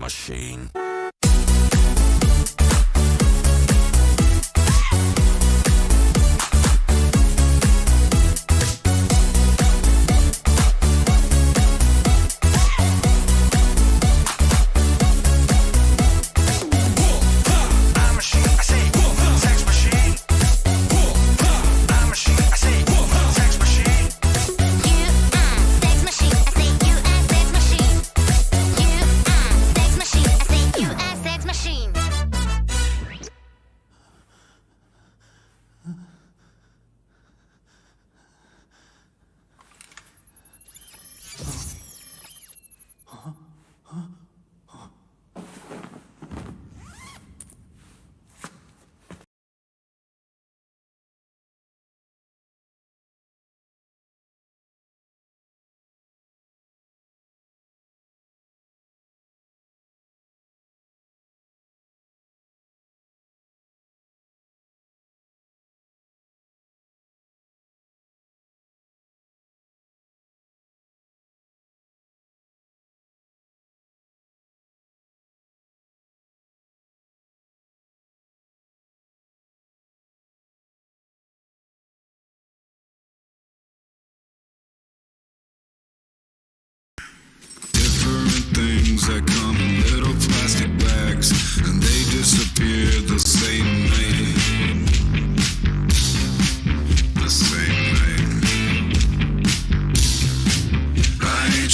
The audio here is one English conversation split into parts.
machine.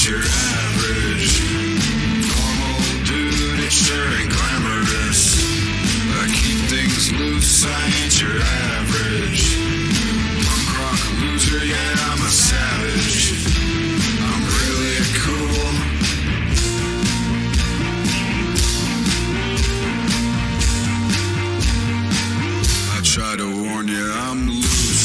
your average normal dude, it sure ain't glamorous. I keep things loose, I ain't your average punk rock loser, yeah, I'm a savage. I'm really cool. I try to warn you, I'm loose.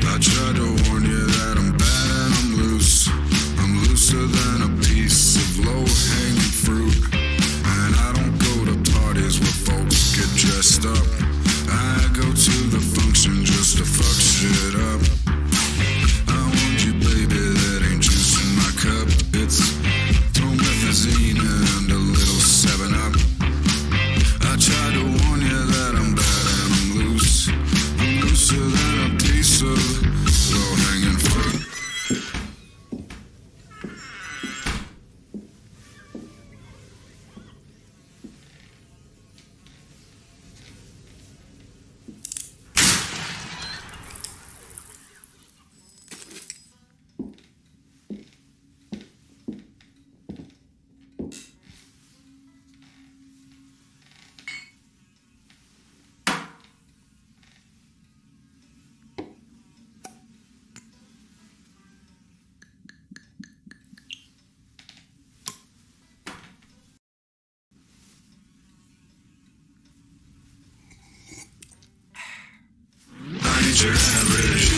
I try to warn you that I'm bad and I'm loose. I'm looser than a piece of low-hanging fruit. And I don't go to parties where folks get dressed up. I go to the function just to fuck shit up. I warned you, baby, that ain't juice in my cup. It's promethazine and a little 7-Up. I try to warn you that I'm bad and I'm loose. I'm looser than a piece of low-hanging fruit. I ain't your average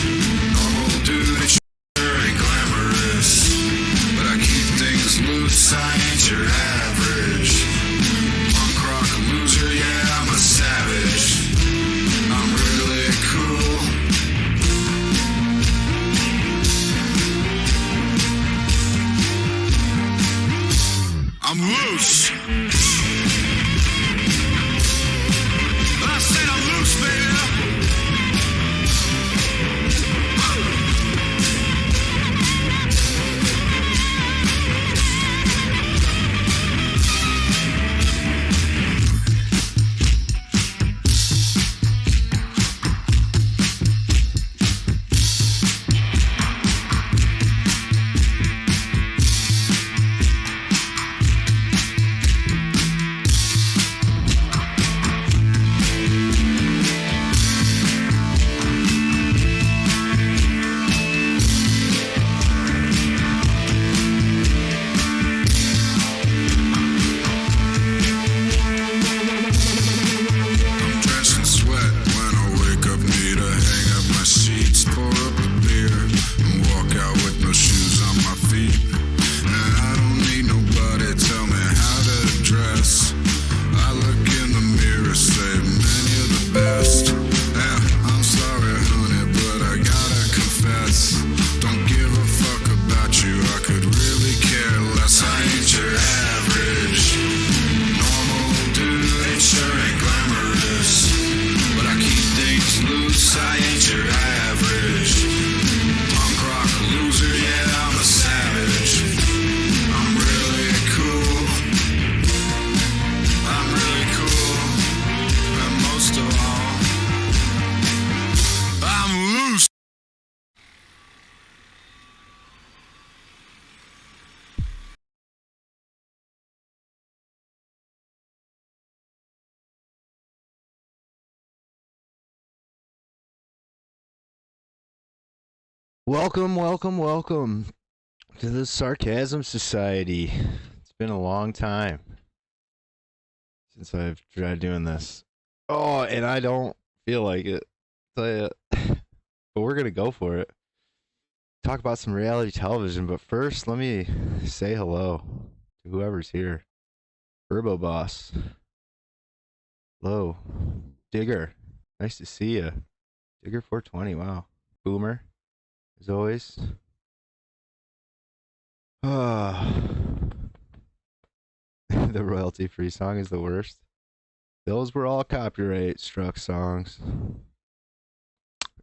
normal dude, it sure ain't glamorous. But I keep things loose, I ain't your average punk rock loser, yeah, I'm a savage. I'm really cool. I'm loose. I said I'm loose, baby. I'm drenched in sweat when I wake up, need to hang up my sheets, pour up a beer, and walk out with no shoes on my feet. And I don't need nobody tell me how to dress. I look in the mirror, say, man, you're the best. Yeah, I'm sorry, honey, but I gotta confess, don't give a fuck about you, I could really care less. I ain't your average normal dude, it sure ain't glamorous. But I keep things loose, I ain't your average punk rock loser, yeah, I'm a savage. I'm really cool. I'm really cool. And most of all, I'm loose. Welcome to the Sarcasm Society. It's been a long time since I've tried doing this. Oh, and I don't feel like it. Tell ya. But we're gonna go for it. Talk about some reality television, but first let me say hello to whoever's here. Burbo Boss. Hello. Digger. Nice to see you. Digger 420, wow. Boomer. As always. The royalty-free song is the worst. Those were all copyright struck songs.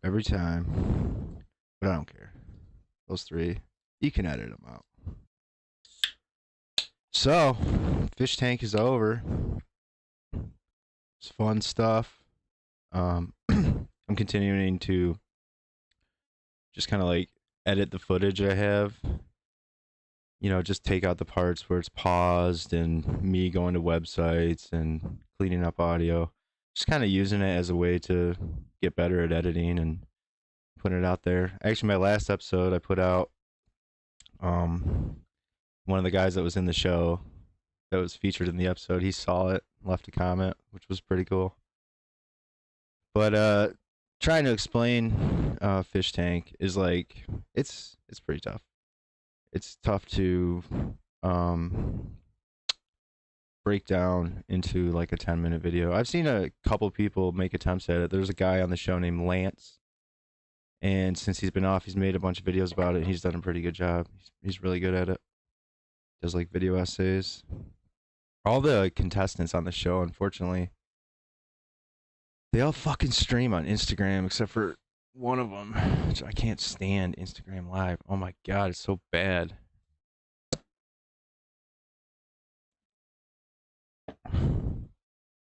Every time. But I don't care. Those three, you can edit them out. So, fish tank is over. It's fun stuff. I'm continuing to just kind of like edit the footage I have. Just take out the parts where it's paused and me going to websites and cleaning up audio. Just kind of using it as a way to get better at editing and putting it out there. Actually, my last episode I put out, one of the guys that was in the show that was featured in the episode, he saw it, left a comment, which was pretty cool. But trying to explain fish tank is like it's pretty tough. It's tough to break down into like a 10-minute video. I've seen a couple people make attempts at it. There's a guy on the show named Lance, and since he's been off, he's made a bunch of videos about it. He's done a pretty good job. He's really good at it. Does like video essays. All the contestants on the show, unfortunately, they all fucking stream on Instagram except for one of them, which I can't stand Instagram Live. Oh my god, it's so bad.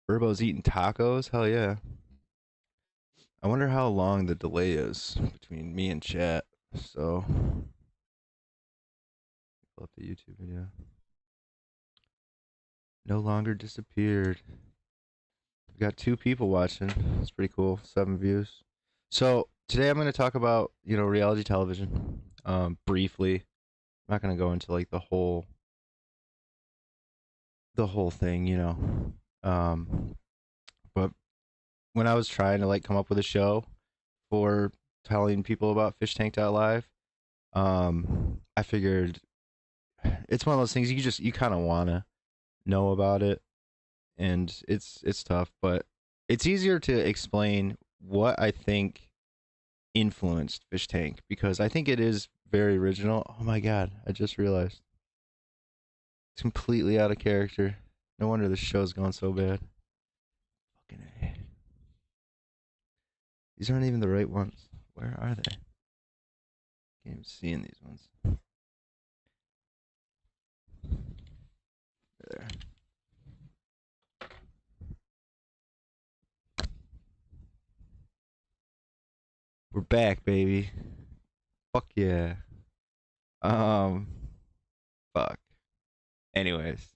Burbo's eating tacos? Hell yeah. I wonder how long the delay is between me and chat. So, pull up the YouTube video. No longer disappeared. We got 2 people watching. It's pretty cool. 7 views. So today I'm going to talk about reality television. Briefly. I'm not going to go into like the whole thing. But when I was trying to like come up with a show for telling people about Fish Tank Live, I figured it's one of those things you kind of want to know about it, and it's tough, but it's easier to explain what I think influenced Fish Tank, because I think it is very original. Oh my god, I just realized it's completely out of character. No wonder this show's gone so bad. Fucking A. These aren't even the right ones. Where are they? Can't even see in these ones. There. We're back, baby. Fuck yeah. Fuck. Anyways,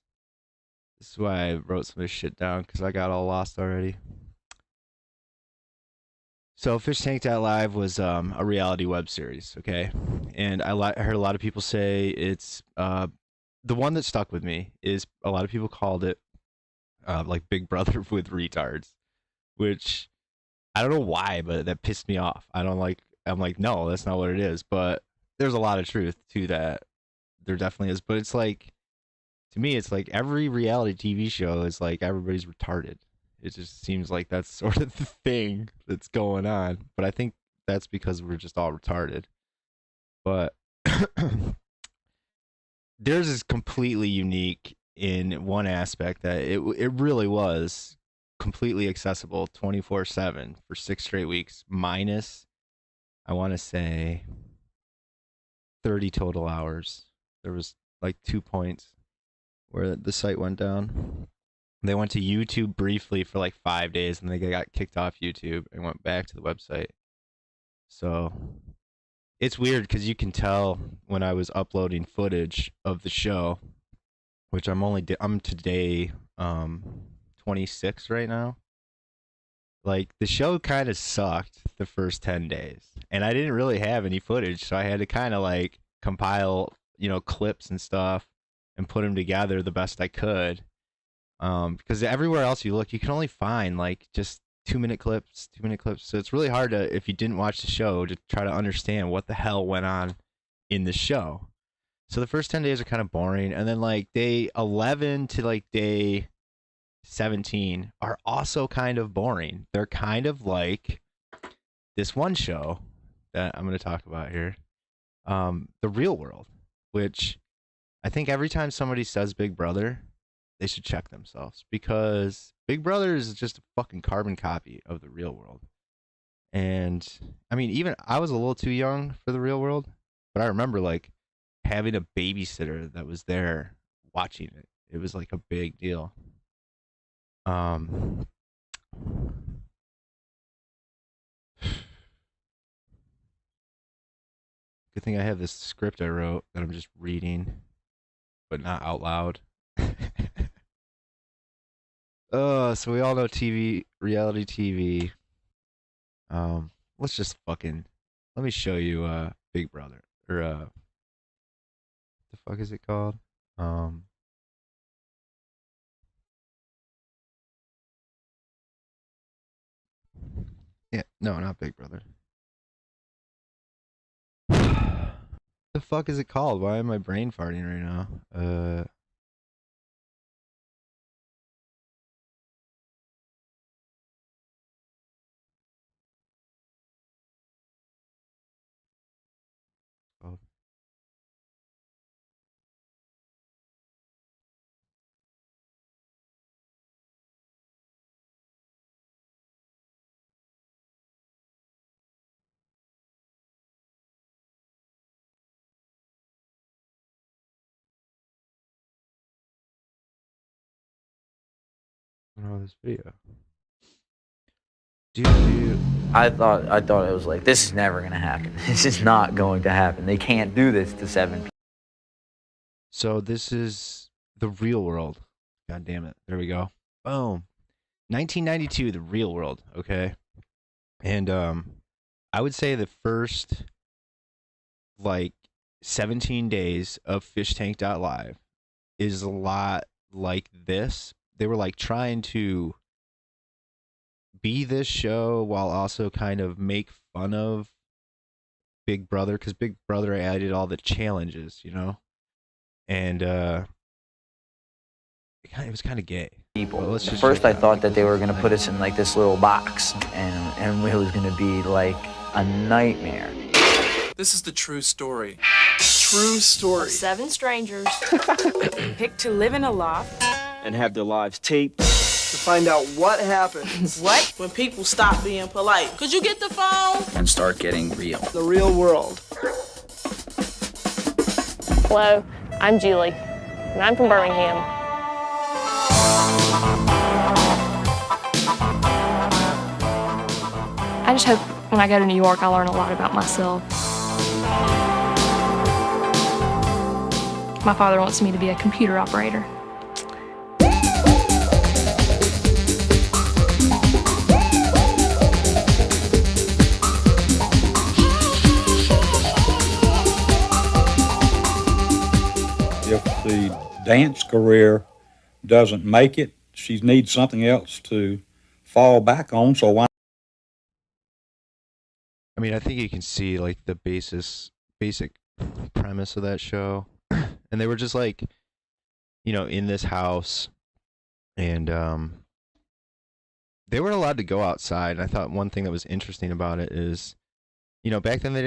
this is why I wrote some of this shit down, because I got all lost already. So Fish Tank Live was a reality web series, okay? And I heard a lot of people say it's the one that stuck with me is a lot of people called it like Big Brother with retards, which I don't know why, but that pissed me off. I'm like, no, that's not what it is. But there's a lot of truth to that. There definitely is. But it's like, to me, it's like every reality TV show is like everybody's retarded. It just seems like that's sort of the thing that's going on. But I think that's because we're just all retarded. But theirs is completely unique in one aspect, that it really was completely accessible 24/7 for 6 straight weeks, minus, I want to say, 30 total hours. There was like 2 points where the site went down. They went to YouTube briefly for like 5 days, and they got kicked off YouTube and went back to the website. So it's weird because you can tell when I was uploading footage of the show, which I'm today 26 right now. Like, the show kind of sucked the first 10 days, and I didn't really have any footage, so I had to kind of like compile clips and stuff and put them together the best I could, because everywhere else you look, you can only find like just 2-minute clips. So it's really hard to, if you didn't watch the show, to try to understand what the hell went on in the show. So the first 10 days are kind of boring, and then like day 11 to like day 17 are also kind of boring. They're kind of like this one show that I'm going to talk about here, The Real World, which I think every time somebody says Big Brother, they should check themselves, because Big Brother is just a fucking carbon copy of The Real World. And I mean, even I was a little too young for The Real World, but I remember like having a babysitter that was there watching it. It was like a big deal. Good thing I have this script I wrote that I'm just reading, but not out loud. So we all know TV, reality TV. Let's just fucking let me show you Big Brother or the fuck is it called? Yeah, no, not Big Brother. The fuck is it called? Why am I brain farting right now? Oh, I don't know this video. Dude. I thought it was like, this is never gonna happen. This is not going to happen. They can't do this to 7 people. So this is the real world. God damn it. There we go. Boom. 1992, the real world. Okay. And I would say the first like 17 days of fishtank.live is a lot like this. They were like trying to be this show while also kind of make fun of Big Brother, because Big Brother added all the challenges, you know? And it was kind of gay. Well, at first I thought that they were going to put us in like this little box and it was going to be like a nightmare. This is the true story. True story. 7 strangers picked to live in a loft and have their lives taped. To find out what happens. What? When people stop being polite. Could you get the phone? And start getting real. The real world. Hello, I'm Julie, and I'm from Birmingham. I just hope when I go to New York, I learn a lot about myself. My father wants me to be a computer operator. If the dance career doesn't make it, she needs something else to fall back on. So why? I mean, I think you can see like the basic premise of that show. And they were just like, you know, in this house, and they weren't allowed to go outside. And I thought one thing that was interesting about it is, you know, back then we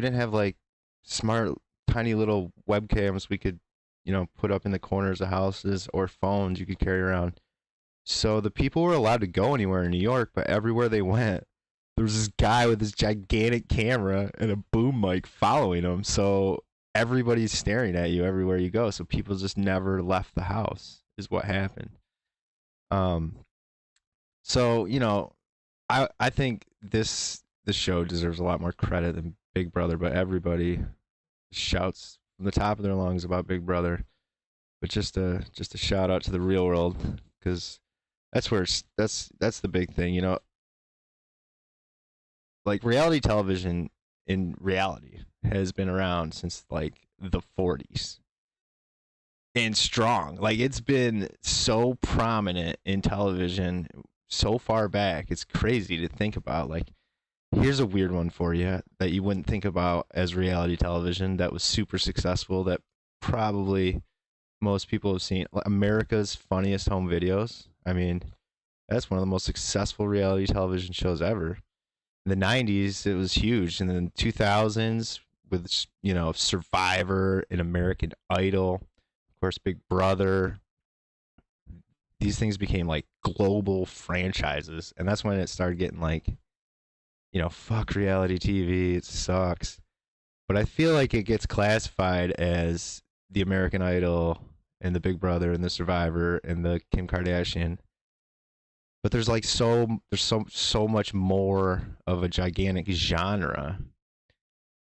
didn't have like smart tiny little webcams we could, you know, put up in the corners of houses, or phones you could carry around. So the people were allowed to go anywhere in New York, but everywhere they went, there was this guy with this gigantic camera and a boom mic following him. So everybody's staring at you everywhere you go. So people just never left the house is what happened. So, you know, I think this show deserves a lot more credit than Big Brother, but everybody shouts from the top of their lungs about Big Brother. But just a shout out to the real world, because that's the big thing, you know. Like, reality television in reality has been around since like the 40s. And strong. Like, it's been so prominent in television so far back. It's crazy to think about. Like, here's a weird one for you that you wouldn't think about as reality television that was super successful, that probably most people have seen. America's Funniest Home Videos. I mean, that's one of the most successful reality television shows ever. In the 90s, it was huge. And then the 2000s with, you know, Survivor and American Idol, of course, Big Brother. These things became like global franchises. And that's when it started getting like, you know, fuck reality TV, it sucks. But I feel like it gets classified as the American Idol and the Big Brother and the Survivor and the Kim Kardashian. But there's like so much more of a gigantic genre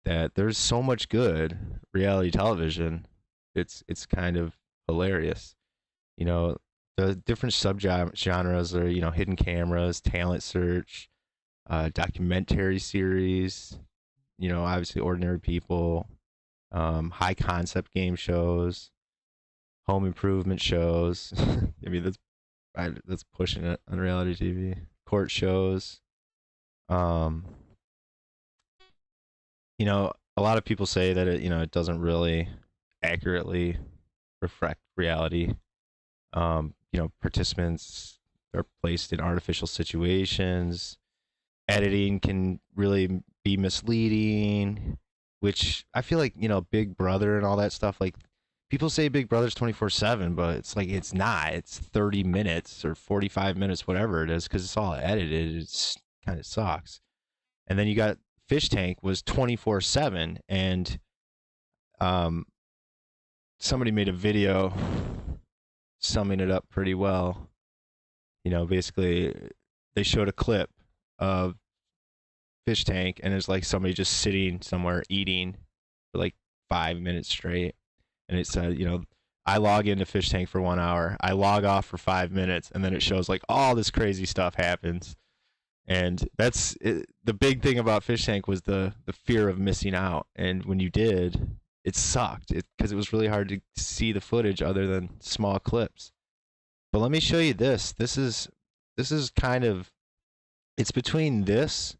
that there's so much good reality television. It's kind of hilarious. You know, the different subgenres are, hidden cameras, talent search, documentary series, obviously ordinary people, high concept game shows, home improvement shows. I mean, that's pushing it on reality TV. Court shows. Um, a lot of people say that it doesn't really accurately reflect reality. Participants are placed in artificial situations. Editing can really be misleading, which I feel like, Big Brother and all that stuff, like people say Big Brother's 24/7, but it's like it's not. It's 30 minutes or 45 minutes, whatever it is, because it's all edited. It's kind of sucks. And then you got Fish Tank was 24/7, and somebody made a video summing it up pretty well. Basically they showed a clip of Fish Tank, and it's like somebody just sitting somewhere eating for like 5 minutes straight. And it said, I log into Fish Tank for 1 hour, I log off for 5 minutes, and then it shows like all this crazy stuff happens. And that's it. The big thing about Fish Tank was the fear of missing out. And when you did, it sucked because it was really hard to see the footage other than small clips. But let me show you this. This is kind of, it's between this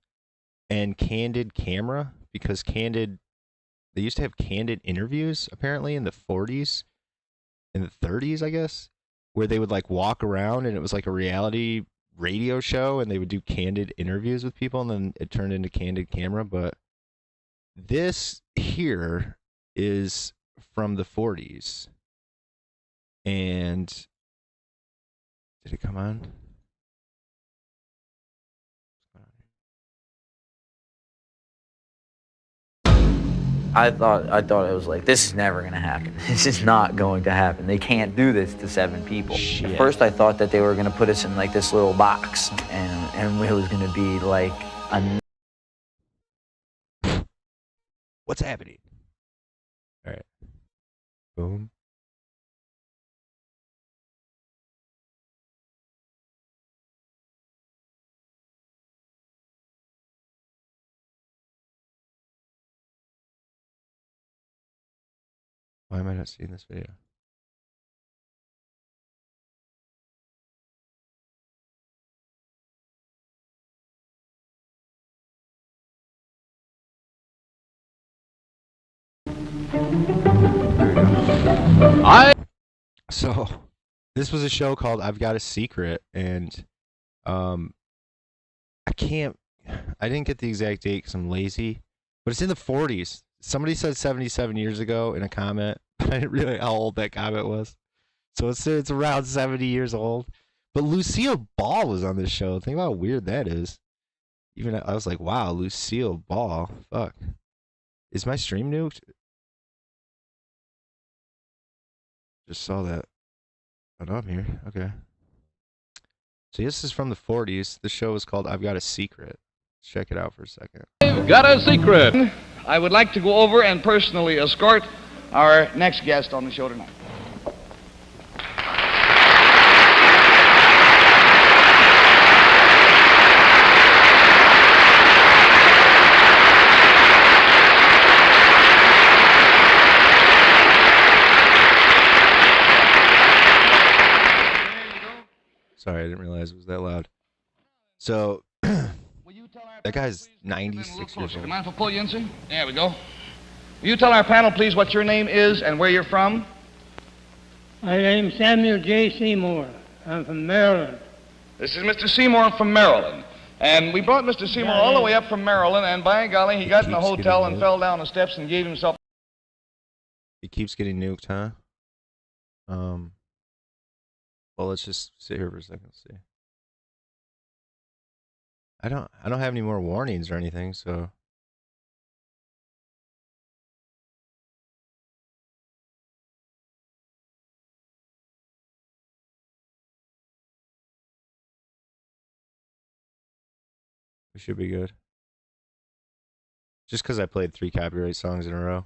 and Candid Camera, because they used to have candid interviews apparently in the 40s, in the 30s, I guess, where they would like walk around and it was like a reality radio show and they would do candid interviews with people, and then it turned into Candid Camera. But this here is from the 40s. And did it come on? I thought it was like, this is never gonna happen. This is not going to happen. They can't do this to 7 people. Shit. At first I thought that they were gonna put us in like this little box, and it was gonna be like a... What's happening? All right. Boom. Why am I not seeing this video? So this was a show called I've Got a Secret, and I didn't get the exact date because I'm lazy, but it's in the 40s. Somebody said 77 years ago in a comment, but I didn't realize how old that comment was. So it's around 70 years old. But Lucille Ball was on this show. Think about how weird that is. Even I was like, wow, Lucille Ball. Fuck. Is my stream nuked? Just saw that. But I'm here. Okay. So this is from the 40s. The show is called I've Got a Secret. Let's check it out for a second. I've got a secret. I would like to go over and personally escort our next guest on the show tonight. Sorry, I didn't realize it was that loud. So, that guy's 96 years old. Mind if I pull you in, sir? There we go. Will you tell our panel, please, what your name is and where you're from? My name's Samuel J. Seymour. I'm from Maryland. This is Mr. Seymour from Maryland. And we brought Mr. Seymour all the way up from Maryland, and by golly, he got in a hotel and fell down the steps and gave himself... He keeps getting nuked, huh? Well, let's just sit here for a second and see. I don't have any more warnings or anything, so we should be good. Just because I played 3 copyright songs in a row.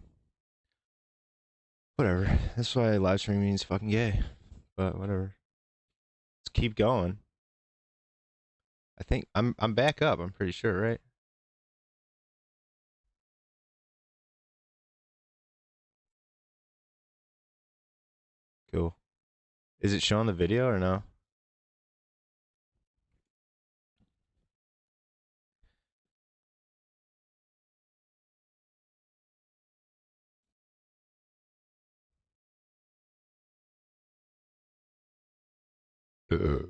Whatever. That's why live streaming is fucking gay. But whatever. Let's keep going. I think I'm back up. I'm pretty sure, right? Cool. Is it showing the video or no? I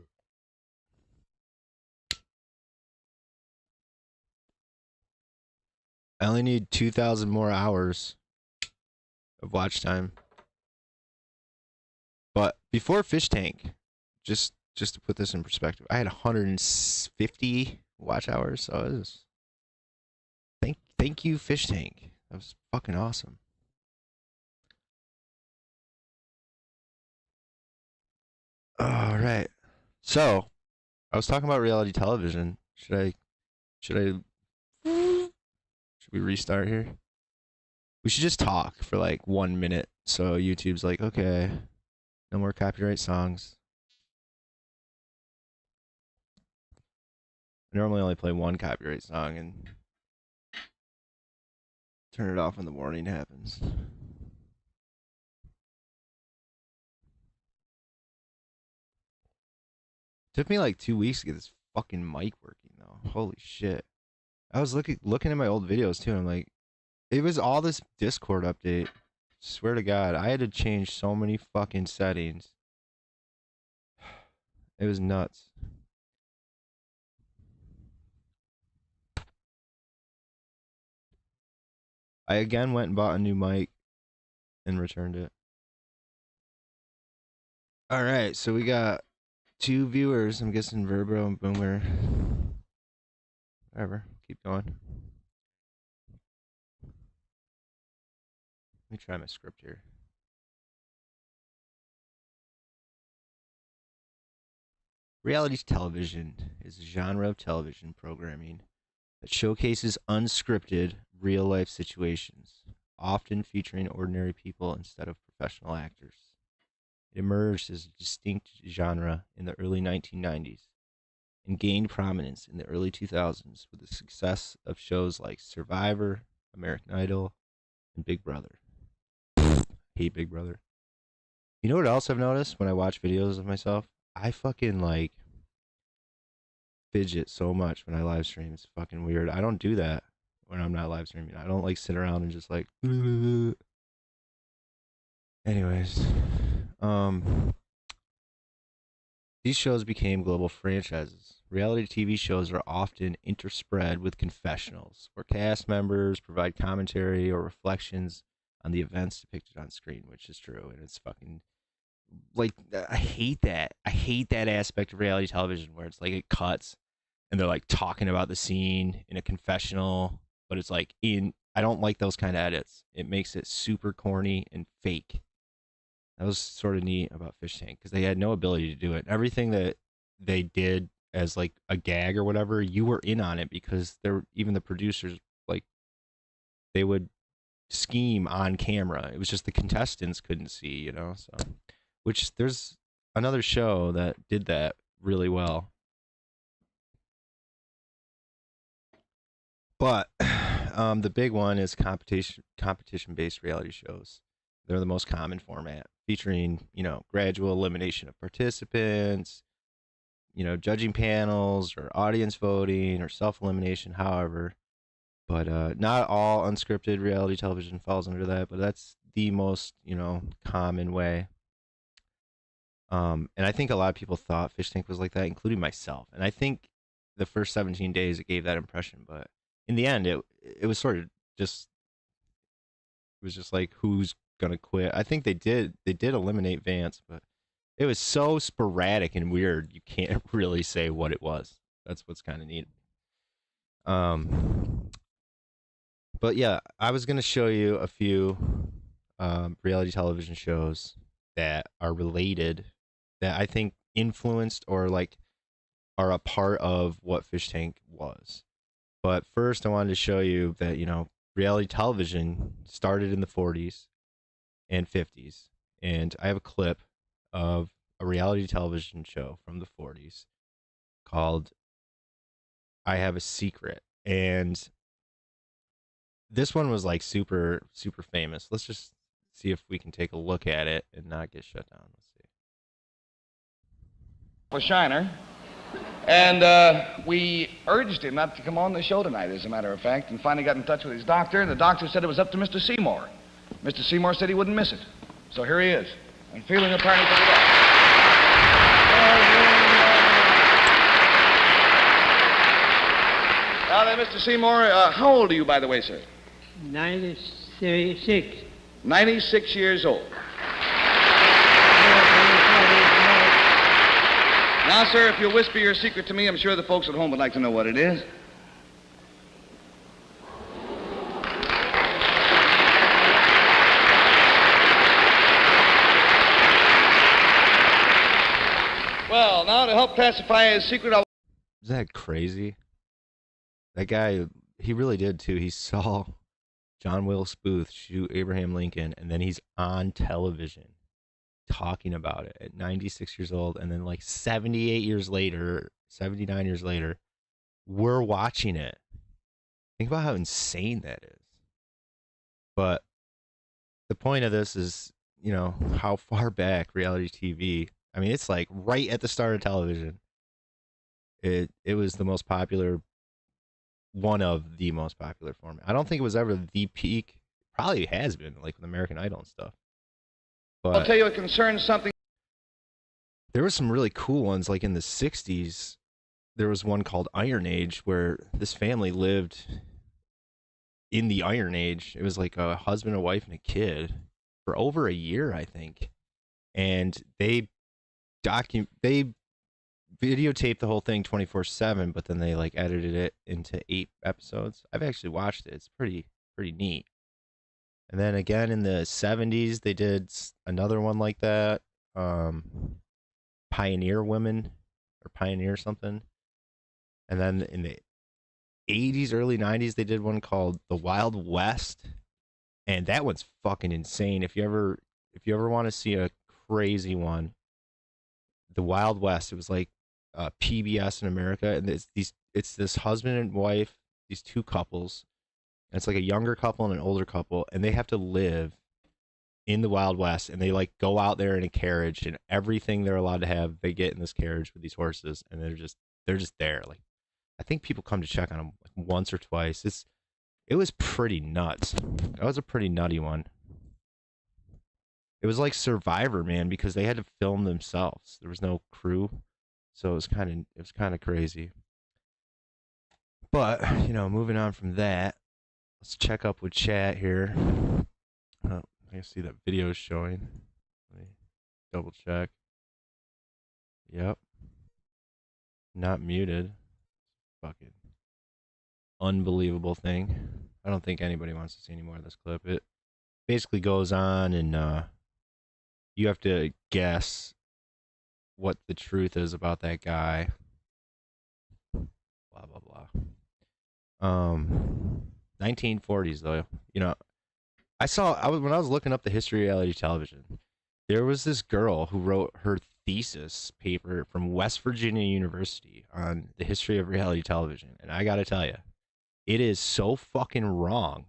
only need 2,000 more hours of watch time. But before Fish Tank, just to put this in perspective, I had 150 watch hours. So it was, thank you, Fish Tank. That was fucking awesome. All right. So I was talking about reality television. Should we restart here? We should just talk for like 1 minute. So YouTube's like, okay, no more copyright songs. I normally only play 1 copyright song and turn it off when the warning happens. Took me like 2 weeks to get this fucking mic working though. Holy shit. I was looking at my old videos too, and I'm like, it was all this Discord update. Swear to God, I had to change so many fucking settings. It was nuts. I again went and bought a new mic and returned it. All right, so we got 2 viewers. I'm guessing Verbro and Boomer. Whatever, keep going. Let me try my script here. Reality television is a genre of television programming that showcases unscripted, real-life situations, often featuring ordinary people instead of professional actors. It emerged as a distinct genre in the early 1990s and gained prominence in the early 2000s with the success of shows like Survivor, American Idol, and Big Brother. Hate Big Brother. You know what else I've noticed when I watch videos of myself? I fucking like fidget so much when I live stream. It's fucking weird. I don't do that when I'm not live streaming. I don't like sit around and just like anyways. These shows became global franchises. Reality TV shows are often interspread with confessionals, where cast members provide commentary or reflections on the events depicted on screen, which is true, and it's fucking like I hate that. I hate that aspect of reality television where it's like it cuts and they're like talking about the scene in a confessional, but it's like I don't like those kind of edits. It makes it super corny and fake. That was sort of neat about Fish Tank because they had no ability to do it. Everything that they did as like a gag or whatever, you were in on it because even the producers, like, they would scheme on camera. It was just the contestants couldn't see, you know. So, which there's another show that did that really well. But the big one is competition-based reality shows. They're the most common format, featuring, you know, gradual elimination of participants, you know, judging panels or audience voting or self-elimination, however. But not all unscripted reality television falls under that, but that's the most, you know, common way. And I think a lot of people thought Fish Tank was like that, including myself. And I think the first 17 days it gave that impression, but in the end, it was sort of just, it was just like, who's gonna quit? I think they did eliminate Vance, but it was so sporadic and weird, you can't really say what it was. That's what's kind of neat. But yeah, I was gonna show you a few reality television shows that are related, that I think influenced or like are a part of what Fish Tank was. But first, I wanted to show you that, you know, reality television started in the 40s and 50s. And I have a clip of a reality television show from the 40s called I Have a Secret. And this one was like super, super famous. Let's just see if we can take a look at it and not get shut down. Let's see. For Shiner. And we urged him not to come on the show tonight, as a matter of fact, and finally got in touch with his doctor, and the doctor said it was up to Mr. Seymour. Mr. Seymour said he wouldn't miss it. So here he is, and feeling apparently pretty well. Now then, Mr. Seymour, how old are you, by the way, sir? 96. 96 years old. Now, sir, if you'll whisper your secret to me, I'm sure the folks at home would like to know what it is. Well, now to help classify his secret, I'll... Isn't that crazy? That guy, he really did too. He saw John Wilkes Booth shoot Abraham Lincoln, and then he's on television talking about it at 96 years old, and then like 78 years later, 79 years later, we're watching it. Think about how insane that is. But the point of this is, you know, how far back reality TV, I mean, it's like right at the start of television. It was the most popular, one of the most popular format. I don't think it was ever the peak. Probably has been, like with American Idol and stuff. But I'll tell you, it concerns something. There were some really cool ones, like in the 60s. There was one called Iron Age, where this family lived in the Iron Age. It was like a husband, a wife, and a kid for over a year, I think. And they videotaped the whole thing 24/7, but then they like edited it into 8 episodes. I've actually watched it. It's pretty neat. And then again in the 70s, they did another one like that. Pioneer Women or Pioneer something. And then in the 80s, early 90s, they did one called The Wild West. And that one's fucking insane. If you ever want to see a crazy one, The Wild West, it was like PBS in America, and it's this husband and wife, these two couples. And it's like a younger couple and an older couple, and they have to live in the Wild West, and they like go out there in a carriage, and everything they're allowed to have, they get in this carriage with these horses, and they're just there. Like, I think people come to check on them like once or twice. It was pretty nuts. That was a pretty nutty one. It was like Survivor, man, because they had to film themselves. There was no crew, so it was kind of crazy. But you know, moving on from that, let's check up with chat here. Oh, I can see that video is showing. Let me double check. Yep. Not muted. Fucking unbelievable thing. I don't think anybody wants to see any more of this clip. It basically goes on, and you have to guess what the truth is about that guy. Blah blah blah. 1940s though. You know, when I was looking up the history of reality television, there was this girl who wrote her thesis paper from West Virginia University on the history of reality television, and I gotta tell you, it is so fucking wrong.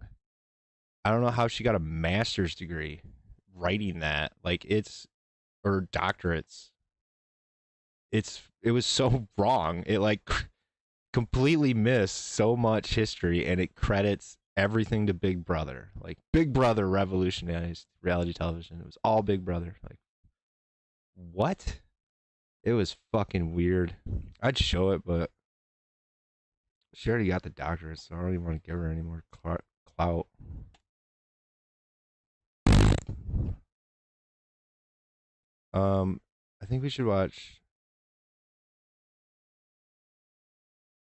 I don't know how she got a master's degree writing that. Like, or doctorates. It was so wrong. It like completely missed so much history, and it credits everything to Big Brother. Like, Big Brother revolutionized reality television. It was all Big Brother. Like, what? It was fucking weird. I'd show it, but she already got the doctorate, so I don't even want to give her any more clout. I think we should watch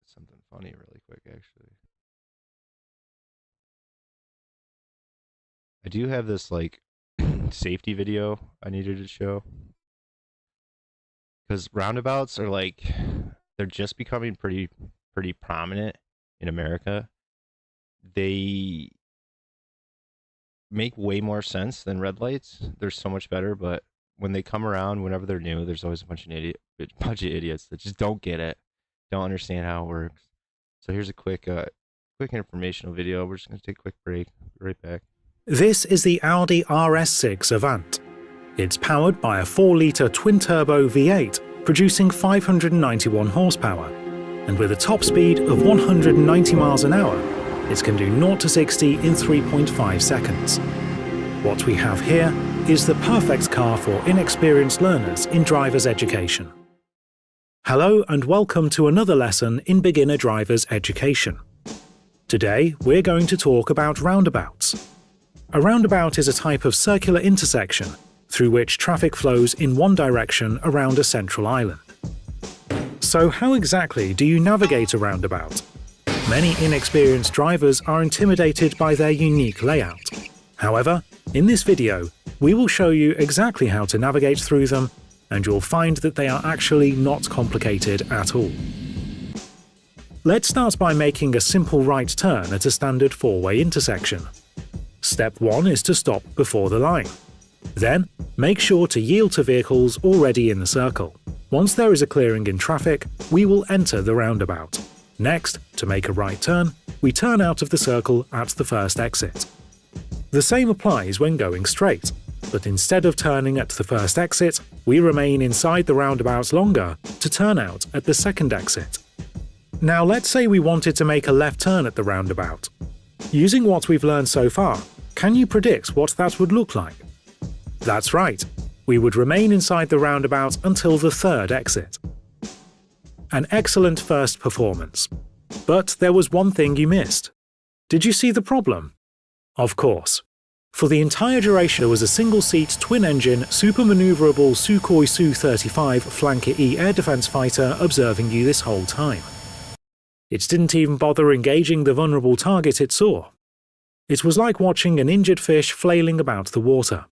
something funny really quick, actually. I do have this, like, safety video I needed to show. Because roundabouts are, like, they're just becoming pretty prominent in America. They make way more sense than red lights. They're so much better, but when they come around, whenever they're new, there's always a bunch of idiots that just don't get it, don't understand how it works. So here's a quick informational video. We're just gonna take a quick break. Be right back. This is the Audi RS6 Avant. It's powered by a 4-litre twin-turbo V8, producing 591 horsepower, and with a top speed of 190 miles an hour, it can do 0 to 60 in 3.5 seconds. What we have here is the perfect car for inexperienced learners in driver's education. Hello and welcome to another lesson in beginner driver's education. Today we're going to talk about roundabouts. A roundabout is a type of circular intersection through which traffic flows in one direction around a central island. So how exactly do you navigate a roundabout? Many inexperienced drivers are intimidated by their unique layout. However, in this video, we will show you exactly how to navigate through them, and you'll find that they are actually not complicated at all. Let's start by making a simple right turn at a standard four-way intersection. Step 1 is to stop before the line. Then, make sure to yield to vehicles already in the circle. Once there is a clearing in traffic, we will enter the roundabout. Next, to make a right turn, we turn out of the circle at the first exit. The same applies when going straight, but instead of turning at the first exit, we remain inside the roundabout longer to turn out at the second exit. Now let's say we wanted to make a left turn at the roundabout. Using what we've learned so far, can you predict what that would look like? That's right, we would remain inside the roundabout until the third exit. An excellent first performance. But there was one thing you missed. Did you see the problem? Of course. For the entire duration there was a single-seat, twin-engine, super-maneuverable Sukhoi Su-35 Flanker E air defense fighter observing you this whole time. It didn't even bother engaging the vulnerable target it saw. It was like watching an injured fish flailing about the water.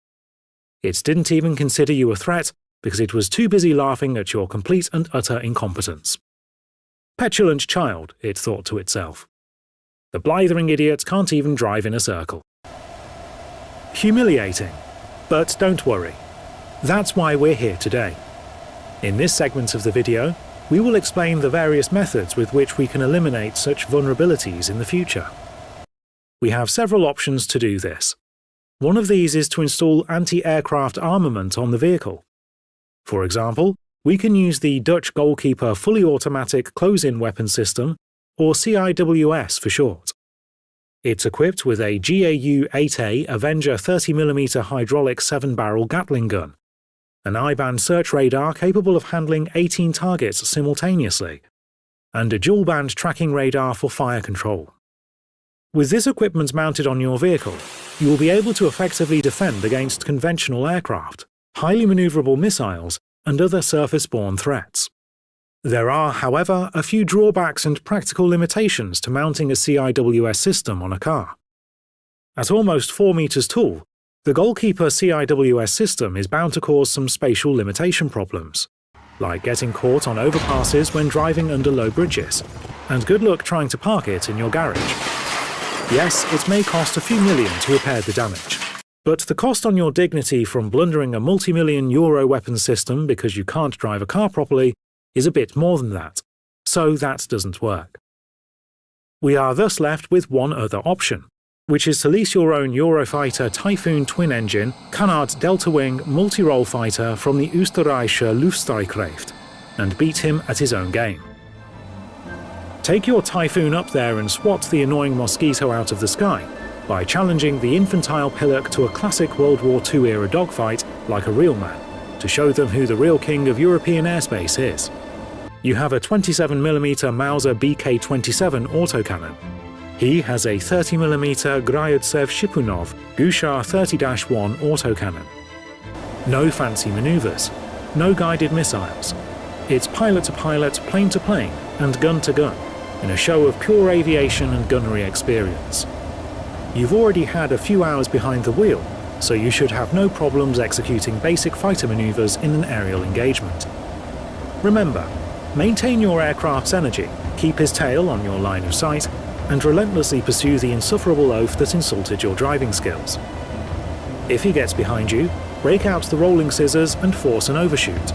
It didn't even consider you a threat because it was too busy laughing at your complete and utter incompetence. Petulant child, it thought to itself. The blithering idiot can't even drive in a circle. Humiliating. But don't worry. That's why we're here today. In this segment of the video, we will explain the various methods with which we can eliminate such vulnerabilities in the future. We have several options to do this. One of these is to install anti-aircraft armament on the vehicle. For example, we can use the Dutch Goalkeeper Fully Automatic Close-In Weapon System, or CIWS for short. It's equipped with a GAU-8A Avenger 30mm hydraulic 7-barrel Gatling gun, an I-band search radar capable of handling 18 targets simultaneously, and a dual-band tracking radar for fire control. With this equipment mounted on your vehicle, you will be able to effectively defend against conventional aircraft, highly maneuverable missiles, and other surface-borne threats. There are, however, a few drawbacks and practical limitations to mounting a CIWS system on a car. At almost 4 meters tall, the Goalkeeper CIWS system is bound to cause some spatial limitation problems, like getting caught on overpasses when driving under low bridges, and good luck trying to park it in your garage. Yes, it may cost a few million to repair the damage, but the cost on your dignity from blundering a multi-million euro weapons system because you can't drive a car properly is a bit more than that, so that doesn't work. We are thus left with one other option, which is to lease your own Eurofighter Typhoon twin-engine Canard Delta Wing multi-role fighter from the Österreichische Luftstreitkräfte and beat him at his own game. Take your Typhoon up there and swat the annoying mosquito out of the sky by challenging the infantile pillock to a classic World War II-era dogfight like a real man, to show them who the real king of European airspace is. You have a 27mm Mauser BK-27 autocannon. He has a 30mm Grayutsev Shipunov Gushar 30-1 autocannon. No fancy maneuvers, no guided missiles. It's pilot-to-pilot, plane-to-plane, and gun-to-gun, in a show of pure aviation and gunnery experience. You've already had a few hours behind the wheel, so you should have no problems executing basic fighter maneuvers in an aerial engagement. Remember, maintain your aircraft's energy, keep his tail on your line of sight, and relentlessly pursue the insufferable oaf that insulted your driving skills. If he gets behind you, break out the rolling scissors and force an overshoot.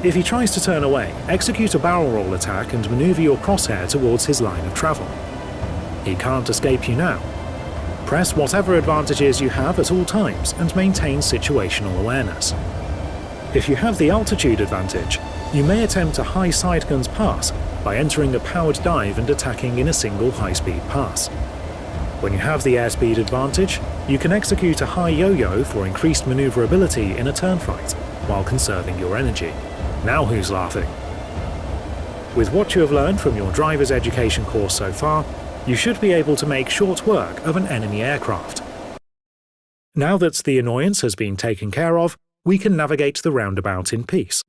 If he tries to turn away, execute a barrel roll attack and maneuver your crosshair towards his line of travel. He can't escape you now. Press whatever advantages you have at all times and maintain situational awareness. If you have the altitude advantage, you may attempt a high sideguns pass by entering a powered dive and attacking in a single high-speed pass. When you have the airspeed advantage, you can execute a high yo-yo for increased maneuverability in a turn fight, while conserving your energy. Now who's laughing? With what you have learned from your driver's education course so far, you should be able to make short work of an enemy aircraft. Now that the annoyance has been taken care of, we can navigate the roundabout in peace.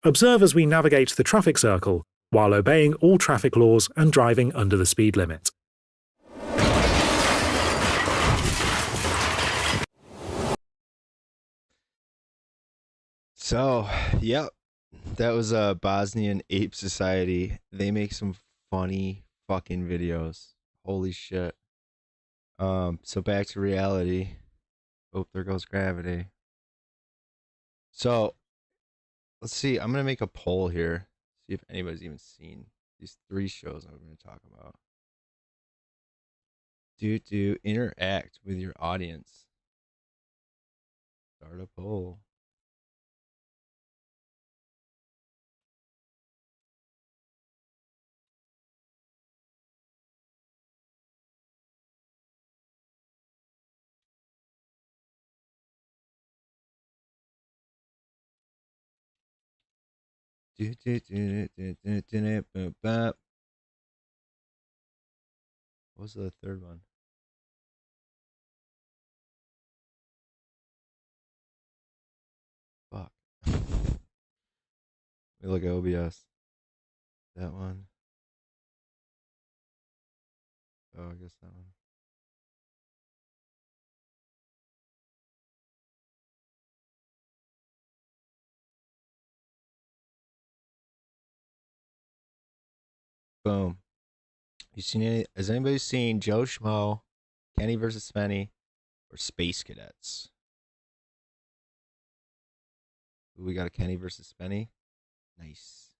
Observe as we navigate the traffic circle, while obeying all traffic laws and driving under the speed limit. So, yep, that was a Bosnian Ape Society. They make some funny fucking videos. Holy shit. So back to reality. Oh, there goes gravity. So, let's see. I'm gonna make a poll here. See if anybody's even seen these 3 shows I'm gonna talk about. Do interact with your audience. Start a poll. What was the third one? Fuck. Let me look at OBS. That one. Oh, I guess that one. Boom. You seen any? Has anybody seen Joe Schmo, Kenny versus Spenny, or Space Cadets? Ooh, we got a Kenny versus Spenny. Nice.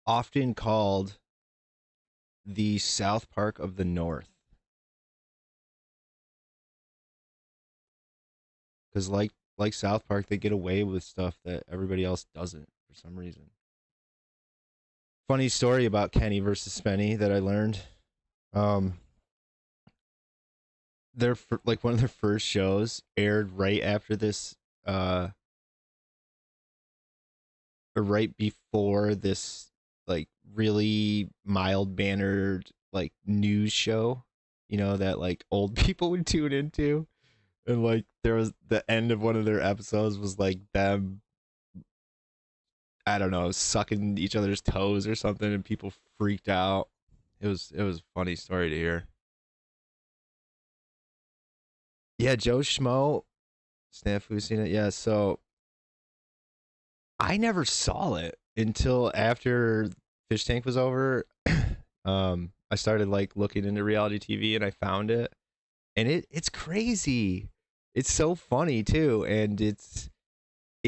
Often called the South Park of the North. Because like South Park, they get away with stuff that everybody else doesn't for some reason. Funny story about Kenny versus Spenny that I learned. Their like one of their first shows aired right after this, or right before this, like really mild mannered like news show, you know, that like old people would tune into, and like there was the end of one of their episodes was like them, I don't know, sucking each other's toes or something, and people freaked out. It was a funny story to hear. Yeah, Joe Schmo, Snafu, seen it? Yeah, so I never saw it until after Fish Tank was over. I started like looking into reality TV and I found it, and it's crazy. It's so funny too, and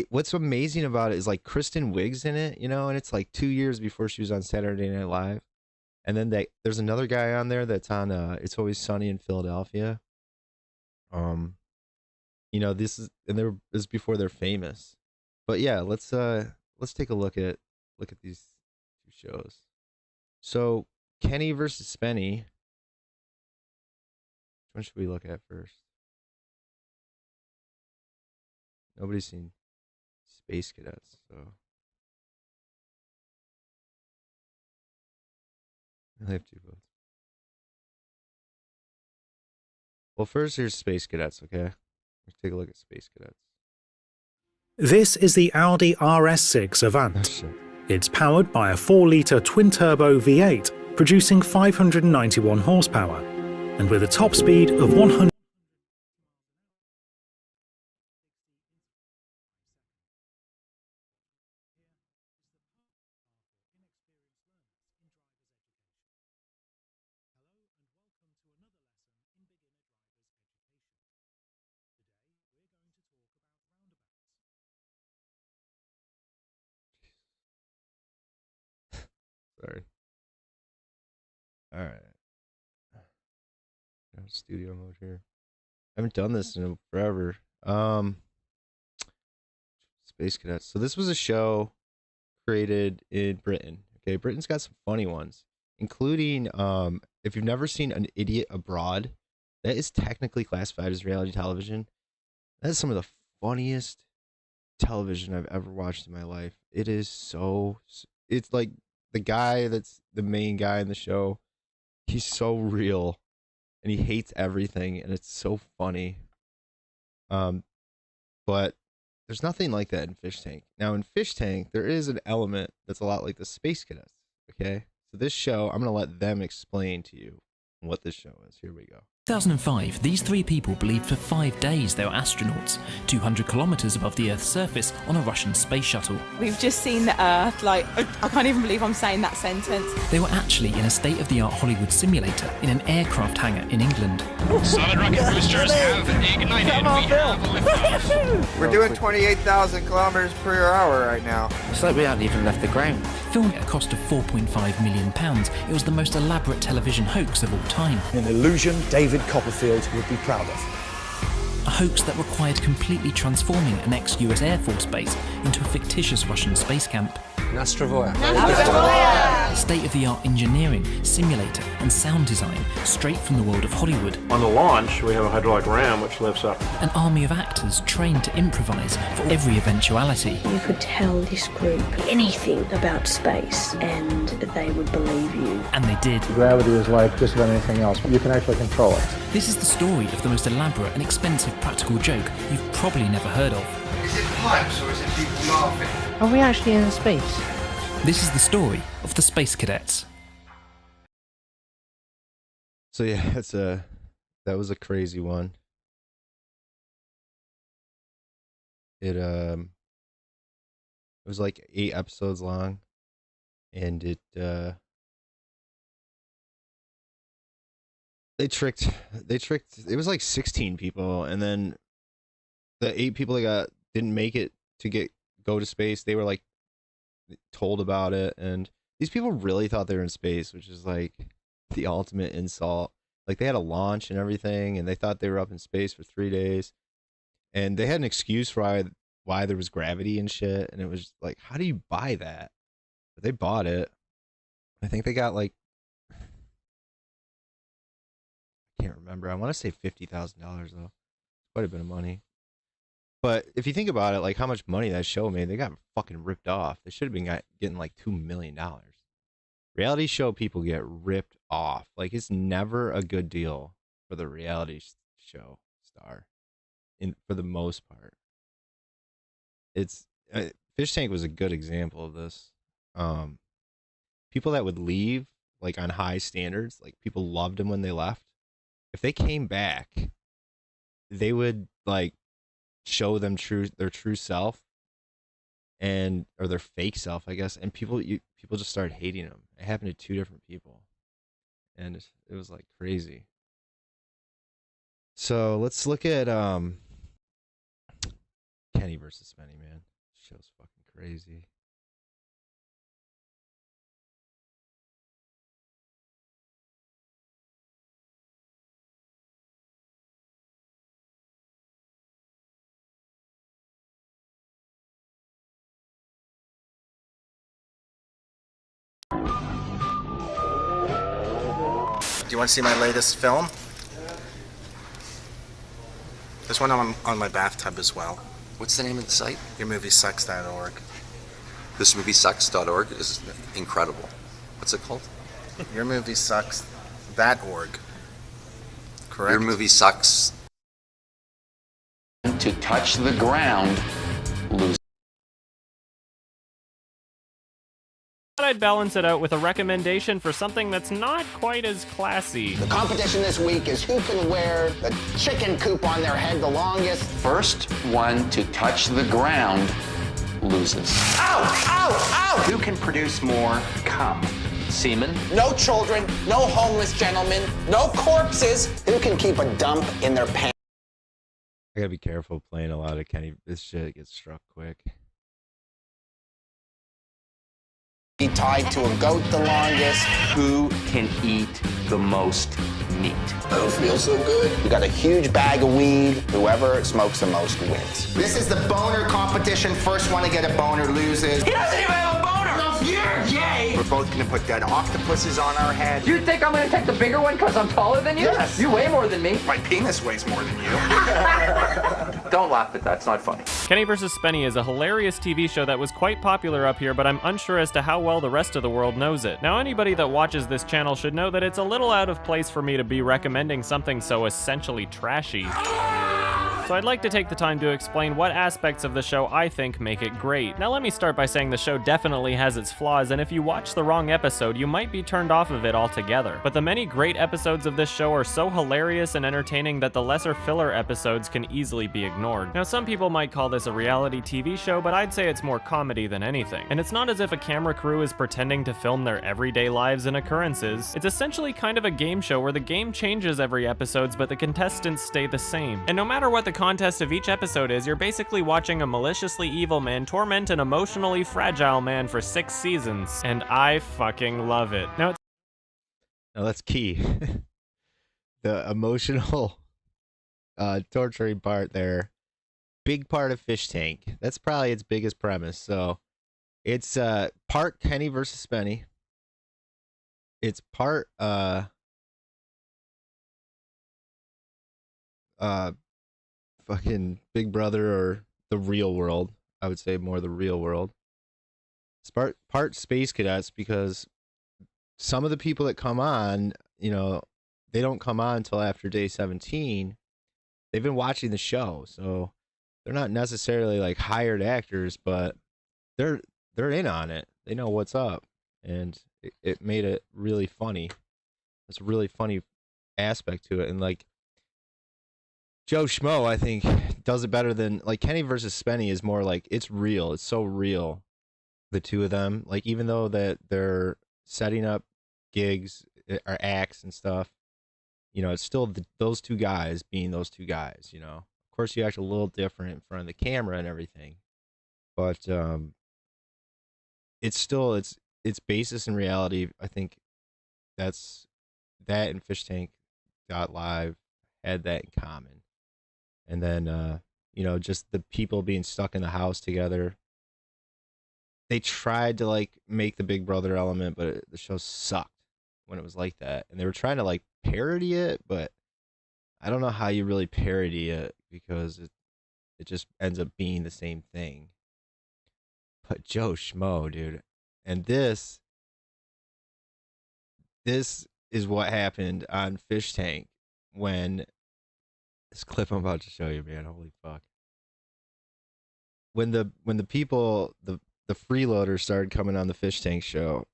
what's amazing about it is like Kristen Wiig's in it, you know, and it's like 2 years before she was on Saturday Night Live. And then there's another guy on there that's on It's Always Sunny in Philadelphia. You know, this is before they're famous. But yeah, let's take a look at these 2 shows. So, Kenny versus Spenny. Which one should we look at first? Nobody's seen Space Cadets, so I have 2 votes. Well, first here's Space Cadets, okay? Let's take a look at Space Cadets. This is the Audi RS6 Avant. It's powered by a 4-litre twin-turbo V8, producing 591 horsepower, and with a top speed of 100. Sorry. All right. Studio mode here. I haven't done this in forever. Space Cadets. So this was a show created in Britain. Okay, Britain's got some funny ones, including if you've never seen An Idiot Abroad, that is technically classified as reality television. That is some of the funniest television I've ever watched in my life. It is so. It's like the guy that's the main guy in the show. He's so real, and he hates everything, and it's so funny. But there's nothing like that in Fish Tank. Now, in Fish Tank, there is an element that's a lot like the Space Cadets. Okay, so this show, I'm gonna let them explain to you what this show is. Here we go. 2005, these three people believed for 5 days they were astronauts, 200 kilometers above the Earth's surface on a Russian space shuttle. We've just seen the Earth. Like, I can't even believe I'm saying that sentence. They were actually in a state-of-the-art Hollywood simulator in an aircraft hangar in England. Solid rocket boosters have ignited. Come on, Bill. We're doing 28,000 kilometers per hour right now. It's like we haven't even left the ground. Filmed at a cost of £4.5 million, it was the most elaborate television hoax of all time. An illusion David Copperfield would be proud of. A hoax that required completely transforming an ex-US Air Force base into a fictitious Russian space camp. Nastrovoya. State-of-the-art engineering, simulator, and sound design, straight from the world of Hollywood. On the launch, we have a hydraulic ram which lifts up. An army of actors trained to improvise for every eventuality. You could tell this group anything about space, and they would believe you. And they did. Gravity is like just about anything else, but you can actually control it. This is the story of the most elaborate and expensive practical joke you've probably never heard of. Is it pipes or is it people laughing? Are we actually in space? This is the story of the Space Cadets. So yeah, that was a crazy one. It was like 8 episodes long, and it they tricked. It was like 16 people, and then the 8 people that didn't make it to go to space, they were like told about it, and these people really thought they were in space, which is like the ultimate insult. Like, they had a launch and everything, and they thought they were up in space for 3 days, and they had an excuse for why there was gravity and shit, and it was like, how do you buy that? But they bought it. I think they got like, I can't remember, I want to say $50,000 though. Quite a bit of money. But if you think about it, like how much money that show made, they got fucking ripped off. They should have been getting like $2 million. Reality show people get ripped off. Like, it's never a good deal for the reality show star, for the most part. It's Fish Tank was a good example of this. People that would leave like on high standards, like people loved them when they left. If they came back, they would like show them their true self, or their fake self, I guess, and people just started hating them. It happened to 2 different people, and it was like crazy. So let's look at Kenny versus Spenny, man. This show's fucking crazy. Do you want to see my latest film? There's one on my bathtub as well. What's the name of the site? YourMovieSucks.org. ThisMovieSucks.org is incredible. What's it called? YourMovieSucks.org. Correct? Your movie sucks. To touch the ground, lose. I'd balance it out with a recommendation for something that's not quite as classy. The competition this week is who can wear the chicken coop on their head the longest. First one to touch the ground loses. Ow! Ow! Ow! Who can produce more cum? Semen? No children, no homeless gentlemen, no corpses. Who can keep a dump in their pants? I gotta be careful playing a lot of Kenny. This shit gets struck quick. He tied to a goat the longest. Who can eat the most meat? I don't feel so good. We got a huge bag of weed. Whoever smokes the most wins. This is the boner competition. First one to get a boner loses. He doesn't even have a boner! No, you're gay! We're both gonna put dead octopuses on our head. You think I'm gonna take the bigger one because I'm taller than you? Yes. You weigh more than me. My penis weighs more than you. Don't laugh at that, it's not funny. Kenny vs. Spenny is a hilarious TV show that was quite popular up here, but I'm unsure as to how well the rest of the world knows it. Now, anybody that watches this channel should know that it's a little out of place for me to be recommending something so essentially trashy. So I'd like to take the time to explain what aspects of the show I think make it great. Now let me start by saying the show definitely has its flaws, and if you watch the wrong episode, you might be turned off of it altogether. But the many great episodes of this show are so hilarious and entertaining that the lesser filler episodes can easily be ignored. Now some people might call this a reality TV show, but I'd say it's more comedy than anything. And it's not as if a camera crew is pretending to film their everyday lives and occurrences. It's essentially kind of a game show where the game changes every episode, but the contestants stay the same. And no matter what the contest of each episode is, you're basically watching a maliciously evil man torment an emotionally fragile man for 6 seasons. And I fucking love it. Now that's key. The emotional torturing part there. Big part of Fish Tank. That's probably its biggest premise. So it's part Kenny versus Spenny. It's part fucking Big Brother or the real world. I would say more the real world. It's part Space Cadets, because some of the people that come on, you know, they don't come on until after day 17. They've been watching the show, so they're not necessarily like hired actors, but they're in on it. They know what's up, and it made it really funny. It's a really funny aspect to it, and like Joe Schmo, I think, does it better than, like, Kenny versus Spenny is more like, it's real. It's so real, the two of them. Like, even though that they're setting up gigs or acts and stuff, you know, it's still those two guys being those two guys, you know. Of course, you act a little different in front of the camera and everything, but it's still, its basis in reality. I think that and Fish Tank Live had that in common. And then, you know, just the people being stuck in the house together. They tried to, like, make the Big Brother element, but the show sucked when it was like that. And they were trying to, like, parody it, but I don't know how you really parody it, because it just ends up being the same thing. But Joe Schmo, dude. And this is what happened on Fish Tank when... This clip I'm about to show you, man, holy fuck. When the people, the freeloaders started coming on the Fish Tank show,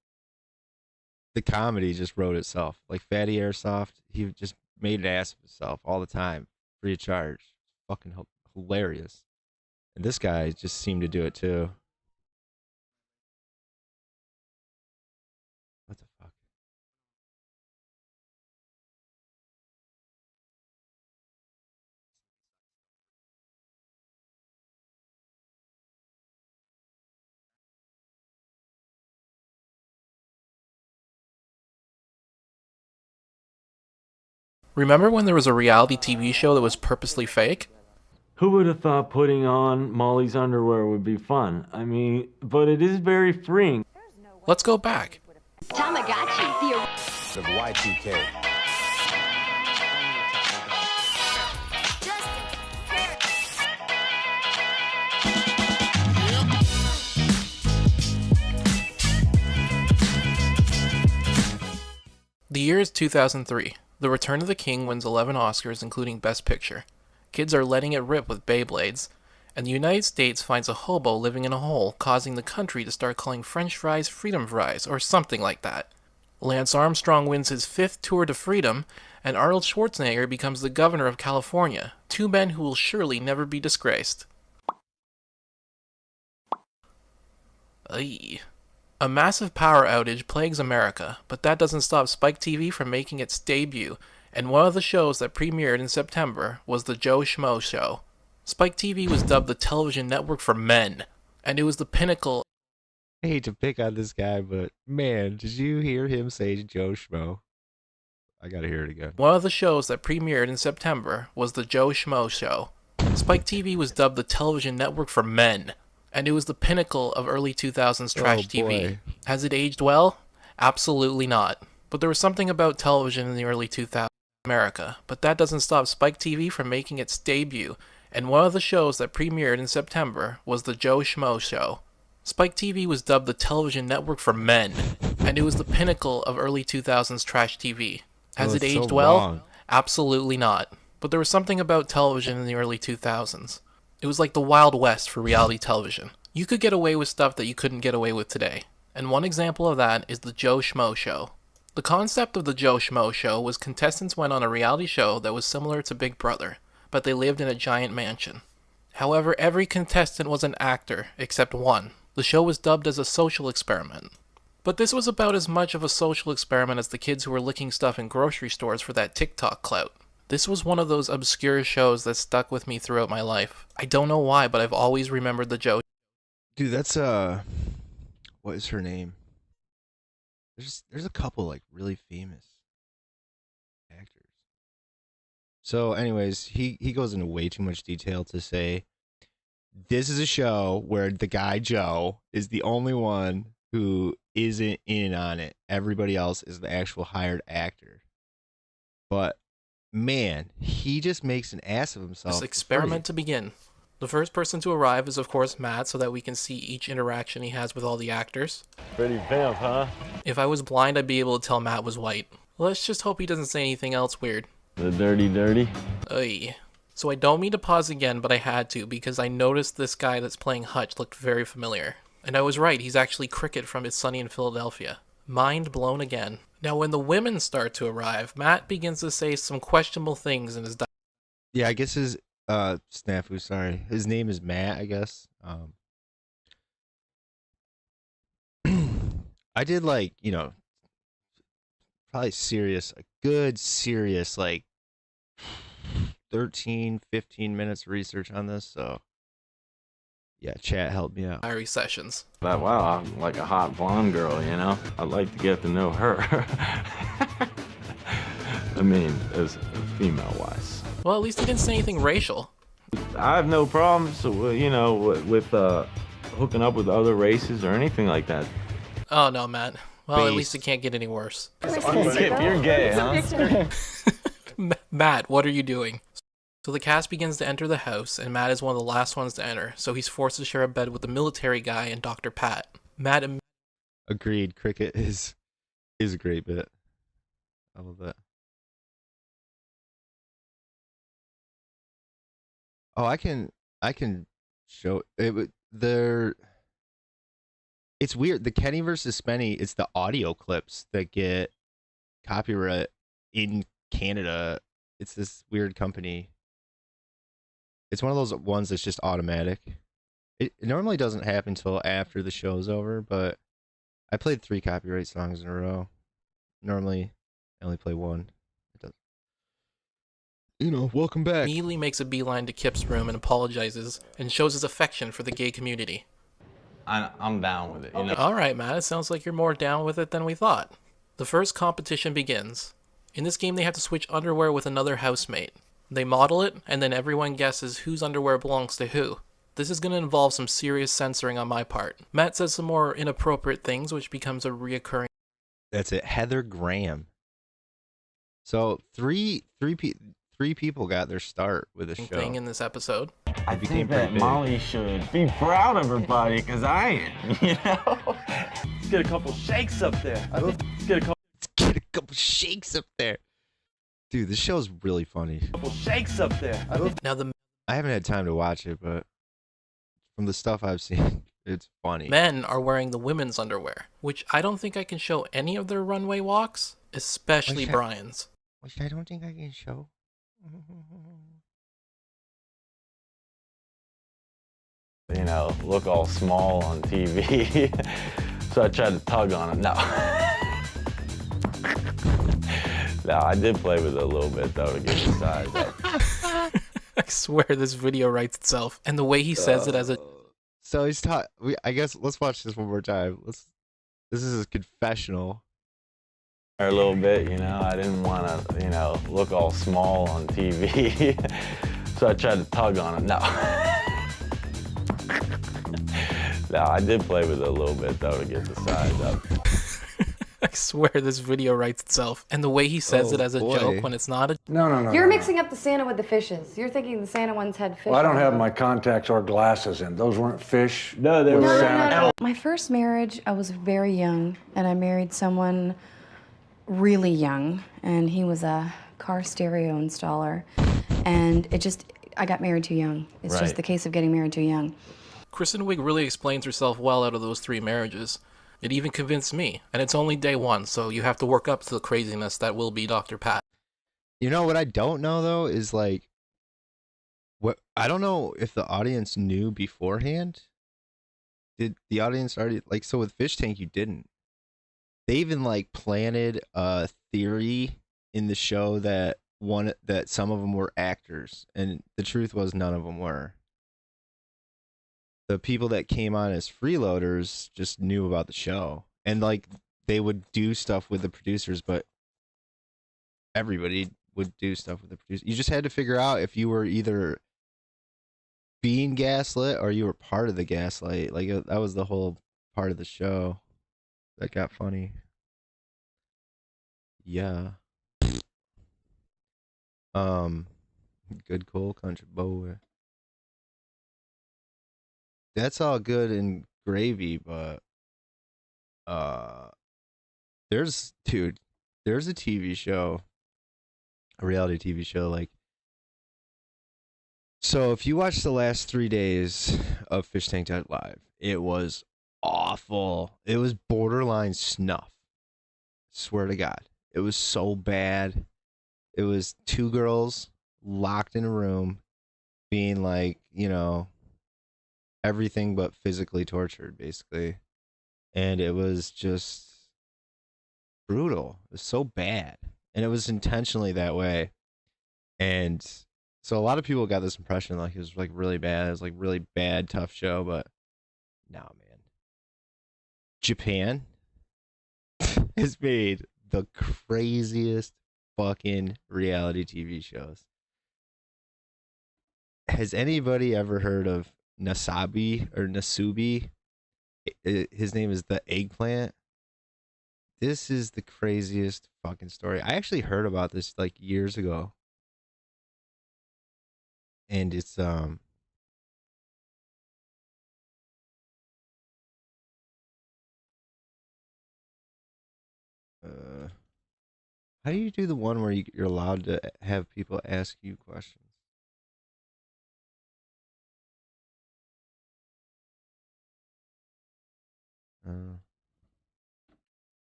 the comedy just wrote itself. Like Fatty Airsoft, he just made an ass of himself all the time, free of charge. Fucking hilarious. And this guy just seemed to do it too. What the fuck? Remember when there was a reality TV show that was purposely fake? Who would have thought putting on Molly's underwear would be fun? I mean, but it is very freeing. Let's go back. Tamagotchi, the Y2K. The year is 2003. The Return of the King wins 11 Oscars, including Best Picture. Kids are letting it rip with Beyblades, and the United States finds a hobo living in a hole, causing the country to start calling French fries freedom fries, or something like that. Lance Armstrong wins his 5th tour to freedom, and Arnold Schwarzenegger becomes the governor of California, 2 men who will surely never be disgraced. Aye. A massive power outage plagues America, but that doesn't stop Spike TV from making its debut, and one of the shows that premiered in September was the Joe Schmo Show. Spike TV was dubbed the television network for men, and it was the pinnacle hate to pick on this guy, but man, did you hear him say Joe Schmo? I gotta hear it again. One of the shows that premiered in September was the Joe Schmo Show. Spike TV was dubbed the television network for men, and it was the pinnacle of early 2000s trash TV. Has it aged well? Absolutely not. But there was something about television in the early 2000s in America, but that doesn't stop Spike TV from making its debut, and one of the shows that premiered in September was the Joe Schmo Show. Spike TV was dubbed the television network for men, and it was the pinnacle of early 2000s trash TV. Has it aged well? Absolutely not. But there was something about television in the early 2000s. It was like the Wild West for reality television. You could get away with stuff that you couldn't get away with today. And one example of that is the Joe Schmo Show. The concept of the Joe Schmo Show was contestants went on a reality show that was similar to Big Brother, but they lived in a giant mansion. However, every contestant was an actor, except one. The show was dubbed as a social experiment. But this was about as much of a social experiment as the kids who were licking stuff in grocery stores for that TikTok clout. This was one of those obscure shows that stuck with me throughout my life. I don't know why, but I've always remembered the Joe. Dude, that's what is her name? There's a couple like really famous actors. So anyways, he goes into way too much detail to say this is a show where the guy Joe is the only one who isn't in on it. Everybody else is the actual hired actor. But man, he just makes an ass of himself. This experiment to begin. The first person to arrive is of course Matt, so that we can see each interaction he has with all the actors. Pretty pimp, huh? If I was blind, I'd be able to tell Matt was white. Let's just hope he doesn't say anything else weird. The dirty. Oy. So I don't mean to pause again, but I had to, because I noticed this guy that's playing Hutch looked very familiar. And I was right, he's actually Cricket from It's Sunny in Philadelphia. Mind blown again. Now when the women start to arrive, Matt begins to say some questionable things in his dialogue. Yeah, I guess his snafu, sorry. His name is Matt, I guess. I did like, probably a good serious like 13, 15 minutes of research on this, so yeah, chat helped me out. Diary sessions. Wow, I'm like a hot blonde girl, I'd like to get to know her. I mean, as female-wise. Well, at least he didn't say anything racial. I have no problems, with hooking up with other races or anything like that. Oh no, Matt. Well, at least it can't get any worse. You're gay, huh? Matt, what are you doing? So the cast begins to enter the house, and Matt is one of the last ones to enter, so he's forced to share a bed with the military guy and Dr. Pat. Matt and... Agreed, Cricket is a great bit. I love that. Oh, I can show it. It's weird. The Kenny versus Spenny, it's the audio clips that get copyright in Canada. It's this weird company. It's one of those ones that's just automatic. It normally doesn't happen until after the show's over, but I played 3 copyright songs in a row. Normally, I only play 1. It does. Welcome back. Immediately makes a beeline to Kip's room and apologizes and shows his affection for the gay community. I'm down with it, Alright, Matt, it sounds like you're more down with it than we thought. The first competition begins. In this game, they have to switch underwear with another housemate. They model it, and then everyone guesses whose underwear belongs to who. This is going to involve some serious censoring on my part. Matt says some more inappropriate things, which becomes a reoccurring... That's it, Heather Graham. So, three people got their start with this show. Thing in this episode. I think that Molly should be proud of her body, because I am, Let's get a couple shakes up there. Let's get a couple shakes up there. Dude, this show's really funny. couple shakes up there. I haven't had time to watch it, but from the stuff I've seen, it's funny. Men are wearing the women's underwear, which I don't think I can show any of their runway walks, especially Brian's. Which I don't think I can show. Look all small on TV. So I tried to tug on it. No. No, I did play with it a little bit, though, to get the size up. I swear this video writes itself. And the way he says it as a... So he's taught. I guess let's watch this one more time. This is his confessional. A little bit, you know. I didn't want to, you know, look all small on TV, so I tried to tug on it. No. No, I did play with it a little bit though to get the size up. I swear this video writes itself. And the way he says it as a joke when it's not a... No. You're mixing up the Santa with the fishes. You're thinking the Santa ones had fish. Well, I don't have my contacts or glasses in. Those weren't fish. No, they were No. My first marriage, I was very young, and I married someone really young, and he was a car stereo installer. And I got married too young. It's just the case of getting married too young. Kristen Wiig really explains herself well out of those 3 marriages. It even convinced me, and it's only day 1, so you have to work up to the craziness that will be Dr. Pat. You know what I don't know though is like, what I don't know if the audience knew beforehand. Did the audience already like so with Fish Tank you didn't? They even like planted a theory in the show that some of them were actors, and the truth was none of them were. The people that came on as freeloaders just knew about the show, and like they would do stuff with the producers, but everybody would do stuff with the producers. You just had to figure out if you were either being gaslit or you were part of the gaslight. Like that was the whole part of the show that got funny. Yeah. Good cool country boy. That's all good and gravy, but there's a TV show, a reality TV show, like, so if you watch the last 3 days of Fish Tank Live, it was awful. It was borderline snuff. Swear to God. It was so bad. It was 2 girls locked in a room being like, you know, everything but physically tortured, basically. And it was just brutal. It was so bad. And it was intentionally that way. And so a lot of people got this impression like it was like really bad. It was like really bad, tough show, but no, man. Japan has made the craziest fucking reality TV shows. Has anybody ever heard of Nasabi or Nasubi? His name is the Eggplant. This is the craziest fucking story. I actually heard about this like years ago. And it's how do you do the one where you're allowed to have people ask you questions?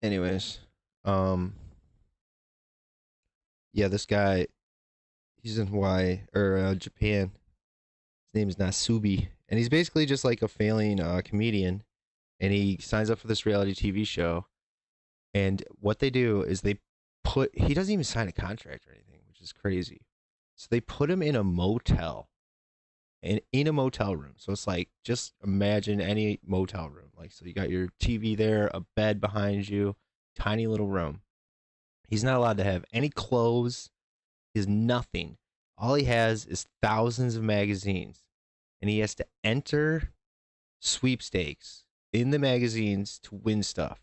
Anyways, yeah, this guy, he's in Hawaii or Japan. His name is Nasubi, and he's basically just like a failing comedian, and he signs up for this reality TV show. And what they do is he doesn't even sign a contract or anything, which is crazy. So they put him in a motel, in a motel room. So it's like, just imagine any motel room. Like, so you got your TV there, a bed behind you, tiny little room. He's not allowed to have any clothes. He has nothing. All he has is thousands of magazines, and he has to enter sweepstakes in the magazines to win stuff,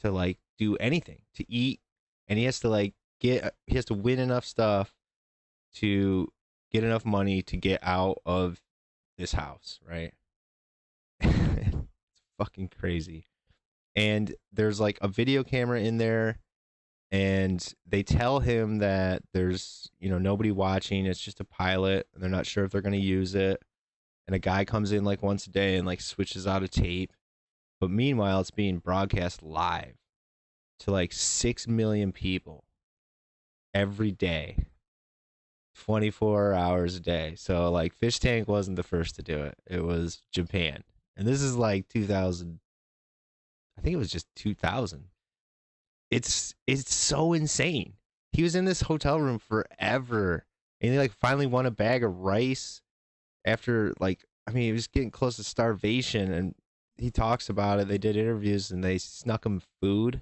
to like do anything, to eat, and he has to win enough stuff to get enough money to get out of this house, right? It's fucking crazy. And there's like a video camera in there, and they tell him that there's, nobody watching. It's just a pilot, and they're not sure if they're going to use it. And a guy comes in like once a day and like switches out a tape. But meanwhile, it's being broadcast live to like 6 million people every day, 24 hours a day. So like Fish Tank wasn't the first to do it. It was Japan. And this is like 2000. I think it was just 2000. It's so insane. He was in this hotel room forever, and he like finally won a bag of rice after like I mean he was getting close to starvation, and he talks about it. They did interviews and they snuck him food,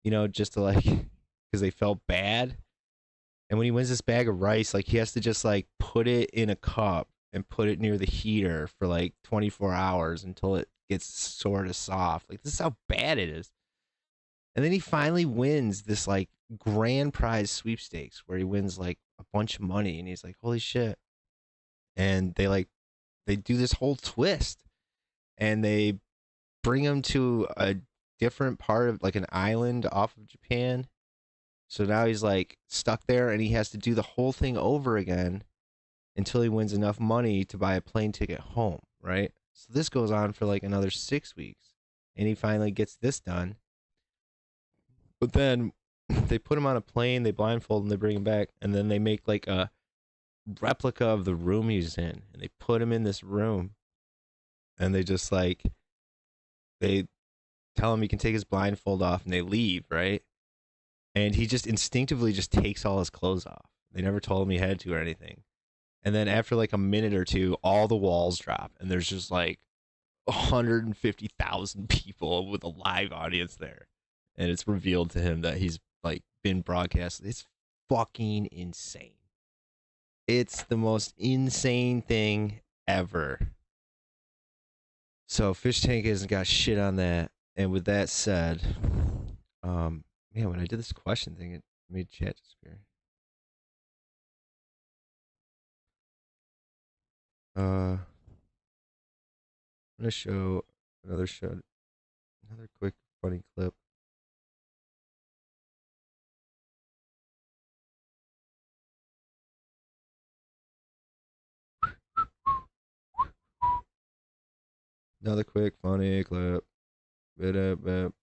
you know, just to like because they felt bad. And when he wins this bag of rice, like he has to just like put it in a cup and put it near the heater for like 24 hours until it gets sort of soft. Like this is how bad it is. And then he finally wins this like grand prize sweepstakes where he wins like a bunch of money and he's like, holy shit. And they do this whole twist and they bring him to a different part of like an island off of Japan. So now he's like stuck there and he has to do the whole thing over again until he wins enough money to buy a plane ticket home, right? So this goes on for like another 6 weeks and he finally gets this done. But then they put him on a plane, they blindfold him, they bring him back, and then they make like a replica of the room he's in and they put him in this room and they just like they tell him he can take his blindfold off and they leave, right? And he just instinctively just takes all his clothes off. They never told him he had to or anything. And then after like a minute or two, all the walls drop and there's just like 150,000 people with a live audience there. And it's revealed to him that he's like been broadcast. It's fucking insane. It's the most insane thing ever. So Fish Tank hasn't got shit on that. And with that said, man, when I did this question thing, it made chat disappear. I'm gonna show another quick funny clip. Another quick funny clip. Bit.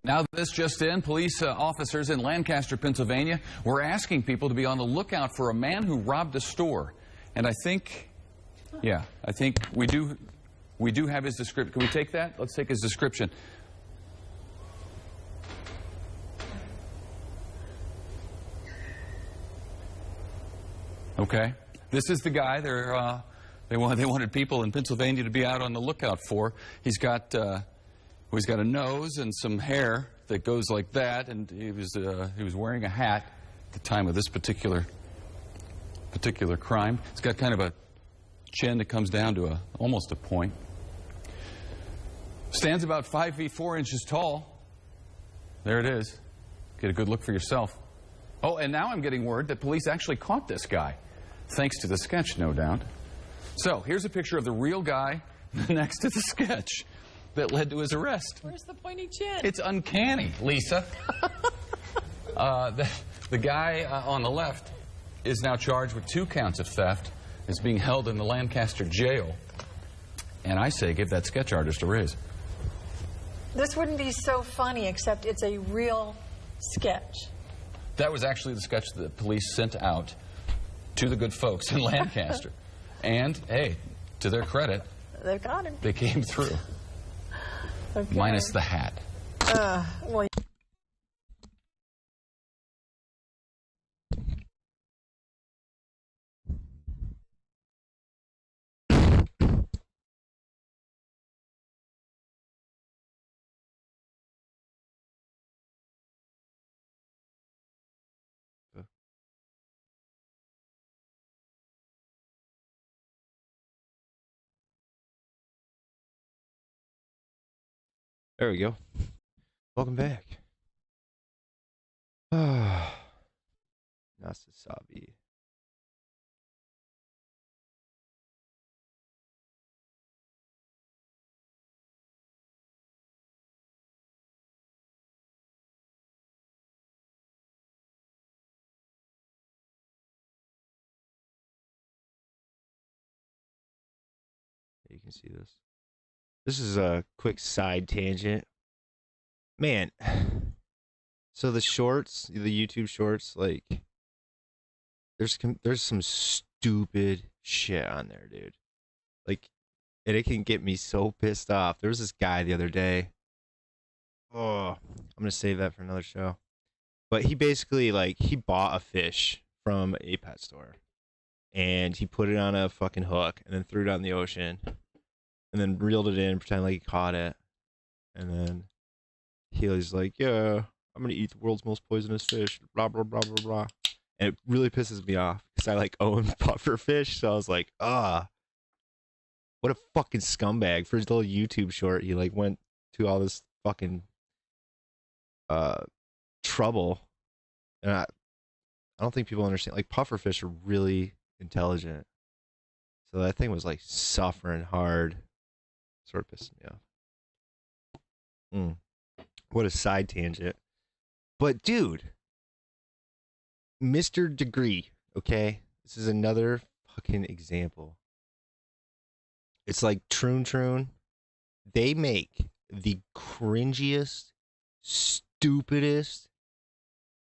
Now, this just in, police officers in Lancaster, Pennsylvania, were asking people to be on the lookout for a man who robbed a store. And I think we do have his description. Can we take that? Let's take his description. Okay, this is the guy they wanted people in Pennsylvania to be out on the lookout for. He's got a nose and some hair that goes like that, and he was wearing a hat at the time of this particular crime. He's got kind of a chin that comes down to almost a point. Stands about 5 feet 4 inches tall. There it is. Get a good look for yourself. Oh, and now I'm getting word that police actually caught this guy, thanks to the sketch, no doubt. So here's a picture of the real guy next to the sketch that led to his arrest. Where's the pointy chin? It's uncanny, Lisa. The guy on the left is now charged with 2 counts of theft, is being held in the Lancaster jail. And I say give that sketch artist a raise. This wouldn't be so funny, except it's a real sketch. That was actually the sketch that the police sent out to the good folks in Lancaster. And, hey, to their credit, They got him. they came through. Okay. Minus the hat. Well, There we go. Welcome back. Nasasabi. You can see this. This is a quick side tangent. Man, so the shorts, the YouTube shorts, like, there's some stupid shit on there, dude. Like, And it can get me so pissed off. There was this guy the other day. Oh, I'm gonna save that for another show. But he basically he bought a fish from a pet store and he put it on a fucking hook and then threw it out in the ocean and then reeled it in, pretend like he caught it. And then he was like, "Yeah, I'm gonna eat the world's most poisonous fish." Blah blah blah blah blah. And it really pisses me off because I own puffer fish, so I was like, what a fucking scumbag. For his little YouTube short, he went to all this fucking trouble. And I don't think people understand. Puffer fish are really intelligent. So that thing was suffering hard. Sort of pissed me off. What a side tangent. But dude, Mr. Degree, okay? This is another fucking example. It's like Troon Troon. They make the cringiest, stupidest,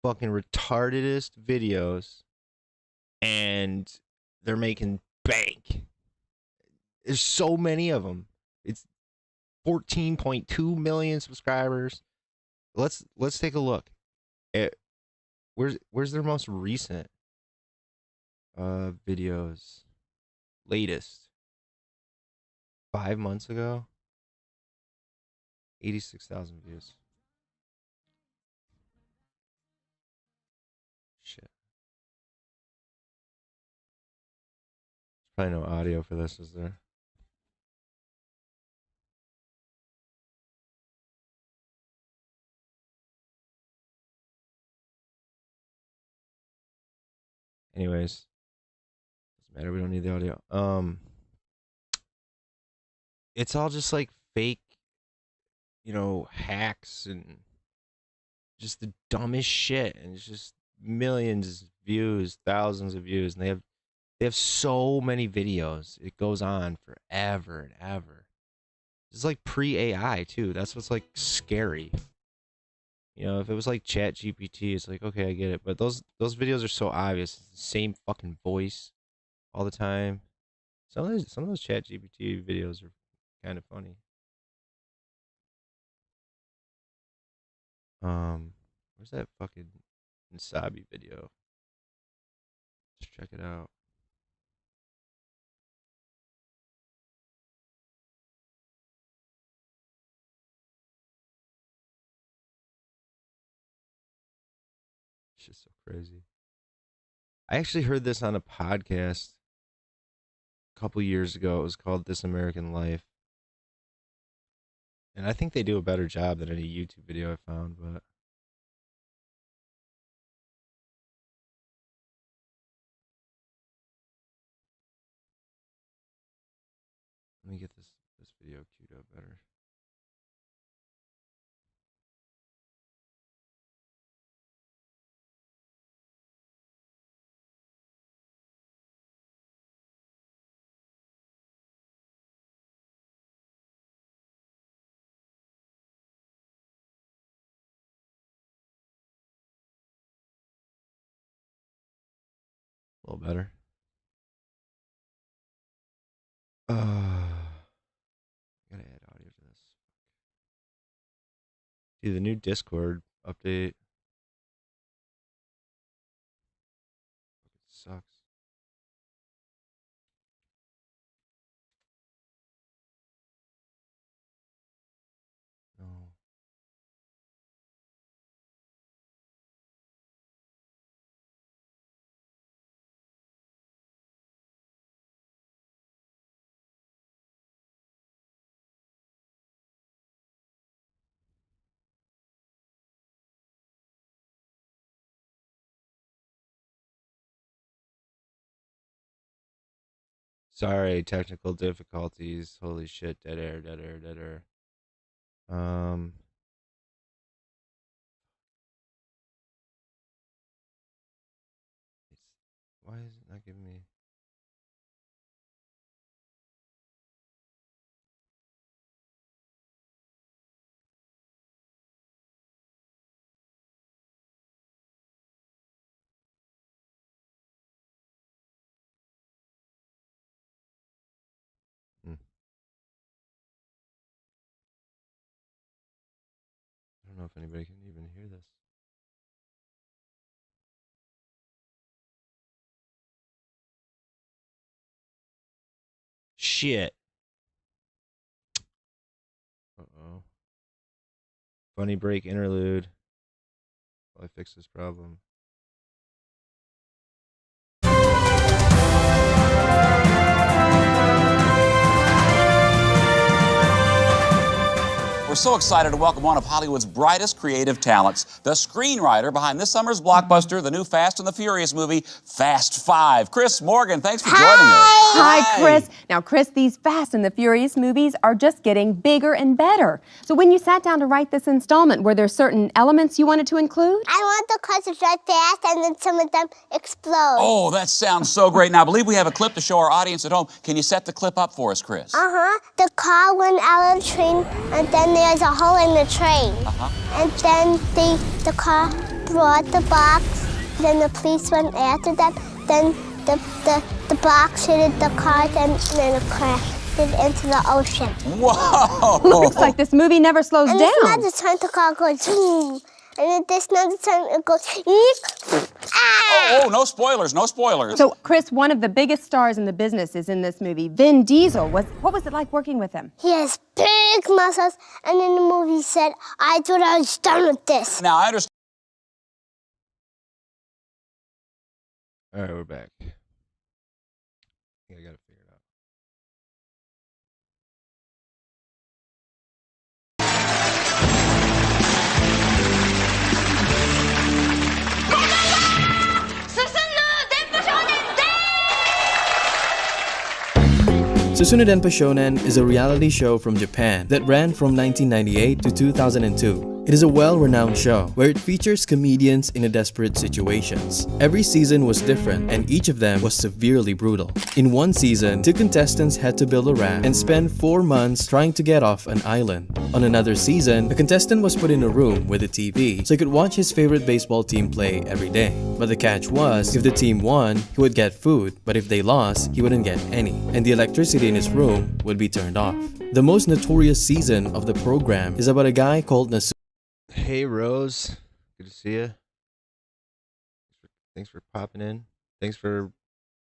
fucking retardedest videos, and they're making bank. There's so many of them. It's 14.2 million subscribers. Let's take a look at where's their most recent videos. Latest 5 months ago. 86,000 views. Shit. There's probably no audio for this, is there? Anyways, doesn't matter. We don't need the audio. It's all just fake, hacks and just the dumbest shit, and it's just millions of views, thousands of views, and they have so many videos. It goes on forever and ever. It's pre-AI too. That's what's scary. If it was Chat GPT, it's okay, I get it. But those videos are so obvious. It's the same fucking voice all the time. Some of those Chat GPT videos are kind of funny. Where's that fucking Nasabi video? Let's check it out. It's just so crazy. I actually heard this on a podcast a couple years ago. It was called This American Life. And I think they do a better job than any YouTube video I found, but let me get this video queued up better. A little better. Gotta add audio to this. Dude, the new Discord update. It sucks. No. Sorry, technical difficulties. Holy shit, dead air, dead air, dead air. Why is it not giving me? don't know if anybody can even hear this. Shit. Uh-oh. Funny break interlude. While I fix this problem. We're so excited to welcome one of Hollywood's brightest creative talents, the screenwriter behind this summer's blockbuster, the new Fast and the Furious movie, Fast 5. Chris Morgan, thanks for joining us. Hi, Chris. Now, Chris, these Fast and the Furious movies are just getting bigger and better. So when you sat down to write this installment, were there certain elements you wanted to include? I want the cars to drive fast and then some of them explode. Oh, that sounds so great. Now, I believe we have a clip to show our audience at home. Can you set the clip up for us, Chris? The car went out of the train and then there's a hole in the train. And then the car brought the box. Then the police went after them. Then the box hit the cars and then it crashed into the ocean. Whoa! Looks like this movie never slows and down. And this time the car goes zoom. And then this another time it goes eek. Oh, no spoilers, no spoilers. So, Chris, one of the biggest stars in the business is in this movie. Vin Diesel. What was it like working with him? He has big muscles, and in the movie he said, I thought I was done with this. Now, I understand. All right, we're back. I think I got it figured out. Susunod Denpa Shonen is a reality show from Japan that ran from 1998 to 2002. It is a well-renowned show where it features comedians in desperate situations. Every season was different and each of them was severely brutal. In one season, 2 contestants had to build a raft and spend 4 months trying to get off an island. On another season, a contestant was put in a room with a TV so he could watch his favorite baseball team play every day. But the catch was, if the team won, he would get food, but if they lost, he wouldn't get any, and the electricity in his room would be turned off. The most notorious season of the program is about a guy called Nasu. Hey, Rose. Good to see you. Thanks for popping in. Thanks for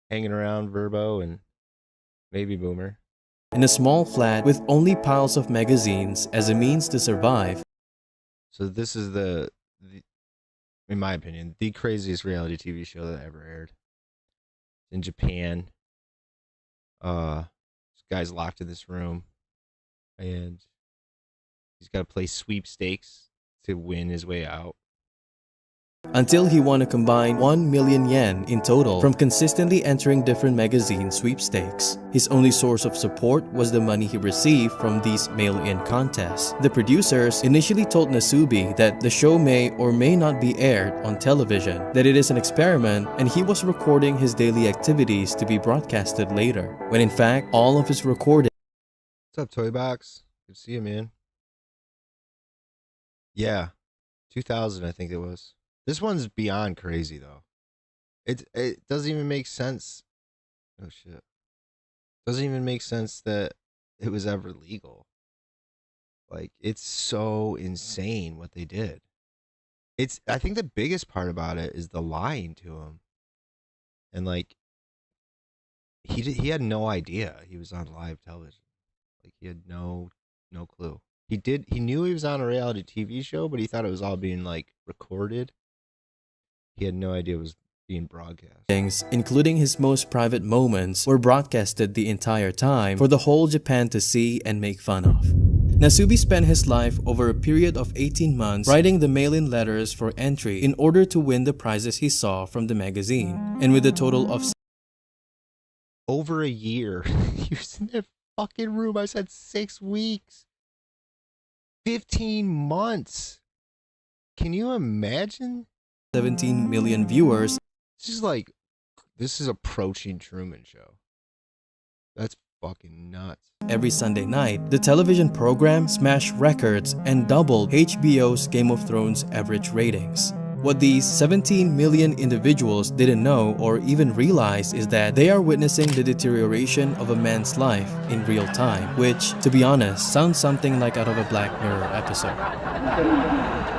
hanging around, Verbo and maybe Boomer. In a small flat with only piles of magazines as a means to survive. So this is the in my opinion, the craziest reality TV show that ever aired. In Japan. This guy's locked in this room and he's got to play sweepstakes to win his way out. Until he won a combined 1 million yen in total from consistently entering different magazine sweepstakes. His only source of support was the money he received from these mail-in contests. The producers initially told Nasubi that the show may or may not be aired on television, that it is an experiment and he was recording his daily activities to be broadcasted later, when in fact all of his recording. What's up, Toybox? Good to see you, man. Yeah, 2000 I think it was. This one's beyond crazy though. It doesn't even make sense. Oh shit. Doesn't even make sense that it was ever legal. Like, it's so insane what they did. I think the biggest part about it is the lying to him. And like he had no idea he was on live television. Like, he had no clue. He knew he was on a reality TV show, but he thought it was all being like recorded. He had no idea it was being broadcast. Things, including his most private moments, were broadcasted the entire time for the whole Japan to see and make fun of. Nasubi spent his life over a period of 18 months writing the mail-in letters for entry in order to win the prizes he saw from the magazine. And with a total of over a year, he was in that fucking room. I said 6 weeks. 15 months. Can you imagine? 17 million viewers. This is approaching Truman Show. That's fucking nuts. Every Sunday night, the television program smashed records and doubled HBO's Game of Thrones average ratings. What these 17 million individuals didn't know or even realize is that they are witnessing the deterioration of a man's life in real time, which, to be honest, sounds something like out of a Black Mirror episode.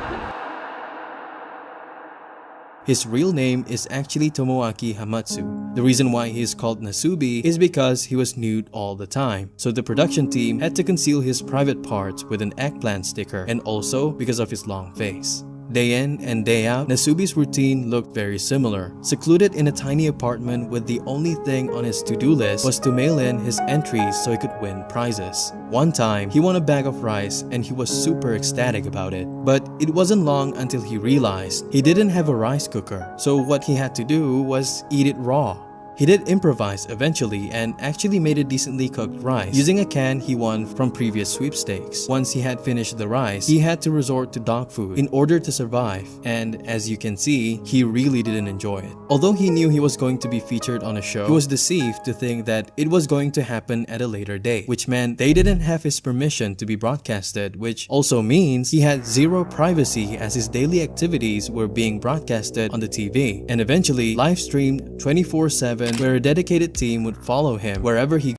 His real name is actually Tomoaki Hamatsu. The reason why he is called Nasubi is because he was nude all the time, so the production team had to conceal his private parts with an eggplant sticker, and also because of his long face. Day in and day out, Nasubi's routine looked very similar. Secluded in a tiny apartment with the only thing on his to-do list was to mail in his entries so he could win prizes. One time, he won a bag of rice and he was super ecstatic about it. But it wasn't long until he realized he didn't have a rice cooker, so what he had to do was eat it raw. He did improvise eventually and actually made a decently cooked rice using a can he won from previous sweepstakes. Once he had finished the rice, he had to resort to dog food in order to survive, and as you can see, he really didn't enjoy it. Although he knew he was going to be featured on a show, he was deceived to think that it was going to happen at a later date, which meant they didn't have his permission to be broadcasted, which also means he had zero privacy as his daily activities were being broadcasted on the TV and eventually live streamed 24/7, where a dedicated team would follow him wherever he.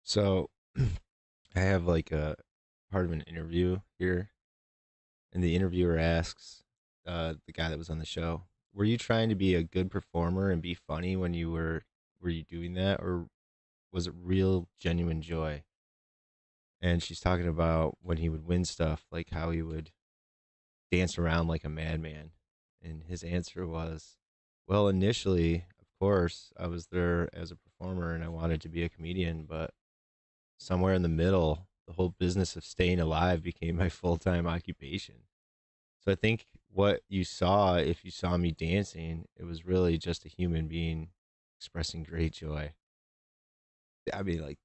So, I have like a part of an interview here, and the interviewer asks the guy that was on the show, "Were you trying to be a good performer and be funny when you were you doing that, or was it real, genuine joy?" And she's talking about when he would win stuff, like how he would dance around like a madman, and his answer was, "Well, initially, of course, I was there as a performer and I wanted to be a comedian, but somewhere in the middle, the whole business of staying alive became my full-time occupation." So I think what you saw, if you saw me dancing, it was really just a human being expressing great joy. I mean, like,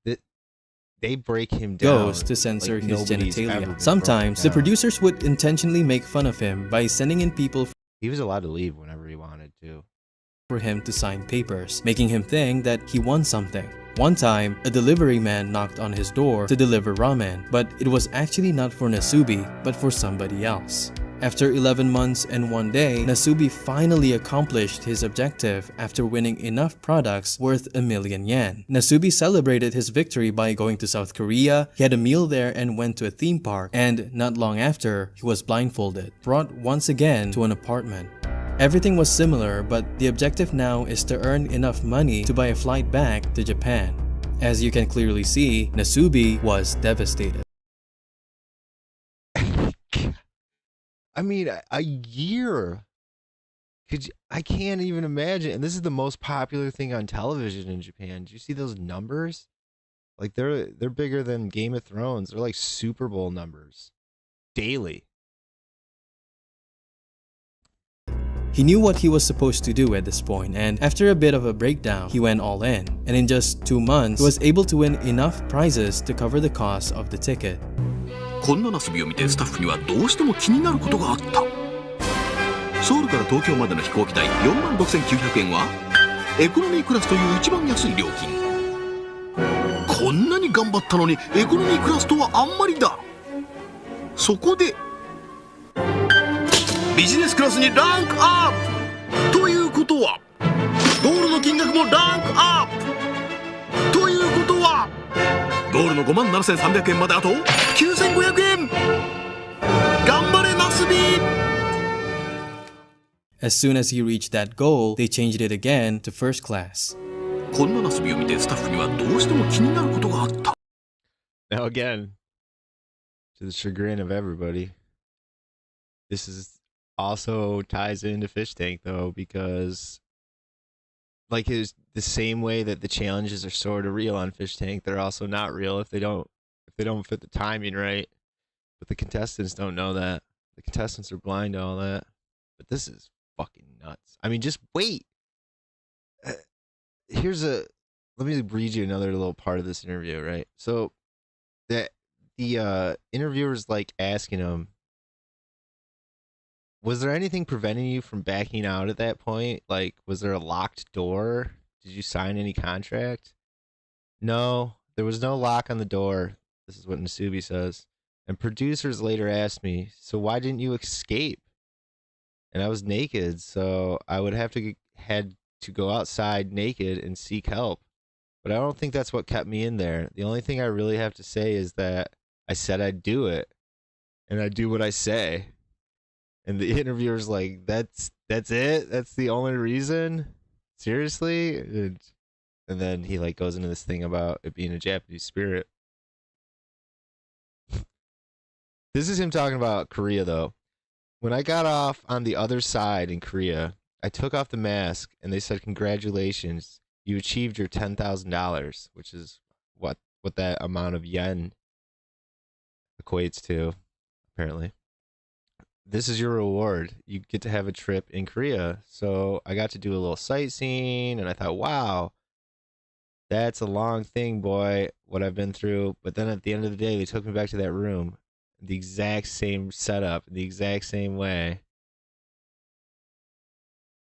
they break him down. Goes to censor like his nobody's ever been genitalia. Sometimes the broken down. producers would intentionally make fun of him by sending in people He was allowed to leave whenever he wanted to. for him to sign papers, making him think that he won something. One time, a delivery man knocked on his door to deliver ramen, but it was actually not for Nasubi, but for somebody else. After 11 months and 1 day, Nasubi finally accomplished his objective after winning enough products worth 1 million yen. Nasubi celebrated his victory by going to South Korea, he had a meal there and went to a theme park, and not long after, he was blindfolded, brought once again to an apartment. Everything was similar, but the objective now is to earn enough money to buy a flight back to Japan. As you can clearly see, Nasubi was devastated. I mean, a year. I can't even imagine. And this is the most popular thing on television in Japan. Do you see those numbers? Like they're bigger than Game of Thrones. They're like Super Bowl numbers daily. He knew what he was supposed to do at this point, and after a bit of a breakdown, he went all in. And in just 2 months, he was able to win enough prizes to cover the cost of the ticket. こんなナスビを見てスタッフにはどうしても気になることがあった。ソウルから東京までの飛行機代46,900円はエコノミークラスという一番安い料金。こんなに頑張ったのにエコノミークラスとはあんまりだ。そこでビジネスクラスにランクアップということはゴールの金額もランクアップということはゴールの57,300円まであと9,500円。頑張れナスビ。 As soon as he reached that goal, they changed it again to first class. こんなナスビを見てスタッフにはどうしても気になることがあった。 Now again, to the chagrin of everybody, this is also ties into Fish Tank though, because like it's the same way that the challenges are sort of real on Fish Tank, they're also not real if they don't fit the timing right. But the contestants don't know that. The contestants are blind to all that. But this is fucking nuts. I mean, just wait. Let me read you another little part of this interview, right? So the interviewer's like asking him, was there anything preventing you from backing out at that point? Like, was there a locked door? Did you sign any contract? No, there was no lock on the door. This is what Nasubi says. And producers later asked me, so why didn't you escape? And I was naked, so I would had to go outside naked and seek help. But I don't think that's what kept me in there. The only thing I really have to say is that I said I'd do it. And I do what I say. And the interviewer's like, that's That's it? That's the only reason? Seriously? And then he like goes into this thing about it being a Japanese spirit. This is him talking about Korea though. When I got off on the other side in Korea, I took off the mask and they said, "Congratulations, you achieved your $10,000, which is what that amount of yen equates to, apparently. This is your reward. You get to have a trip in Korea." So I got to do a little sightseeing and I thought, wow, that's a long thing, boy, what I've been through. But then at the end of the day, they took me back to that room, the exact same setup, the exact same way.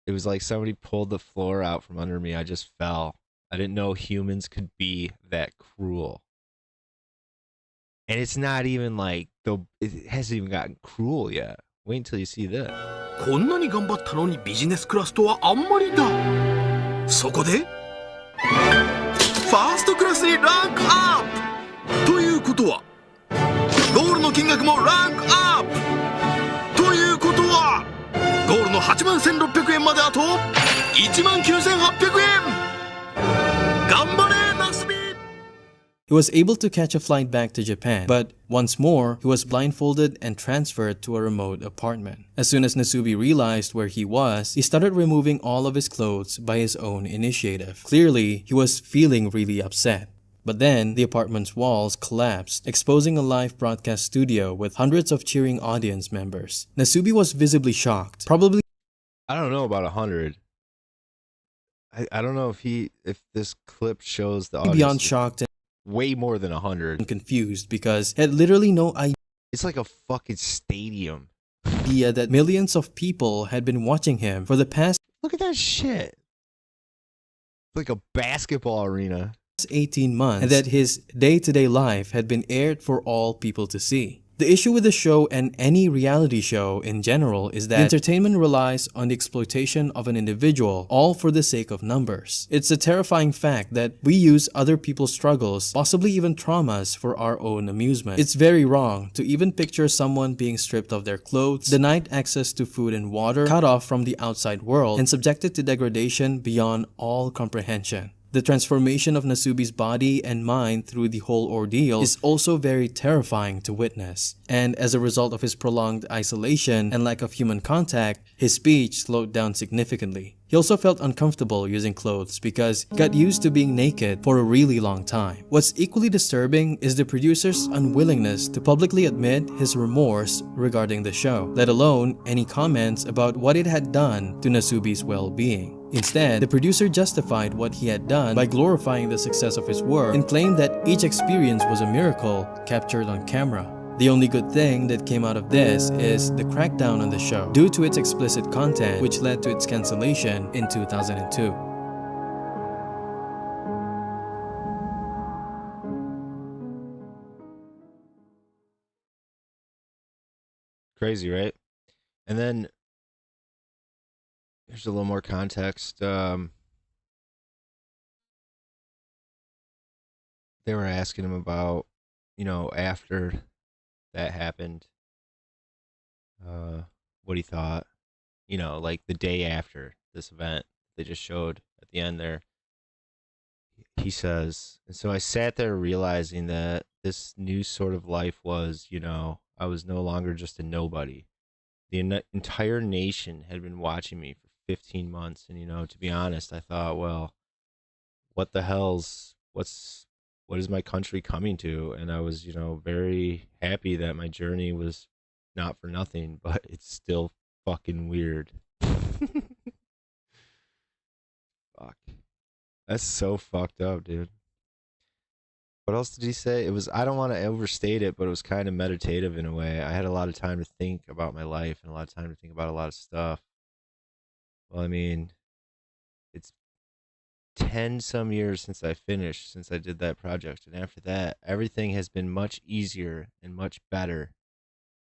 It was like somebody pulled the floor out from under me. I just fell. I didn't know humans could be that cruel. And it's not even like, it hasn't even gotten cruel yet. Wait until you see this. こんなに頑張ったのにビジネスクラスとはあんまりだ。そこでファーストクラスにランクアップということはゴールの金額もランクアップということはゴールの81,600円まであと19,800円。頑張れナスビ。 He was able to catch a flight back to Japan, but once more, he was blindfolded and transferred to a remote apartment. As soon as Nasubi realized where he was, he started removing all of his clothes by his own initiative. Clearly, he was feeling really upset. But then, the apartment's walls collapsed, exposing a live broadcast studio with hundreds of cheering audience members. Nasubi was visibly shocked, probably... I don't know about 100. I don't know if this clip shows the audience beyond shocked and way more than 100. Confused because he had literally no idea. It's like a fucking stadium. That millions of people had been watching him for the past... Look at that shit. It's like a basketball arena. 18 months, and that his day-to-day life had been aired for all people to see. The issue with the show and any reality show in general is that entertainment relies on the exploitation of an individual, all for the sake of numbers. It's a terrifying fact that we use other people's struggles, possibly even traumas, for our own amusement. It's very wrong to even picture someone being stripped of their clothes, denied access to food and water, cut off from the outside world, and subjected to degradation beyond all comprehension. The transformation of Nasubi's body and mind through the whole ordeal is also very terrifying to witness. And as a result of his prolonged isolation and lack of human contact, his speech slowed down significantly. He also felt uncomfortable using clothes because he got used to being naked for a really long time. What's equally disturbing is the producer's unwillingness to publicly admit his remorse regarding the show, let alone any comments about what it had done to Nasubi's well-being. Instead, the producer justified what he had done by glorifying the success of his work and claimed that each experience was a miracle captured on camera. The only good thing that came out of this is the crackdown on the show due to its explicit content, which led to its cancellation in 2002. Crazy, right? And then here's a little more context. They were asking him about, after that happened, what he thought, like the day after this event they just showed at the end there. He says, and so I sat there realizing that this new sort of life was, I was no longer just a nobody. The entire nation had been watching me for 15 months. And, to be honest, I thought, well, what is my country coming to? And I was, very happy that my journey was not for nothing, but it's still fucking weird. Fuck. That's so fucked up, dude. What else did he say? I don't want to overstate it, but it was kind of meditative in a way. I had a lot of time to think about my life and a lot of time to think about a lot of stuff. Well, I mean, it's 10 some years since I did that project. And after that, everything has been much easier and much better.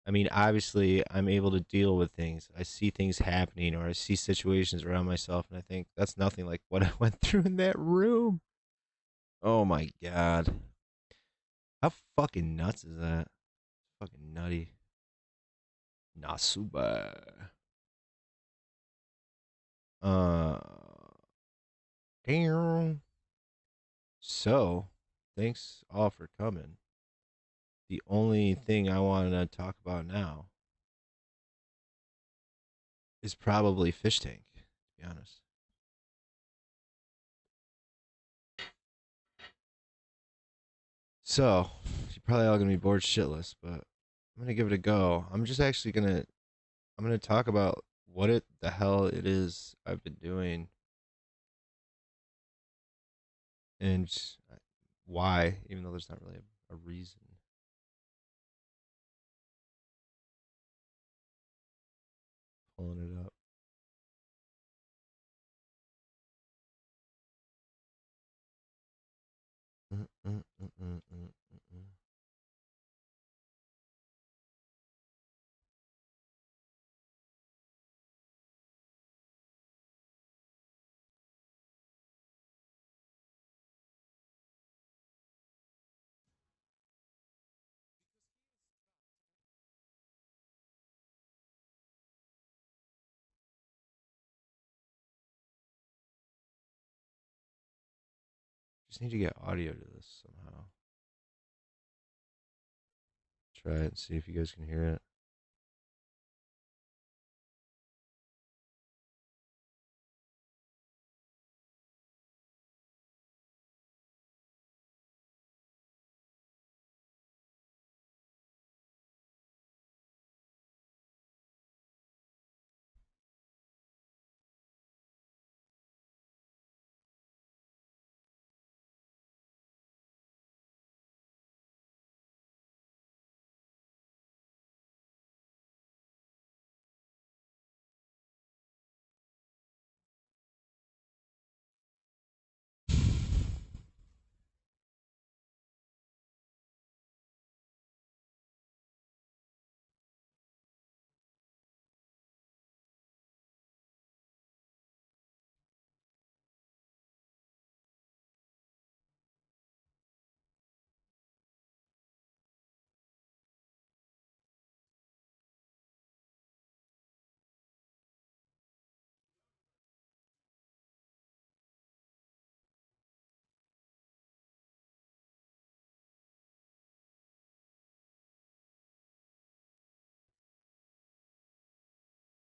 I mean, obviously, I'm able to deal with things. I see things happening or I see situations around myself, and I think that's nothing like what I went through in that room. Oh my God. How fucking nuts is that? Fucking nutty. Nasuba. Damn. So, thanks all for coming. The only thing I want to talk about now is probably Fish Tank, to be honest. So, you're probably all gonna be bored shitless, but I'm gonna give it a go. I'm just actually I'm gonna talk about what the hell it is I've been doing and why, even though there's not really a reason. Pulling it up. Just need to get audio to this somehow. Try it and see if you guys can hear it.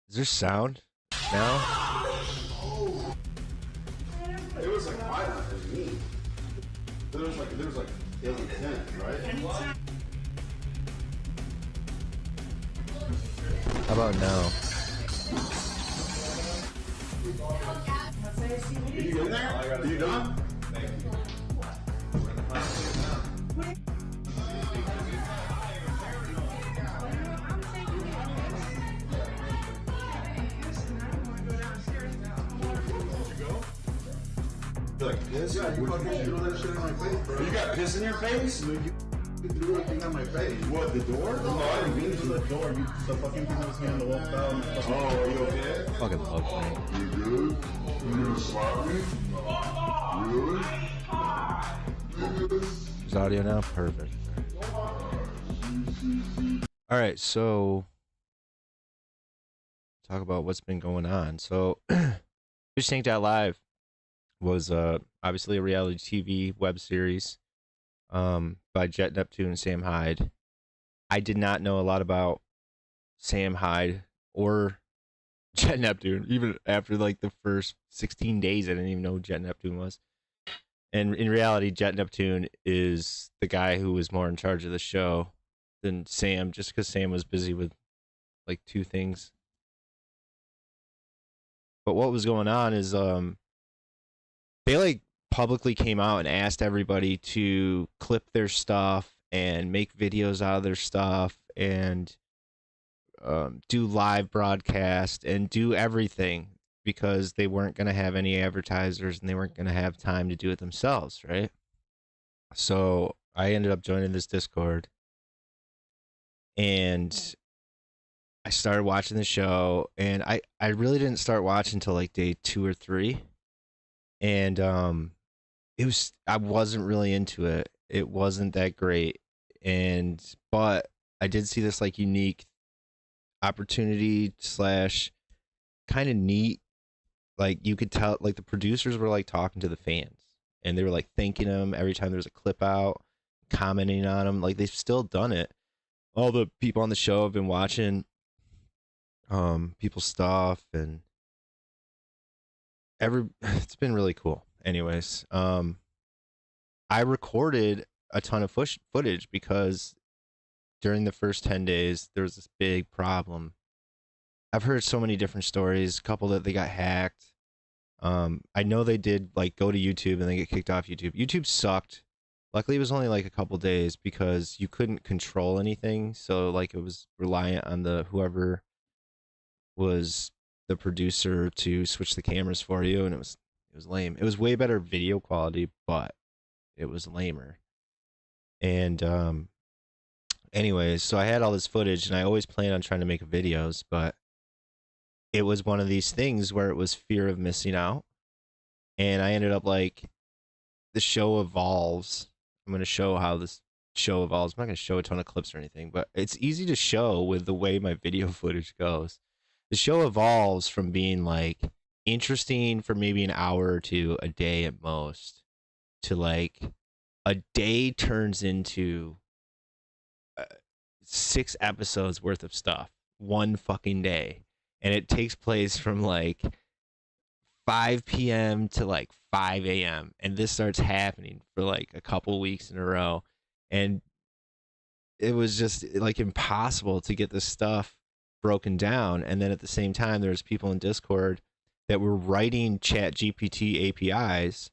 Is there sound now? It was like violent for me. There was like it was intense, right? How about now? You in there? Are you done? Like piss? Yeah, you fucking threw that shit in my face, bro. You got piss in your face? No, you threw everything on my face. What, the door? No, I didn't mean to. The door. You, the fucking thing was on the wall fell. Oh, are you okay? I fucking love Frank. You good? You gonna slap me? Really? Is audio now? Perfect. Alright, so talk about what's been going on. So Fish Tank Live was obviously a reality TV web series by Jet Neptune and Sam Hyde. I did not know a lot about Sam Hyde or Jet Neptune. Even after like the first 16 days, I didn't even know who Jet Neptune was. And in reality, Jet Neptune is the guy who was more in charge of the show than Sam, just because Sam was busy with like two things. But what was going on is they like publicly came out and asked everybody to clip their stuff and make videos out of their stuff and do live broadcast and do everything because they weren't going to have any advertisers and they weren't going to have time to do it themselves, right? So I ended up joining this Discord and I started watching the show, and I really didn't start watching until like day 2 or 3. And I wasn't really into it. It wasn't that great. But I did see this like unique opportunity / kind of neat like you could tell, like the producers were like talking to the fans, and they were like thanking them every time there was a clip out, commenting on them. Like they've still done it. All the people on the show have been watching people's stuff, and it's been really cool. Anyways, I recorded a ton of footage because during the first 10 days there was this big problem. I've heard so many different stories, a couple that they got hacked. I know they did like go to YouTube and they get kicked off YouTube. YouTube sucked. Luckily it was only like a couple days because you couldn't control anything, so like it was reliant on the whoever was the producer to switch the cameras for you, and it was lame. It was way better video quality, but it was lamer. And anyways, so I had all this footage, and I always planned on trying to make videos, but it was one of these things where it was fear of missing out, and I ended up like, the show evolves. I'm going to show how this show evolves. I'm not going to show a ton of clips or anything, but it's easy to show with the way my video footage goes. The show evolves from being like interesting for maybe an hour or two a day at most, to like a day turns into 6 episodes worth of stuff one fucking day. And it takes place from like 5 p.m. to like 5 a.m. And this starts happening for like a couple weeks in a row. And it was just like impossible to get this stuff broken down. And then at the same time, there's people in Discord that were writing Chat GPT APIs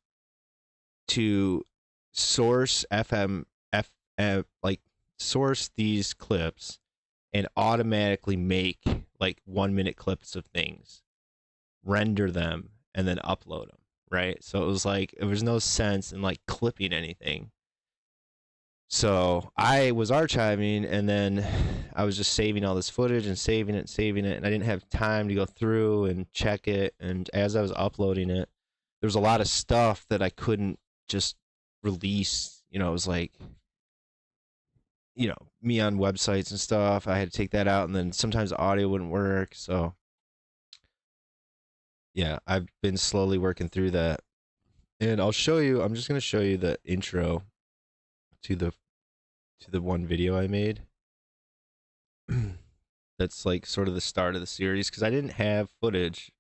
to source source these clips and automatically make like 1-minute clips of things, render them, and then upload them, right? So it was like, there was no sense in like clipping anything. So I was archiving, and then I was just saving all this footage and saving it, and I didn't have time to go through and check it. And as I was uploading it, there was a lot of stuff that I couldn't just release. You know, it was like, you know, me on websites and stuff. I had to take that out, and then sometimes audio wouldn't work. So yeah, I've been slowly working through that. And I'll show you, I'm just going to show you the intro to the one video I made. That's like sort of the start of the series, because I didn't have footage.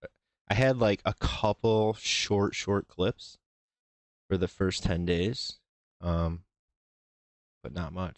I had like a couple short clips for the first 10 days, but not much.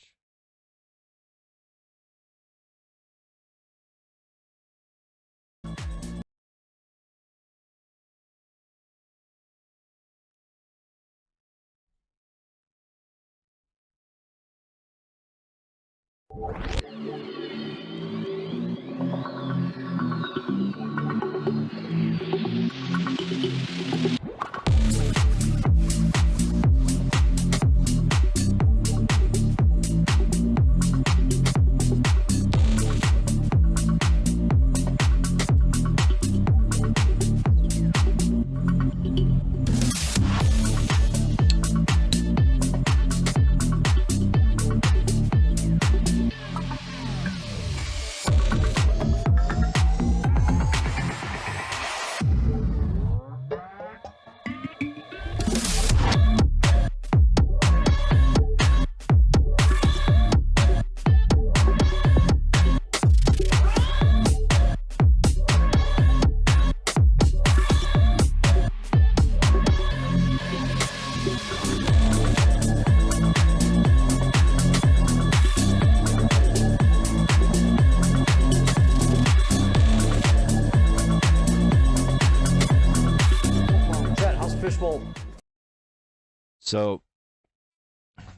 So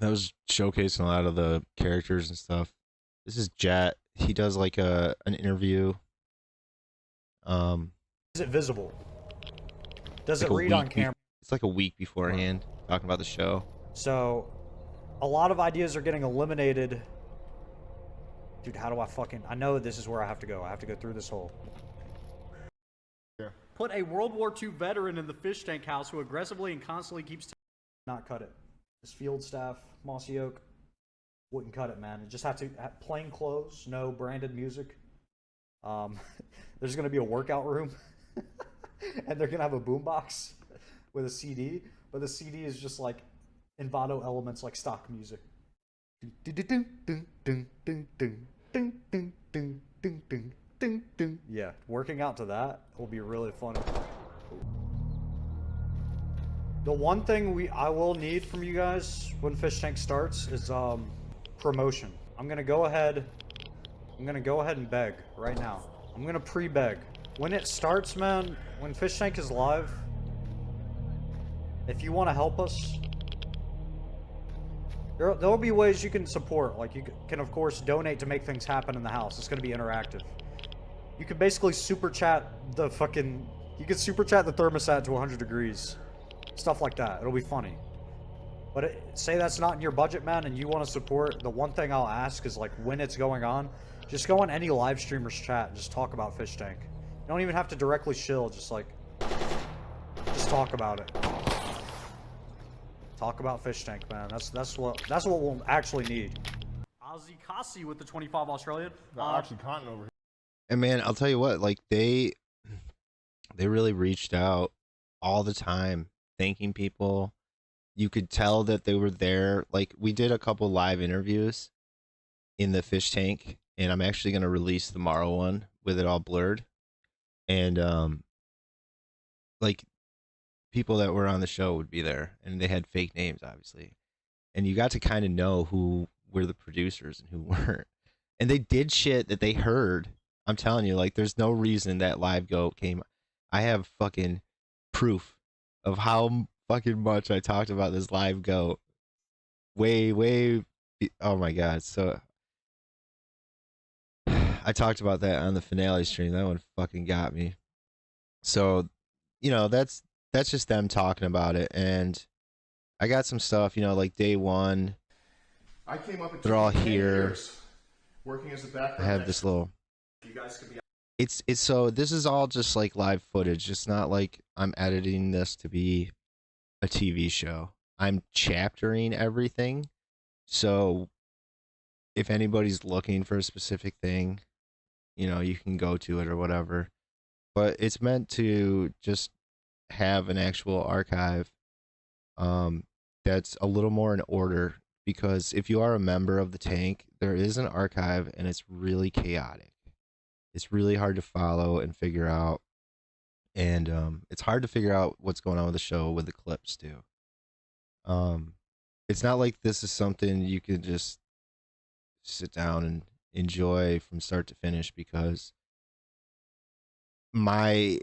that was showcasing a lot of the characters and stuff. This is Jet. He does like an interview. Is it visible? Does like it read on camera? It's like a week beforehand, talking about the show. So, a lot of ideas are getting eliminated. Dude, how do I know this is where I have to go. I have to go through this hole. Put a World War II veteran in the fish tank house who aggressively and constantly keeps... Not cut it. This field staff, Mossy Oak, wouldn't cut it, man. It just have to have plain clothes, no branded music. There's gonna be a workout room. and they're gonna have a boombox with a CD, but the CD is just like Envato elements like stock music. Yeah, working out to that will be really funny. The one thing I will need from you guys when Fish Tank starts is promotion. I'm gonna go ahead and beg right now. I'm gonna pre-beg. When it starts, man, when Fish Tank is live, if you want to help us, there'll be ways you can support. Like, you can, of course, donate to make things happen in the house. It's going to be interactive. You can basically super chat the fucking... You can super chat the thermostat to 100 degrees. Stuff like that. It'll be funny. But say that's not in your budget, man, and you want to support, the one thing I'll ask is, like, when it's going on, just go on any live streamer's chat and just talk about Fish Tank. You don't even have to directly shill, just talk about it. Talk about Fish Tank, man. That's what we'll actually need. Ozzy Kasi with the 25 Australian. The OxyContin over here. And man, I'll tell you what, like they really reached out all the time, thanking people. You could tell that they were there. Like, we did a couple live interviews in the Fish Tank, and I'm actually going to release the Morrow one with it all blurred. And like, people that were on the show would be there, and they had fake names, obviously. And you got to kind of know who were the producers and who weren't. And they did shit that they heard. I'm telling you, like, there's no reason that Live Goat came. I have fucking proof of how fucking much I talked about this Live Goat. Way, oh my God. So I talked about that on the finale stream. That one fucking got me. So, you know, that's just them talking about it. And I got some stuff, you know, like day one. I came up. They're all here. Years, working as a background. I have this little. You guys could be. It's so this is all just like live footage. It's not like I'm editing this to be a TV show. I'm chaptering everything. So if anybody's looking for a specific thing, you know, you can go to it or whatever. But it's meant to just have an actual archive that's a little more in order, because if you are a member of the tank, there is an archive and it's really chaotic. It's really hard to follow and figure out, and it's hard to figure out what's going on with the show with the clips too. It's not like this is something you can just sit down and enjoy from start to finish, because I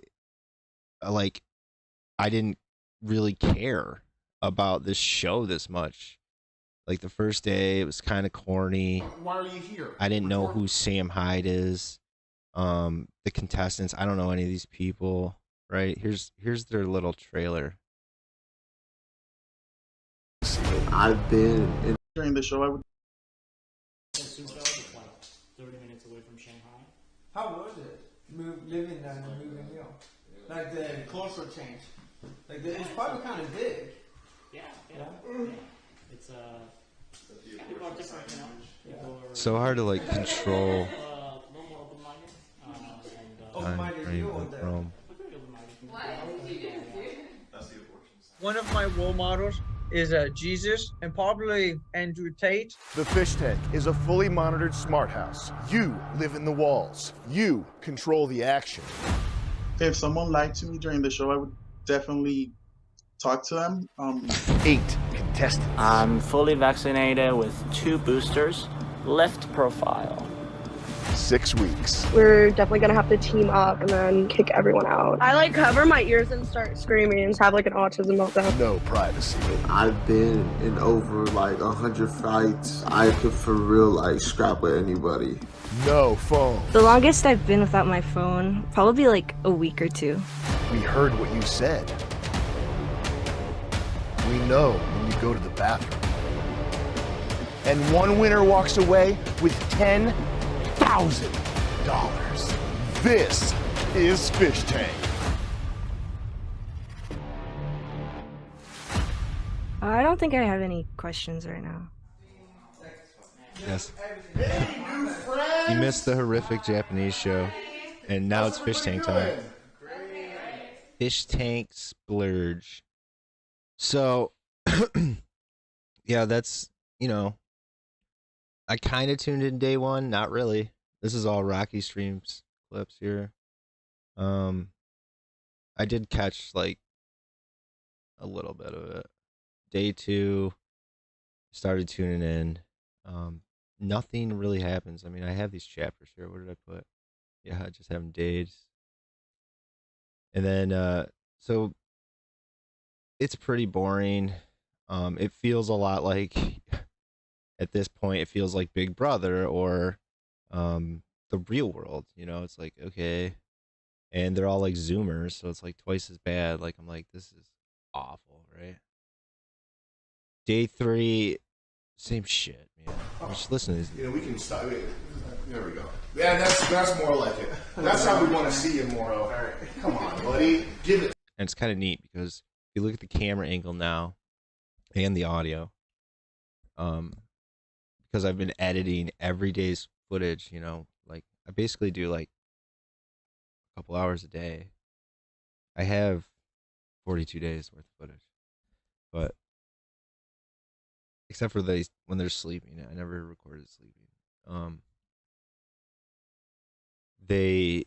didn't really care about this show this much. Like, the first day, it was kind of corny. Why are you here? I didn't know who Sam Hyde is. The contestants, I don't know any of these people. Right? Here's their little trailer. I've been during the show. I would. 30 minutes away from Shanghai. How was it living there and moving here? Like the cultural change. Like it's probably kind of big. Yeah. It's people are different, you know. People are, So hard to like control. One of my role models is Jesus and probably Andrew Tate. The Fish Tank is a fully monitored smart house. You live in the walls. You control the action. If someone lied to me during the show, I would definitely talk to them. 8 contestants. I'm fully vaccinated with 2 boosters. Left profile. 6 weeks. We're definitely gonna have to team up and then kick everyone out. I like cover my ears and start screaming and have like an autism meltdown. No privacy. I've been in over like 100 fights. I could for real like scrap with anybody. No phone. The longest I've been without my phone, probably like a week or 2. We heard what you said. We know when you go to the bathroom. And one winner walks away with $10,000. This is Fish Tank. I don't think I have any questions right now. Yes. You missed the horrific Japanese show, and now it's Fish Tank time. fish tank splurge. So, yeah, that's, you know, I kind of tuned in day one, not really. This is all Rocky Streams clips here. I did catch like a little bit of it. Day two, started tuning in. Nothing really happens. I mean, I have these chapters here. Where did I put? Yeah, I just have them days. And then, so it's pretty boring. It feels a lot like, at this point, it feels like Big Brother or the real world. You know, it's like, okay. And they're all like Zoomers, so it's like twice as bad. Like, I'm like, this is awful, right? Day three, same shit, man. I'm just listening to these. You know, we can stop. There we go. Yeah, that's more like it. That's how we want to see you, Moro. All right, come on, buddy, give it. And it's kind of neat because if you look at the camera angle now and the audio, because I've been editing every day's footage, you know, like I basically do like a couple hours a day. I have 42 days worth of footage, but except for when they're sleeping, I never recorded sleeping. The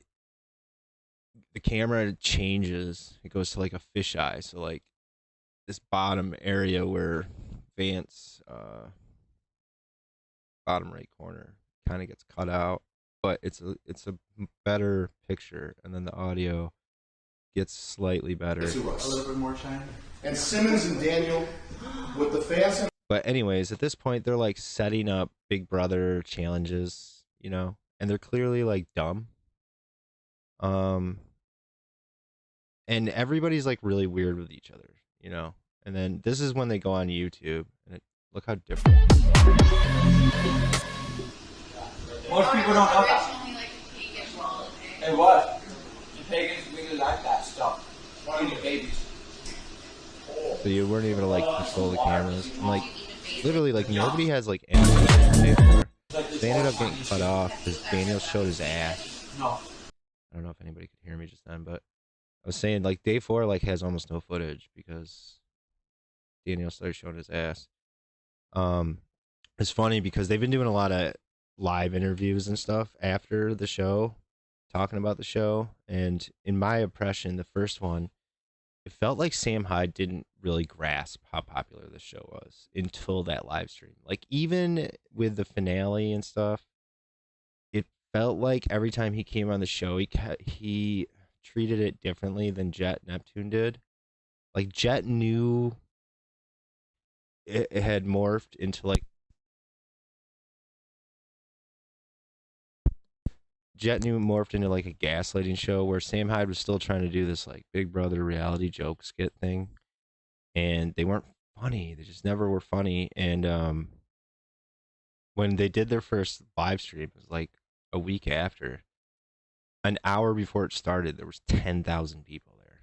camera changes. It goes to like a fisheye, so like this bottom area where Vance bottom right corner kind of gets cut out, but it's a better picture, and then the audio gets slightly better. A little bit more shine. And Simmons and Daniel with the fans. But anyways, at this point, they're like setting up Big Brother challenges, you know, and they're clearly like dumb. And everybody's like really weird with each other, you know. And then this is when they go on YouTube, and look how different. Most people don't know that. Hey, what? The pagans really like that stuff. Eating babies. So you weren't able to like control the cameras. And like literally like nobody has like anything to say for. They ended up getting cut off because Daniel showed his ass. No. I don't know if anybody could hear me just then, but I was saying like day 4 like has almost no footage because Daniel started showing his ass. It's funny because they've been doing a lot of live interviews and stuff after the show, talking about the show, and in my impression, the first one, it felt like Sam Hyde didn't really grasp how popular the show was until that live stream. Like even with the finale and stuff, it felt like every time he came on the show, he treated it differently than Jet Neptune did. Like Jet knew it had morphed into like a gaslighting show where Sam Hyde was still trying to do this like Big Brother reality joke skit thing, and they weren't funny. They just never were funny. And when they did their first live stream, it was like a week after. An hour before it started, there was 10,000 people there,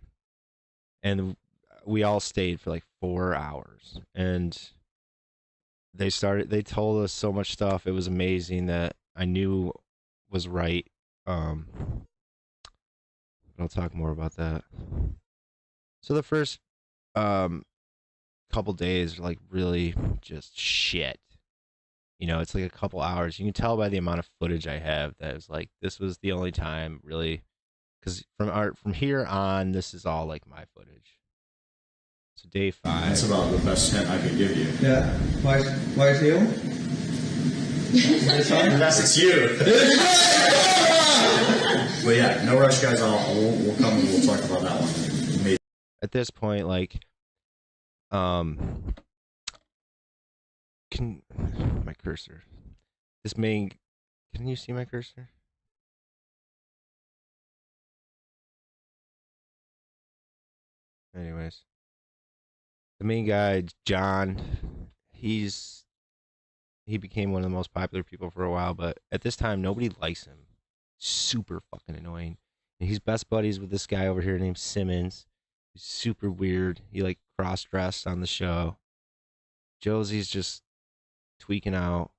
and we all stayed for like 4 hours. And they told us so much stuff. It was amazing that I knew was right. I'll talk more about that. So the first couple days are like really just shit. You know, it's like a couple hours. You can tell by the amount of footage I have that it's like this was the only time really, because from here on, this is all like my footage. So day 5. That's about the best hint I could give you. Yeah. Why is you? Unless it's you. But yeah, no rush, guys. We'll come and we'll talk about that one. Maybe. At this point, like, can my cursor? Can you see my cursor? Anyways, the main guy, John, he became one of the most popular people for a while, but at this time, nobody likes him. Super fucking annoying. And he's best buddies with this guy over here named Simmons. He's super weird. He like cross-dressed on the show. Josie's just tweaking out.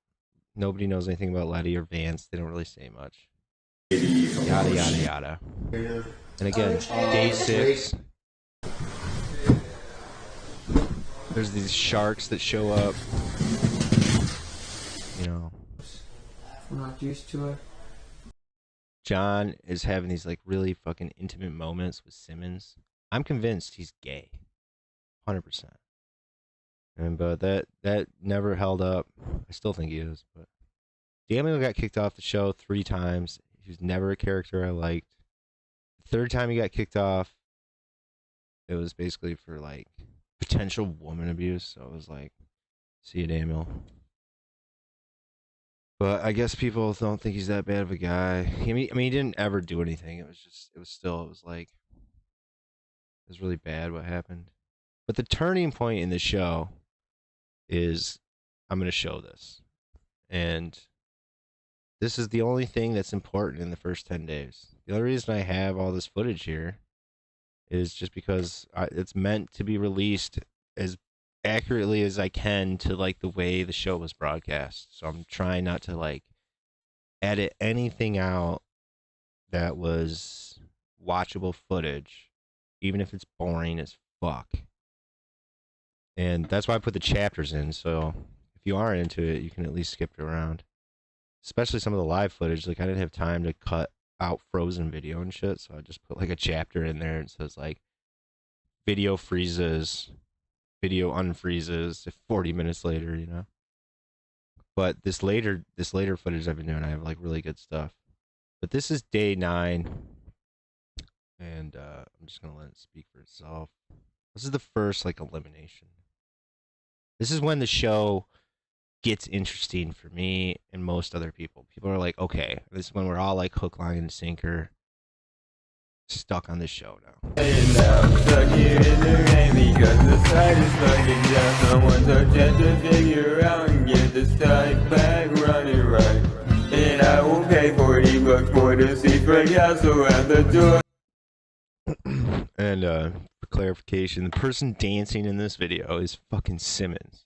Nobody knows anything about Letty or Vance. They don't really say much. Yada, yada, yada. And again, day 6. There's these sharks that show up. You know. I'm not used to it. John is having these like really fucking intimate moments with Simmons. I'm convinced he's gay. 100%. But that never held up. I still think he is, but Daniel got kicked off the show 3 times. He was never a character I liked. The 3rd time he got kicked off, it was basically for like potential woman abuse. So it was like, see you, Daniel. But I guess people don't think he's that bad of a guy. I mean, he didn't ever do anything. It was really bad what happened. But the turning point in the show is, I'm going to show this. And this is the only thing that's important in the first 10 days. The only reason I have all this footage here is just because it's meant to be released as accurately as I can to like the way the show was broadcast. So I'm trying not to like edit anything out that was watchable footage, even if it's boring as fuck. And that's why I put the chapters in, so if you are into it, you can at least skip it around. Especially some of the live footage. Like, I didn't have time to cut out frozen video and shit, so I just put like a chapter in there and says like, video freezes, video unfreezes 40 minutes later, you know. But this later footage I've been doing, I have like really good stuff. But this is day 9, and I'm just gonna let it speak for itself. This is the first like elimination. This is when the show gets interesting for me and most other people. People are like, okay, this is when we're all like hook, line, and sinker, stuck on this show now. Stuck here in the rain because the site is fucking down. Someone's a chance to figure out and get the site back running right. And I will pay $40 more to see Frank Castle at the door. And for clarification, the person dancing in this video is fucking Simmons.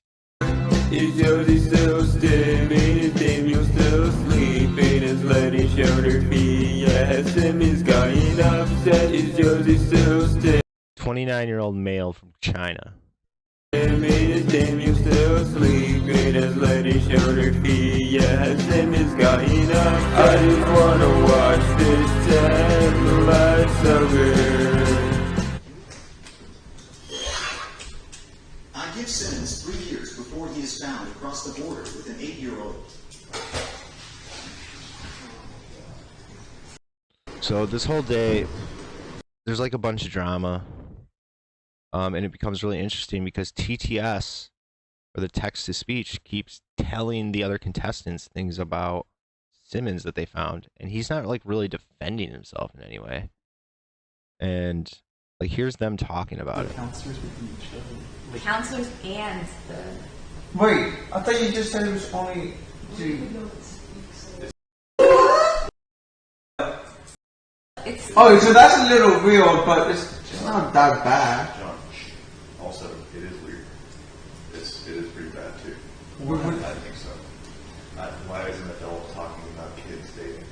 Is Josie still stimming? Is Daniel still sleeping? Is Letty showed her feet? Yeah, Simmons getting upset. Is Josie still stimming? 29-year-old male from China. Is Daniel still sleeping? Is Letty showed her feet? Yeah, Simmons getting up. I just wanna watch this tell lights over. I give Simmons 3 years before he is found across the border with an 8-year-old. So this whole day, there's like a bunch of drama, and it becomes really interesting because TTS, or the text-to-speech, keeps telling the other contestants things about Simmons that they found, and he's not like really defending himself in any way. And like, here's them talking about it. Counselors within each other. The counselors and the... Wait, I thought you just said it was only Oh, so that's a little real, but it's not that bad. John, also, it is weird. It is pretty bad too. I think so. Why is an adult talking about kids dating?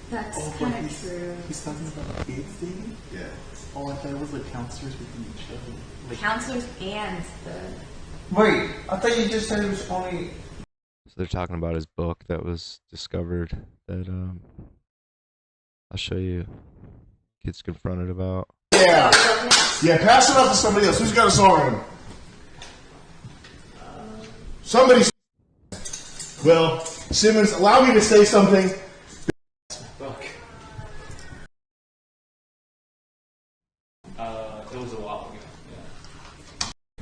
That's kind of true. He's talking about kids dating? Yeah. Oh, I thought it was like counselors within each other. Like, counselors and the... Wait, I thought you just said it was only... So they're talking about his book that was discovered that I'll show you. Kids confronted about. Yeah. Yeah, pass it off to somebody else. Who's got a song on him? Somebody. Well, Simmons, allow me to say something. Fuck. It was a while ago. Yeah.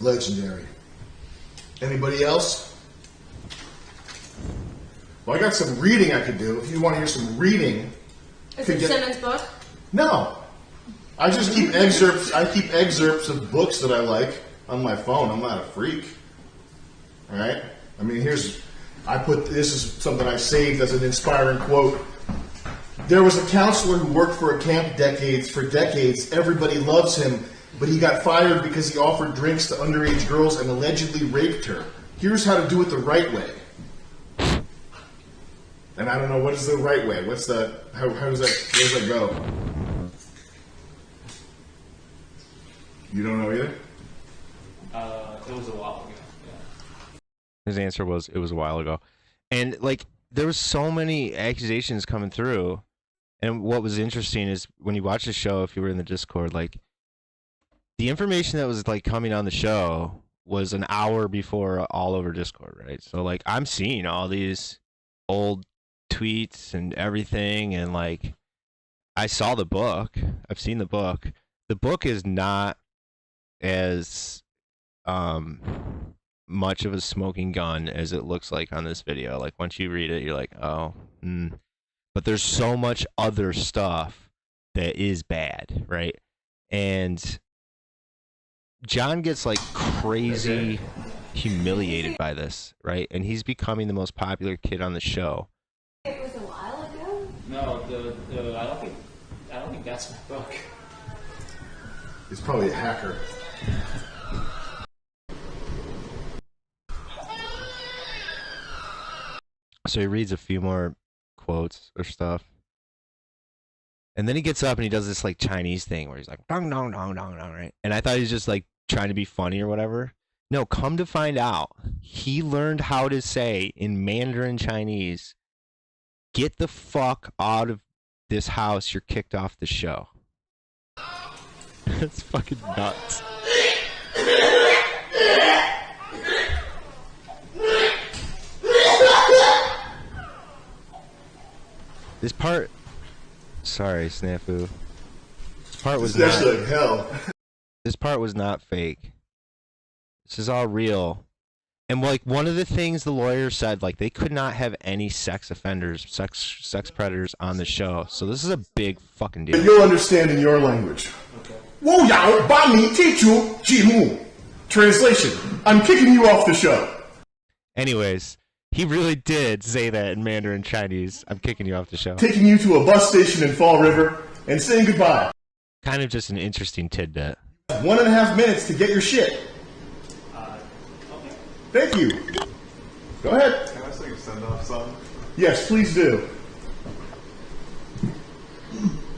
Legendary. Anybody else? Well, I got some reading I could do. If you want to hear some reading. Is it Simmons' book? No. I just keep excerpts. I keep excerpts of books that I like on my phone. I'm not a freak. All right? I mean, this is something I saved as an inspiring quote. There was a counselor who worked for a camp for decades. Everybody loves him, but he got fired because he offered drinks to underage girls and allegedly raped her. Here's how to do it the right way. And I don't know what is the right way. What's the how does that go? You don't know either? It was a while ago. Yeah. His answer was, it was a while ago. And, like, there was so many accusations coming through. And what was interesting is when you watch the show, if you were in the Discord, like, the information that was, like, coming on the show was an hour before all over Discord, right? So, like, I'm seeing all these old tweets and everything. And, like, I saw the book. I've seen the book. The book is not as much of a smoking gun as it looks like on this video. Like, once you read it, you're like, oh, but there's so much other stuff that is bad, right? And John gets like crazy humiliated by this, right? And he's becoming the most popular kid on the show. It was a while ago? No, I don't think that's my book. He's probably a hacker. So he reads a few more quotes or stuff. And then he gets up and he does this like Chinese thing where he's like, dong, dong, dong, dong, dong, right? And I thought he was just like trying to be funny or whatever. No, come to find out, he learned how to say in Mandarin Chinese, get the fuck out of this house, you're kicked off the show. That's fucking nuts. This part, sorry, Snafu. This part was not like hell. This part was not fake. This is all real. And like one of the things the lawyer said, like they could not have any sex offenders, sex predators on the show. So this is a big fucking deal. You'll understand in your language. Translation: I'm kicking you off the show. Anyways, he really did say that in Mandarin Chinese. I'm kicking you off the show. Taking you to a bus station in Fall River and saying goodbye. Kind of just an interesting tidbit. 1.5 minutes to get your shit. Okay. Thank you. Go ahead. Can I sing a send-off song? Yes, please do.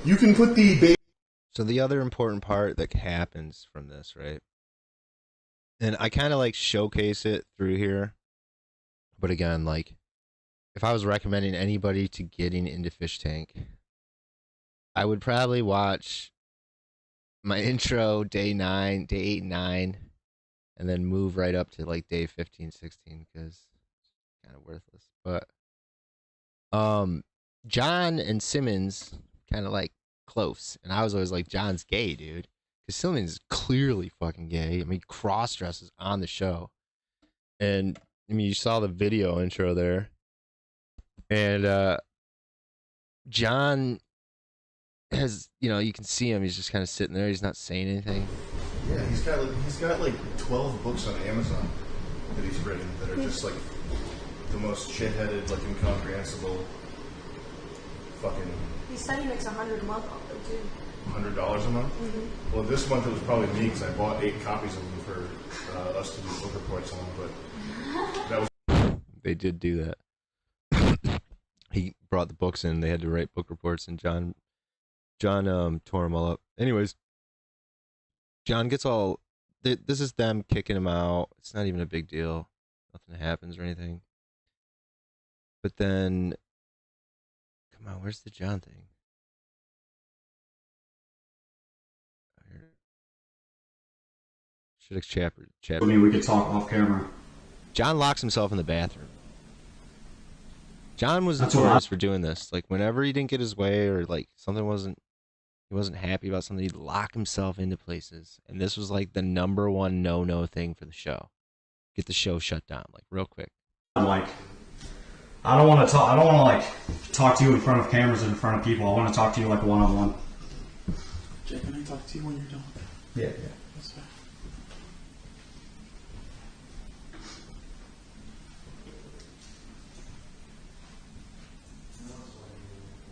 You can put the baby. So the other important part that happens from this, right? And I kind of like showcase it through here. But again, like, if I was recommending anybody to getting into Fish Tank, I would probably watch my intro day 8 and 9, and then move right up to like day 15, 16, because it's kind of worthless. But John and Simmons kind of like close, and I was always like, John's gay, dude, because Simmons is clearly fucking gay. I mean, cross dresses on the show, and I mean, you saw the video intro there, and John has, you know, you can see him. He's just kind of sitting there. He's not saying anything. Yeah, he's got like 12 books on Amazon that he's written that are just like the most shit-headed, like incomprehensible, fucking. He said he makes $100 a month off them too. $100 a month? Mm-hmm. Well, this month it was probably me because I bought 8 copies of them for us to do book reports on. But that was. They did do that. He brought the books in. They had to write book reports, and John tore them all up. Anyways, John gets all. This is them kicking him out. It's not even a big deal. Nothing happens or anything. But then, come on, where's the John thing? Should have chapter. I mean, we could talk off camera. John locks himself in the bathroom. John was notorious for doing this. Like, whenever he didn't get his way or like something he wasn't happy about something, he'd lock himself into places. And this was like the #1 no thing for the show. Get the show shut down, like real quick. I'm like, I don't want to like talk to you in front of cameras and in front of people. I want to talk to you like one-on-one. Jay, can I talk to you when you're done? Yeah. That's fine.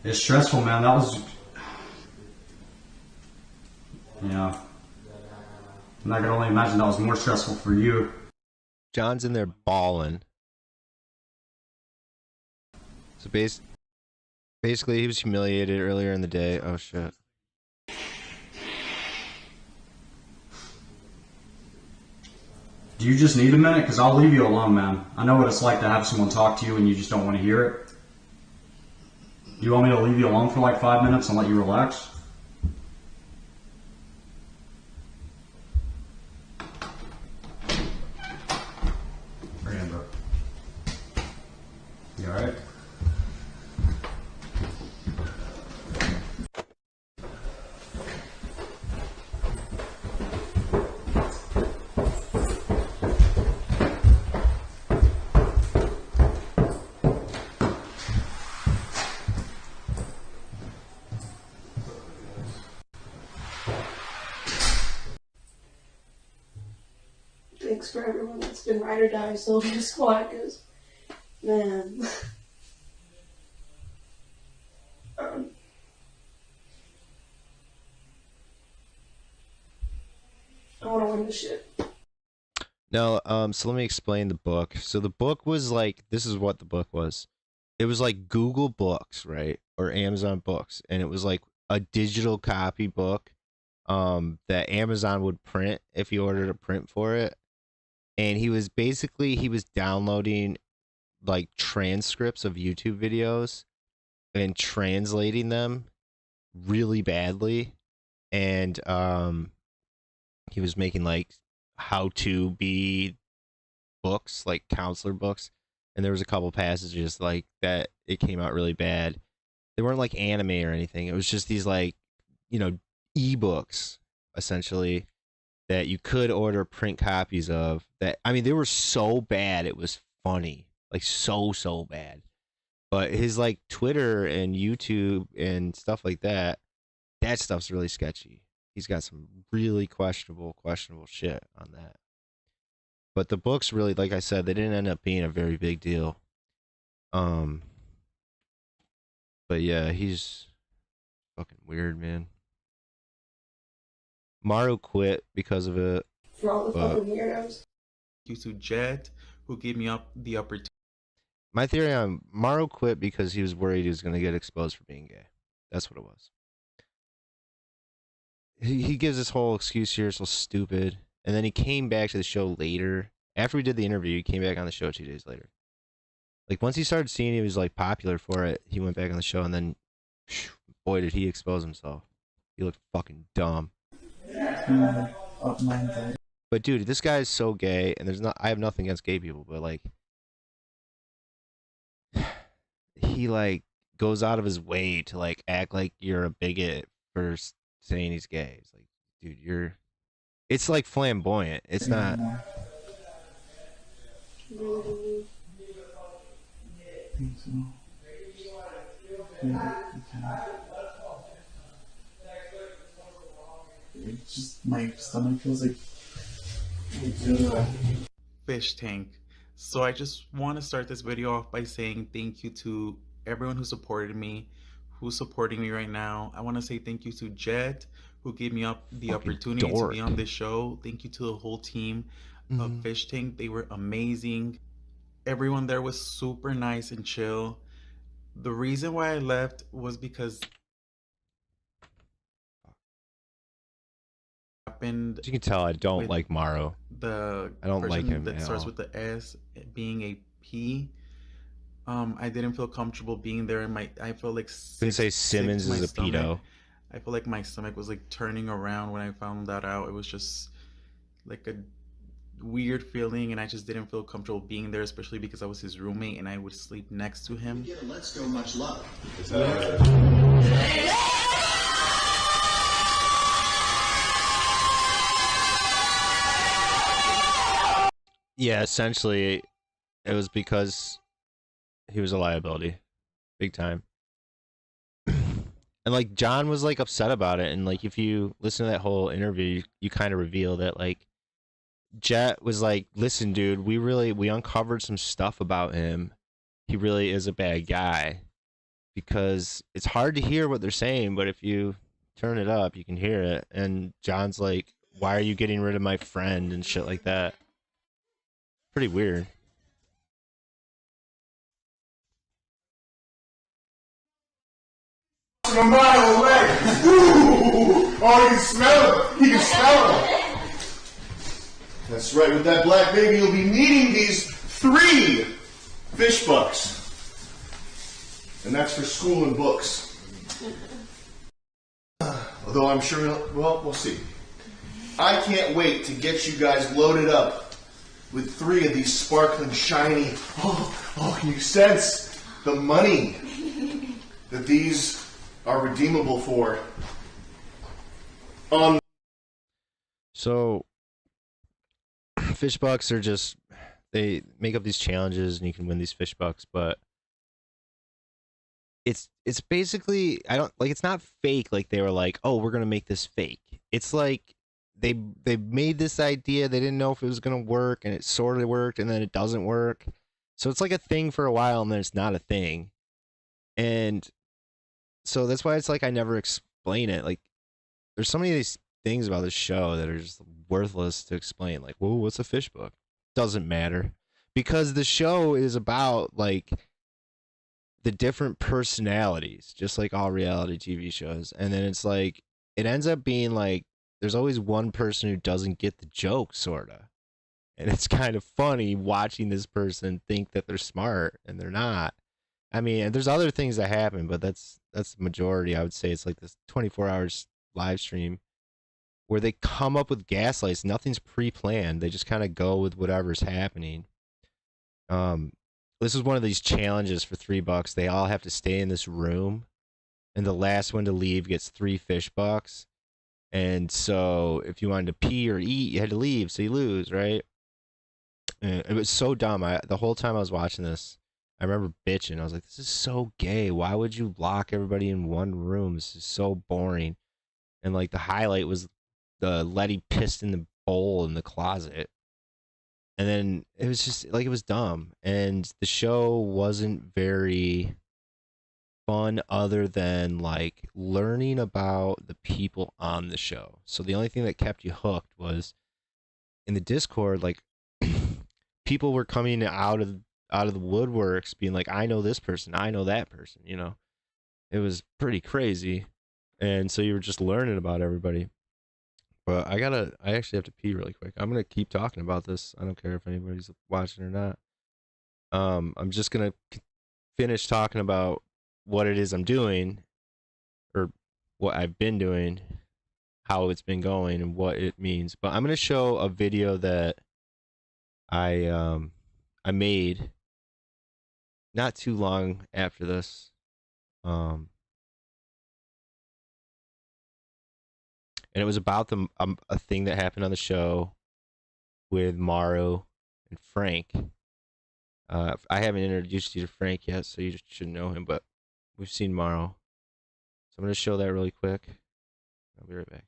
It's stressful, man. That was, yeah. And I can only imagine that was more stressful for you. John's in there bawling. So basically, he was humiliated earlier in the day. Oh shit. Do you just need a minute? Because I'll leave you alone, man. I know what it's like to have someone talk to you and you just don't want to hear it. Do you want me to leave you alone for like 5 minutes and let you relax? Bring it, bro. You alright? Thanks for everyone that's been ride or die Sylvia Squad, because, man. I want to win this shit. No, so let me explain the book. So the book was like, this is what the book was. It was like Google Books, right? Or Amazon Books. And it was like a digital copy book that Amazon would print if you ordered a print for it. And he was downloading like transcripts of YouTube videos and translating them really badly. And he was making like how to be books, like counselor books, and there was a couple passages like that it came out really bad. They weren't like anime or anything. It was just these like, you know, ebooks essentially that you could order print copies of. That, I mean, they were so bad it was funny, like so bad. But his like Twitter and YouTube and stuff like that stuff's really sketchy. He's got some really questionable shit on that. But the books really, like I said, they didn't end up being a very big deal. But yeah, he's fucking weird, man. Maru quit because of it. For all the fucking weirdos. You to Jet, who gave me up the opportunity. My theory on Maru quit because he was worried he was going to get exposed for being gay. That's what it was. He gives this whole excuse here, so stupid. And then he came back to the show later. After we did the interview, he came back on the show 2 days later. Like, once he started seeing he was, like, popular for it, he went back on the show, and then, boy, did he expose himself. He looked fucking dumb. But, dude, this guy is so gay, and I have nothing against gay people, but, like, he, like, goes out of his way to, like, act like you're a bigot for saying he's gay. It's like, dude, it's like flamboyant. It's not. It's just my stomach feels like fish tank. So I just want to start this video off by saying thank you to everyone who supported me, who's supporting me right now. I want to say thank you to Jet, who gave me up the opportunity to be on this show. Thank you to the whole team of Fish Tank. They were amazing. Everyone there was super nice and chill. The reason why I left was because happened. As you can tell, I don't like Maru. I don't like him that at starts all. with the S being a P. I didn't feel comfortable being there, and I felt like Didn't say Simmons is a pedo. I feel like my stomach was like turning around when I found that out. It was just like a weird feeling, and I just didn't feel comfortable being there, especially because I was his roommate and I would sleep next to him. Let's go, much love. Yeah, essentially, it was because he was a liability, big time. And like John was like upset about it, and like if you listen to that whole interview, you kind of reveal that like Jet was like, "Listen, dude, we uncovered some stuff about him. He really is a bad guy." Because it's hard to hear what they're saying, but if you turn it up, you can hear it. And John's like, "Why are you getting rid of my friend?" and shit like that. Pretty weird. from a mile away. Ooh. Oh, you can smell it. You can smell it. That's right. With that black baby, you'll be needing these 3 fish bucks. And that's for school and books. Although I'm sure, well, we'll see. I can't wait to get you guys loaded up with 3 of these sparkling, shiny, can you sense the money that these are redeemable for? So, fish bucks are just, they make up these challenges and you can win these fish bucks, but it's basically, it's not fake. Like they were like, oh, we're going to make this fake. It's like they made this idea. They didn't know if it was going to work, and it sort of worked, and then it doesn't work. So it's like a thing for a while, and then it's not a thing. And so that's why it's like I never explain it. Like there's so many of these things about this show that are just worthless to explain. Like, whoa, what's a fish book? Doesn't matter, because the show is about like the different personalities, just like all reality TV shows. And then it's like, it ends up being like, there's always one person who doesn't get the joke, sorta. And it's kind of funny watching this person think that they're smart and they're not. I mean, and there's other things that happen, but that's the majority. I would say it's like this 24 hours live stream where they come up with gaslights. Nothing's pre-planned. They just kind of go with whatever's happening. This is one of these challenges for $3. They all have to stay in this room, and the last one to leave gets 3 fish bucks. And so if you wanted to pee or eat, you had to leave, so you lose, right? And it was so dumb. The whole time I was watching this, I remember bitching. I was like, this is so gay. Why would you lock everybody in one room? This is so boring. And like the highlight was the Letty pissed in the bowl in the closet. And then it was just like, it was dumb. And the show wasn't very fun other than like learning about the people on the show. So the only thing that kept you hooked was in the Discord, like people were coming out of the woodworks being like, I know this person, I know that person, you know. It was pretty crazy. And so you were just learning about everybody. But I actually have to pee really quick. I'm gonna keep talking about this. I don't care if anybody's watching or not. I'm just gonna finish talking about what it is I'm doing, or what I've been doing, how it's been going, and what it means. But I'm gonna show a video that I made not too long after this. And it was about a thing that happened on the show with Maru and Frank. I haven't introduced you to Frank yet, so you should know him, but we've seen Maru. So I'm going to show that really quick. I'll be right back.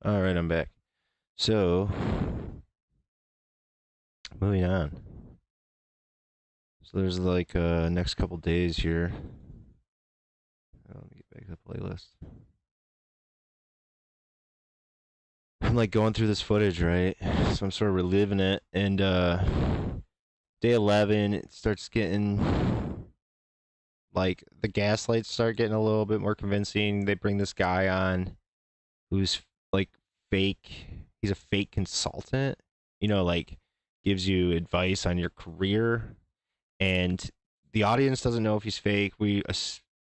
All right, I'm back. So, moving on. So there's like next couple days here. Let me get back to the playlist. I'm like going through this footage, right? So I'm sort of reliving it, and day 11, it starts getting like the gaslights start getting a little bit more convincing. They bring this guy on who's like fake. He's a fake consultant, you know, like gives you advice on your career, and the audience doesn't know if he's fake. We're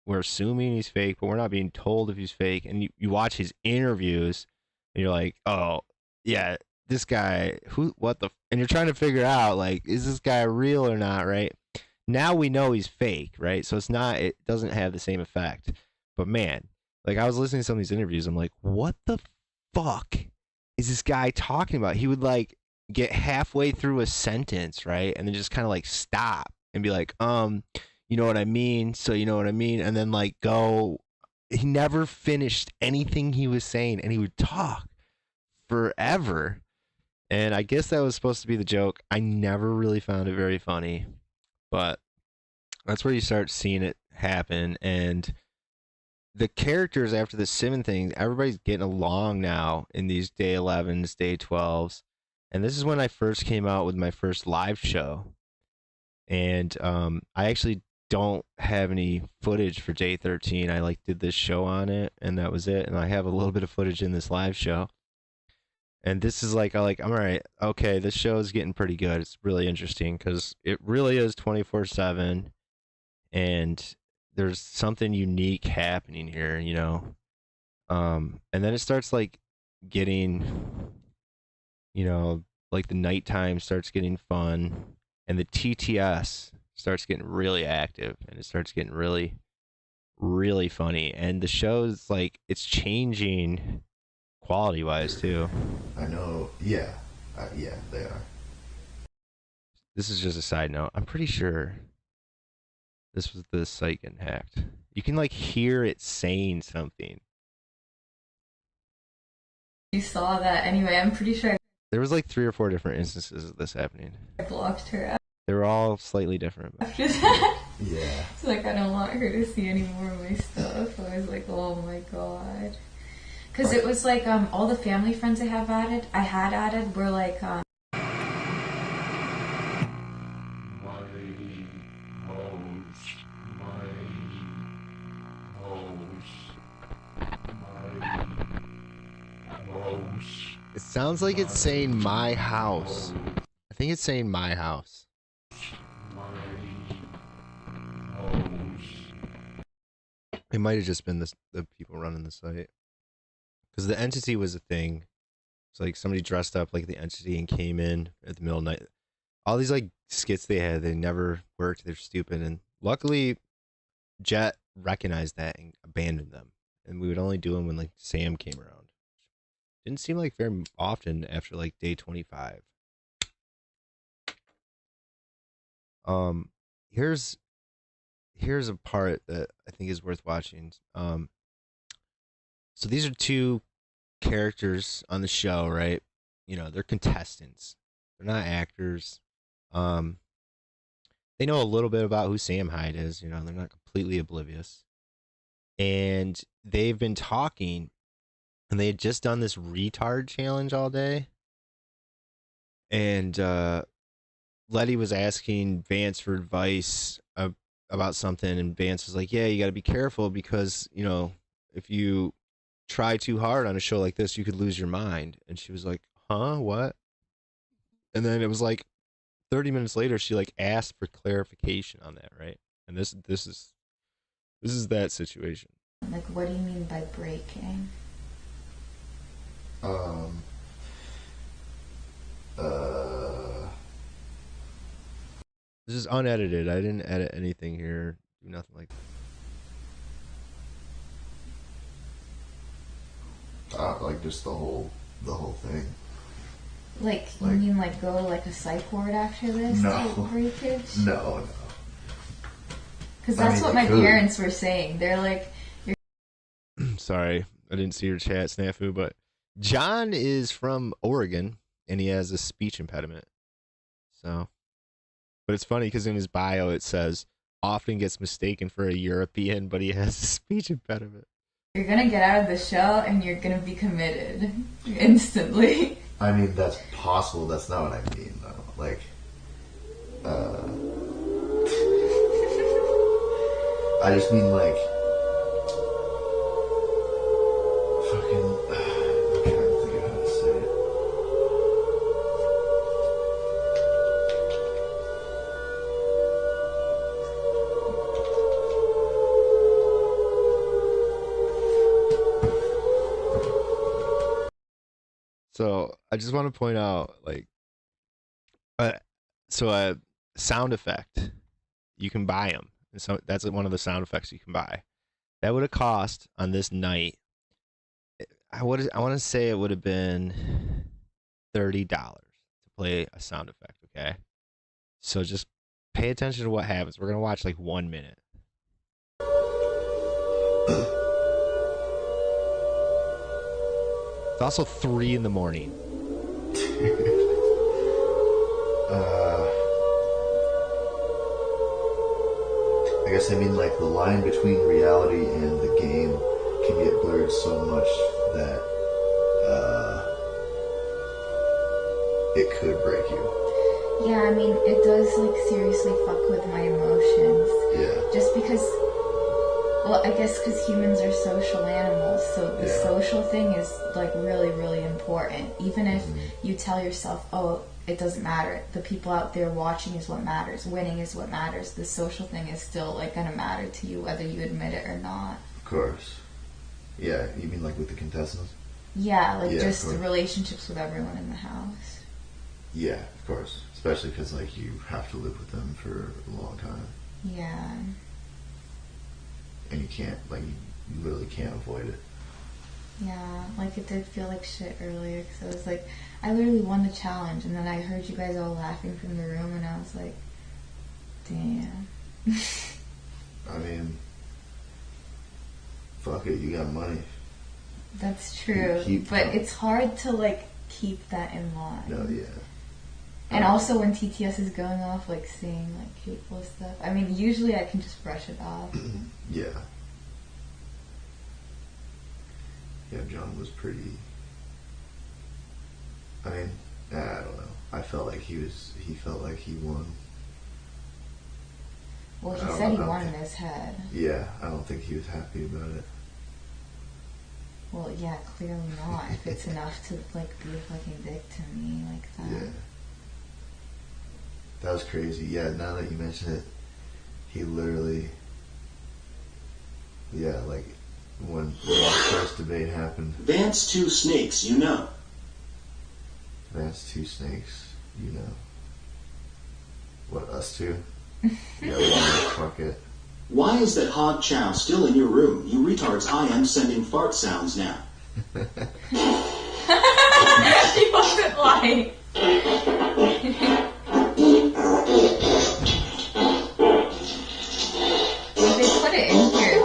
assuming he's fake, but we're not being told if he's fake. And you watch his interviews, and you're like, oh yeah, this guy, and you're trying to figure out, like, is this guy real or not, right? Now we know he's fake, right? So it doesn't have the same effect. But man, like, I was listening to some of these interviews, I'm like, what the fuck is this guy talking about? He would like get halfway through a sentence, right? And then just kind of like stop and be like, you know what I mean? So you know what I mean? And then like go. He never finished anything he was saying, and he would talk forever. And I guess that was supposed to be the joke. I never really found it very funny, but that's where you start seeing it happen. And the characters after the 7 things, everybody's getting along now in these day 11s, day 12s. And this is when I first came out with my first live show. And I actually don't have any footage for day 13. I like did this show on it, and that was it. And I have a little bit of footage in this live show. And this is like, I'm all right. Okay, this show is getting pretty good. It's really interesting because it really is 24/7, and there's something unique happening here, you know. And then it starts like getting, you know, like the nighttime starts getting fun, and the TTS starts getting really active, and it starts getting really, really funny. And the show's like, it's changing quality-wise too. I know. Yeah. Yeah, they are. This is just a side note. I'm pretty sure this was the site getting hacked. You can like hear it saying something. You saw that anyway. I'm pretty sure There was like 3 or 4 different instances of this happening. I blocked her They were all slightly different. after that. Yeah. It's like, I don't want her to see any more of my stuff. I was like, oh my god. Because it was like all the family friends I had added were like It sounds like it's saying my house. I think it's saying my house. It might have just been the people running the site. Because the entity was a thing. It's like somebody dressed up like the entity and came in at the middle of the night. All these like skits they had, they never worked. They're stupid. And luckily, Jet recognized that and abandoned them. And we would only do them when like Sam came around. Didn't seem like very often after like day 25. Here's a part that I think is worth watching. So these are 2 characters on the show, right? You know, they're contestants. They're not actors. They know a little bit about who Sam Hyde is. You know, they're not completely oblivious. And they've been talking, and they had just done this retard challenge all day. And Letty was asking Vance for advice about something, and Vance was like, yeah, you got to be careful because, you know, if you try too hard on a show like this, you could lose your mind. And she was like, huh, what? And then it was like 30 minutes later, she like asked for clarification on that, right? And this is that situation. like, what do you mean by breaking? This is unedited. I didn't edit anything here. Do nothing like that. Like just the whole thing. Like, you mean like go like a psych ward after this? No. Type breakage? No. Because that's what my parents were saying. They're like, Sorry, I didn't see your chat, Snafu, but John is from Oregon, and he has a speech impediment. So, but it's funny because in his bio it says, often gets mistaken for a European, but he has a speech impediment. You're gonna get out of the show and you're gonna be committed instantly. I mean, that's possible. That's not what I mean, though. Like, I just mean, like, fucking, I'm trying to think of how to say it. So I just want to point out, like, so a sound effect, you can buy them. So that's one of the sound effects you can buy. That would have cost on this night. I want to say it would have been $30 to play a sound effect. Okay, so just pay attention to what happens. We're gonna watch like 1 minute. It's also 3 a.m. I guess I mean, like, the line between reality and the game can get blurred so much that it could break you. Yeah, I mean, it does, like, seriously fuck with my emotions. Yeah. Just because, well, I guess because humans are social animals, so the social thing is, like, really, really important. Even if you tell yourself, oh, it doesn't matter, the people out there watching is what matters, winning is what matters, the social thing is still, like, gonna matter to you whether you admit it or not. Of course. Yeah, you mean like with the contestants? Yeah, like, just the relationships with everyone in the house. Yeah, of course. Especially because, like, you have to live with them for a long time. Yeah. And you can't, like, you literally can't avoid it. Yeah, like, it did feel like shit earlier, because I was like, I literally won the challenge, and then I heard you guys all laughing from the room, and I was like, damn. I mean, fuck it, you got money. That's true, but it's hard to, like, keep that in mind. No, yeah. And also when TTS is going off, like, saying, like, hateful stuff. I mean, usually I can just brush it off. Yeah. Yeah, John was pretty... I mean, I don't know. I felt like he felt like he won. Well, he said he won in his head. Yeah, I don't think he was happy about it. Well, yeah, clearly not. If it's enough to, like, be a fucking dick to me like that. Yeah. That was crazy. Yeah, now that you mention it, he literally... Yeah, like, when our first debate happened... Vance two snakes, you know. Vance two snakes, you know. What, us two? Yeah, well, fuck it. Why is that hog chow still in your room? You retards, I am sending fart sounds now. She wasn't lying. They put it in here.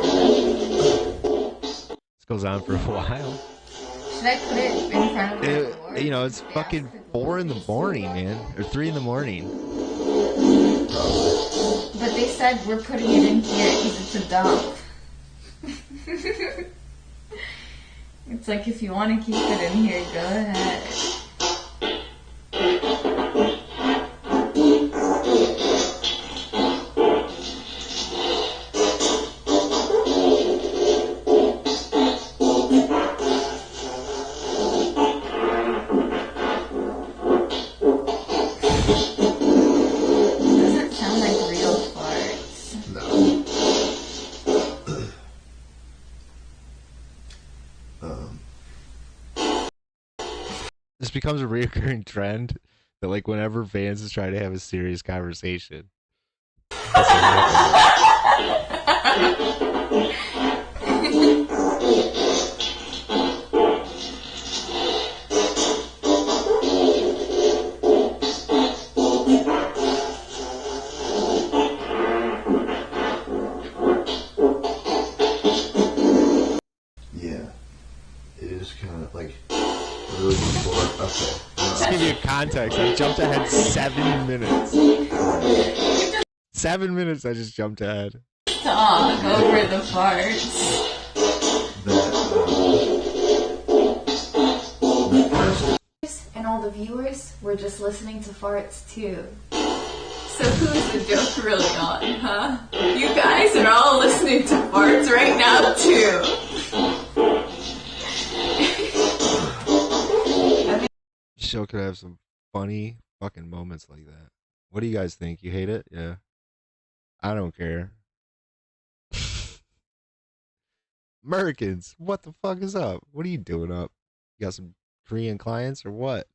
This goes on for a while. Should I put it in front of the door? You know, it's fucking 4 a.m, man, or 3 a.m. But they said we're putting it in here because it's a dump. It's like, if you want to keep it in here, go ahead. Doesn't sound like real farts. This becomes a recurring trend that, like, whenever Vance is trying to have a serious conversation, that's what Yeah. It is kind of like really before. Okay. Just to give you context, I jumped ahead 7 minutes. 7 minutes I just jumped ahead. Talk over the farts. That viewers were just listening to farts too. So who's the joke really on, huh? You guys are all listening to farts right now too. Show could have some funny fucking moments like that. What do you guys think? You hate it? Yeah. I don't care. Americans, what the fuck is up? What are you doing up? You got some Korean clients or what?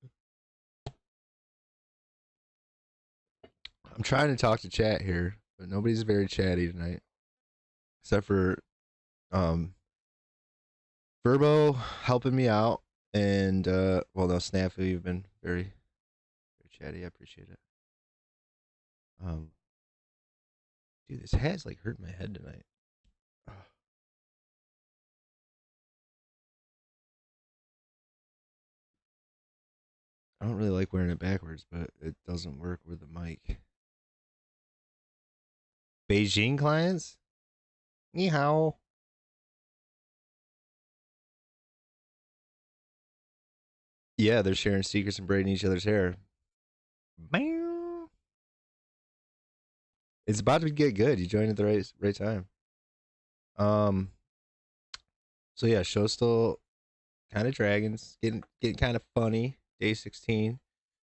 I'm trying to talk to chat here, but nobody's very chatty tonight. Except for Verbo helping me out, and well, no, Snafu, you've been very chatty. I appreciate it. Dude, this hat's like hurting my head tonight. I don't really like wearing it backwards, but it doesn't work with the mic. Beijing clients? Ni hao. Yeah, they're sharing secrets and braiding each other's hair. Bam. It's about to get good. You joined at the right time. So yeah, show's still kind of dragons, getting kind of funny. Day 16,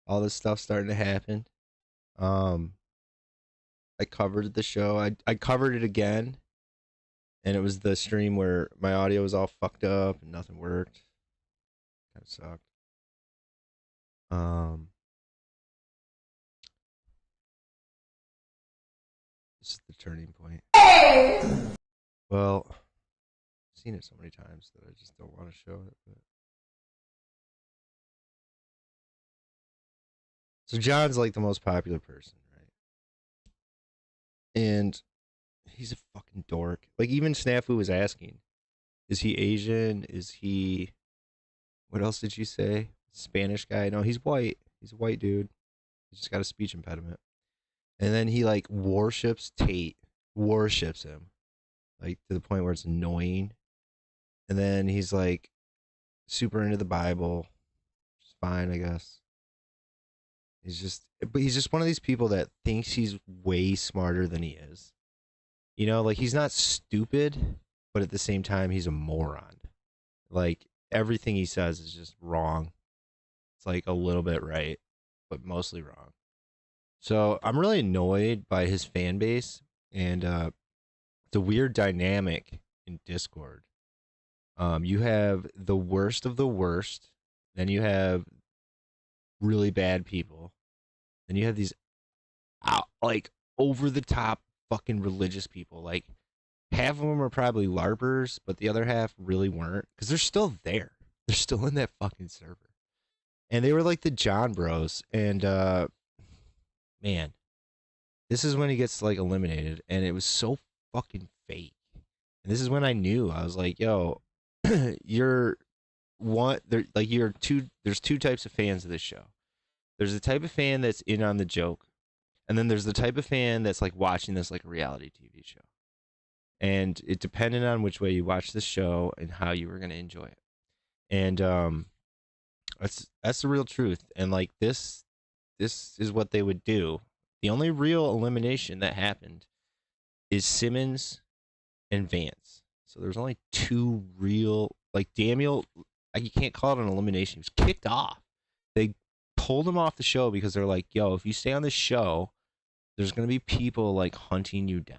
all this stuff starting to happen. I covered the show. I covered it again, and it was the stream where my audio was all fucked up and nothing worked. Kind of sucked. This is the turning point. Well, I've seen it so many times that I just don't want to show it. But. So John's like the most popular person, right? And he's a fucking dork. Like even Snafu was asking, is he Asian? Is he, what else did you say? Spanish guy? No, he's white. He's a white dude. He's just got a speech impediment. And then he like worships Tate, worships him, like to the point where it's annoying. And then he's like super into the Bible, which is fine, I guess. He's just one of these people that thinks he's way smarter than he is. You know, like he's not stupid, but at the same time, he's a moron. Like everything he says is just wrong. It's like a little bit right, but mostly wrong. So I'm really annoyed by his fan base, and it's a weird dynamic in Discord. You have the worst of the worst, then you have really bad people, then you have these like over the top fucking religious people. Like half of them are probably LARPers, but the other half really weren't, because they're still there. They're still in that fucking server, and they were like the John Bros. And man, this is when he gets like eliminated, and it was so fucking fake. And this is when I knew. I was like, yo, you're one. There, like you're two. There's two types of fans of this show. There's the type of fan that's in on the joke, and then there's the type of fan that's like watching this like a reality TV show. And it depended on which way you watch this show and how you were going to enjoy it. And that's the real truth. And like this is what they would do. The only real elimination that happened is Simmons and Vance. So there's only two real, like Daniel, you can't call it an elimination. He was kicked off. They pulled him off the show because they're like, yo, if you stay on this show, there's going to be people like hunting you down.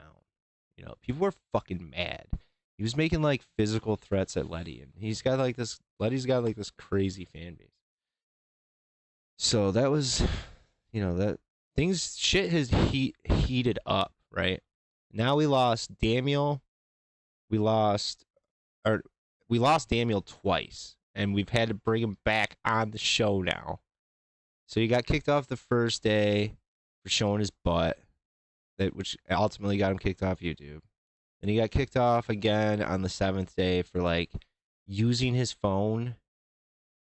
You know, people were fucking mad. He was making like physical threats at Letty, and Letty's got like this crazy fan base. So that was, you know, that shit has heated up, right? Now we lost Daniel. We lost Daniel twice, and we've had to bring him back on the show now. So he got kicked off the first day for showing his butt, which ultimately got him kicked off YouTube. And he got kicked off again on the 7th day for like using his phone.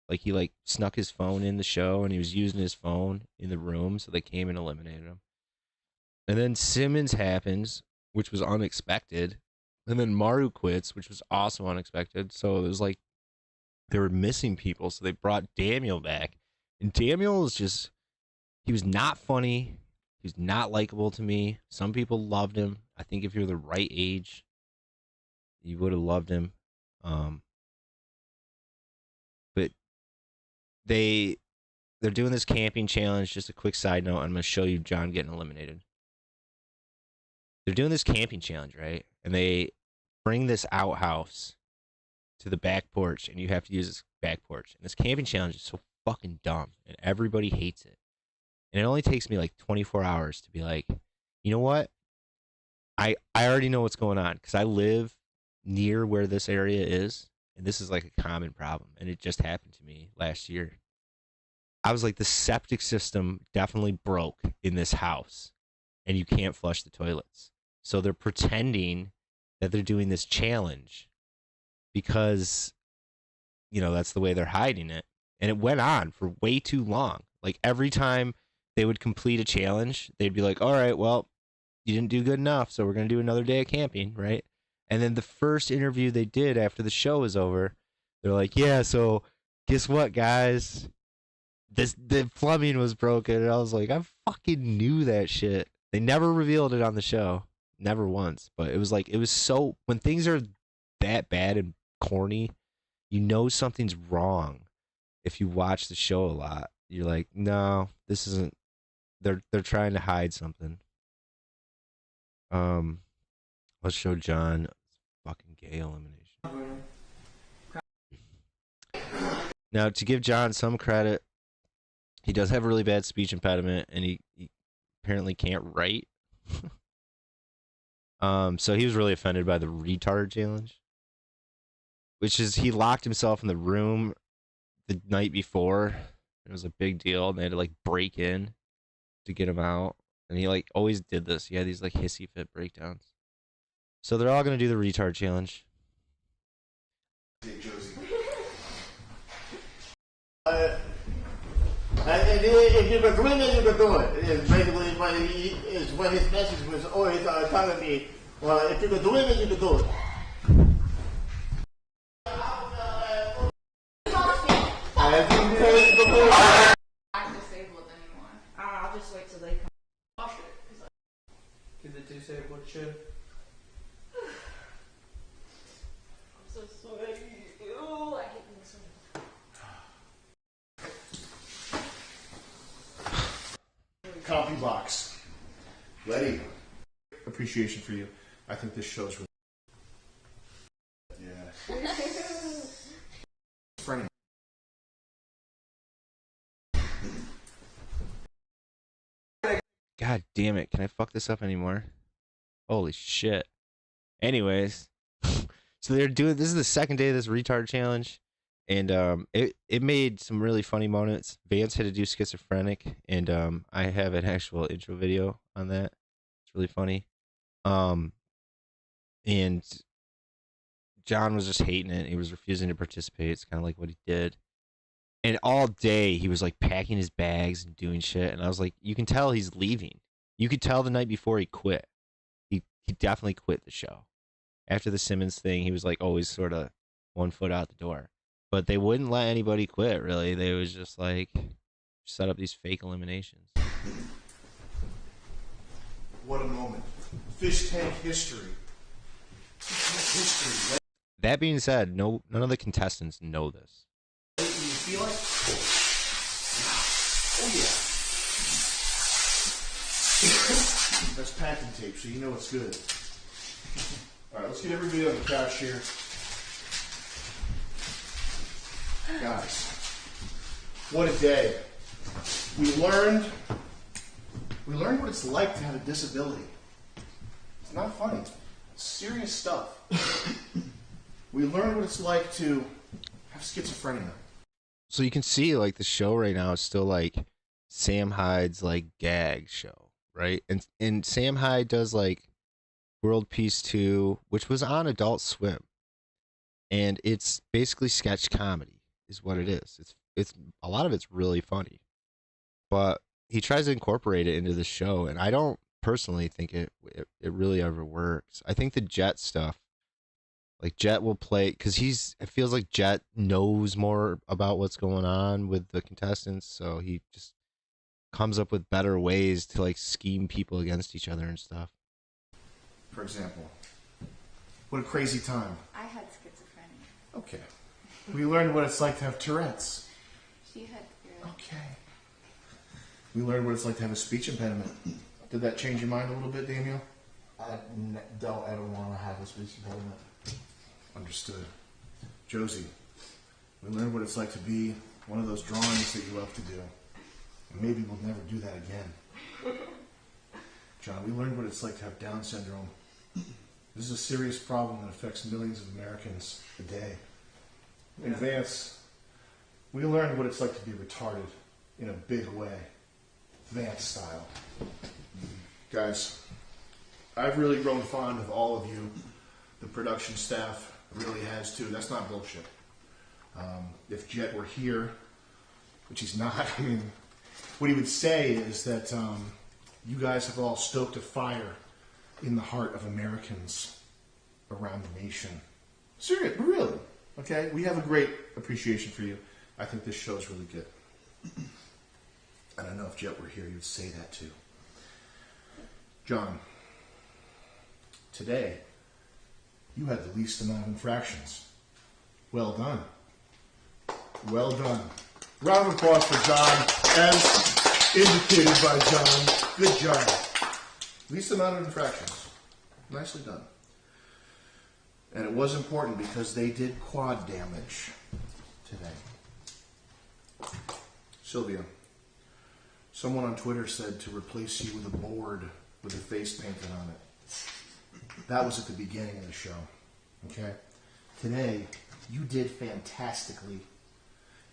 Like he like snuck his phone in the show, and he was using his phone in the room, so they came and eliminated him. And then Simmons happens, which was unexpected. And then Maru quits, which was also unexpected. So it was like they were missing people, so they brought Daniel back. And Daniel is just, he was not funny. He was not likable to me. Some people loved him. I think if you're the right age, you would have loved him. But they're doing this camping challenge. Just a quick side note. I'm going to show you John getting eliminated. They're doing this camping challenge, right? And they bring this outhouse to the back porch, and you have to use this back porch. And this camping challenge is so fucking dumb, and everybody hates it. And it only takes me like 24 hours to be like, you know what? I already know what's going on because I live near where this area is, and this is like a common problem. And it just happened to me last year. I was like, the septic system definitely broke in this house, and you can't flush the toilets. So they're pretending that they're doing this challenge because, you know, that's the way they're hiding it. And it went on for way too long. Like every time they would complete a challenge, they'd be like, all right, well, you didn't do good enough, so we're going to do another day of camping, right? And then the first interview they did after the show was over, they're like, yeah, so guess what, guys? The plumbing was broken. And I was like, I fucking knew that shit. They never revealed it on the show. Never once. But it was like, it was so, when things are that bad and corny, you know something's wrong if you watch the show a lot. You're like, no, this isn't, they're trying to hide something. Let's show John fucking gay elimination. Now, to give John some credit, he does have a really bad speech impediment, and he apparently can't write. So he was really offended by the retard challenge, which is he locked himself in the room the night before. It was a big deal, and they had to like break in to get him out. And he like always did this. He had these like hissy fit breakdowns. So they're all gonna do the retard challenge. And if you can doing it, you can do it. It's basically when his message was always telling me, well, if you can do it, you can do it. Not disabled anymore. I'll just wait till they come. Wash it. Is it disabled shit? I'm so sweaty. Ew, I hate this one. Copy box. Letty. Appreciation for you. I think this show's really. Yeah. Friend. God damn it. Can I fuck this up anymore? Holy shit. Anyways. So they're doing, this is the second day of this retard challenge. And it made some really funny moments. Vance had to do schizophrenic. And I have an actual intro video on that. It's really funny. And John was just hating it. He was refusing to participate. It's kind of like what he did. And all day he was like packing his bags and doing shit. And I was like, you can tell he's leaving. You could tell the night before he quit. He definitely quit the show. After the Simmons thing, he was like always sort of 1 foot out the door. But they wouldn't let anybody quit, really. They was just like set up these fake eliminations. What a moment. Fish tank history. History. That being said, none of the contestants know this. You feel it? Oh yeah. That's packing tape, so you know it's good. Alright, let's get everybody on the couch here. Guys, what a day. We learned what it's like to have a disability. It's not funny. It's serious stuff. We learned what it's like to have schizophrenia. So you can see like the show right now is still like Sam Hyde's like gag show, right? And Sam Hyde does like World Peace 2, which was on Adult Swim. And it's basically sketch comedy is what it is. It's a lot of it's really funny. But he tries to incorporate it into the show, and I don't personally think it really ever works. I think the Jet stuff, Like Jet will play because it feels like Jet knows more about what's going on with the contestants, so he just comes up with better ways to like scheme people against each other and stuff. For example, what a crazy time. I had schizophrenia. Okay. We learned what it's like to have Tourette's. She had Okay. We learned what it's like to have a speech impediment. Did that change your mind a little bit, Daniel? I don't ever want to have a speech impediment. Understood. Josie, we learned what it's like to be one of those drawings that you love to do. And maybe we'll never do that again. John, we learned what it's like to have Down syndrome. This is a serious problem that affects millions of Americans a day. And Vance, we learned what it's like to be retarded in a big way. Vance style. Guys, I've really grown fond of all of you. The production staff really has too. That's not bullshit. If Jet were here, which he's not, I mean, what he would say is that you guys have all stoked a fire in the heart of Americans around the nation. Serious, really. Okay? We have a great appreciation for you. I think this show's really good. And I know if Jet were here, you'd say that too. John, today, you had the least amount of infractions. Well done. Well done. Round of applause for John, as indicated by John. Good job. Least amount of infractions. Nicely done. And it was important because they did quad damage today. Sylvia, someone on Twitter said to replace you with a board with a face painted on it. That was at the beginning of the show, okay? Today, you did fantastically.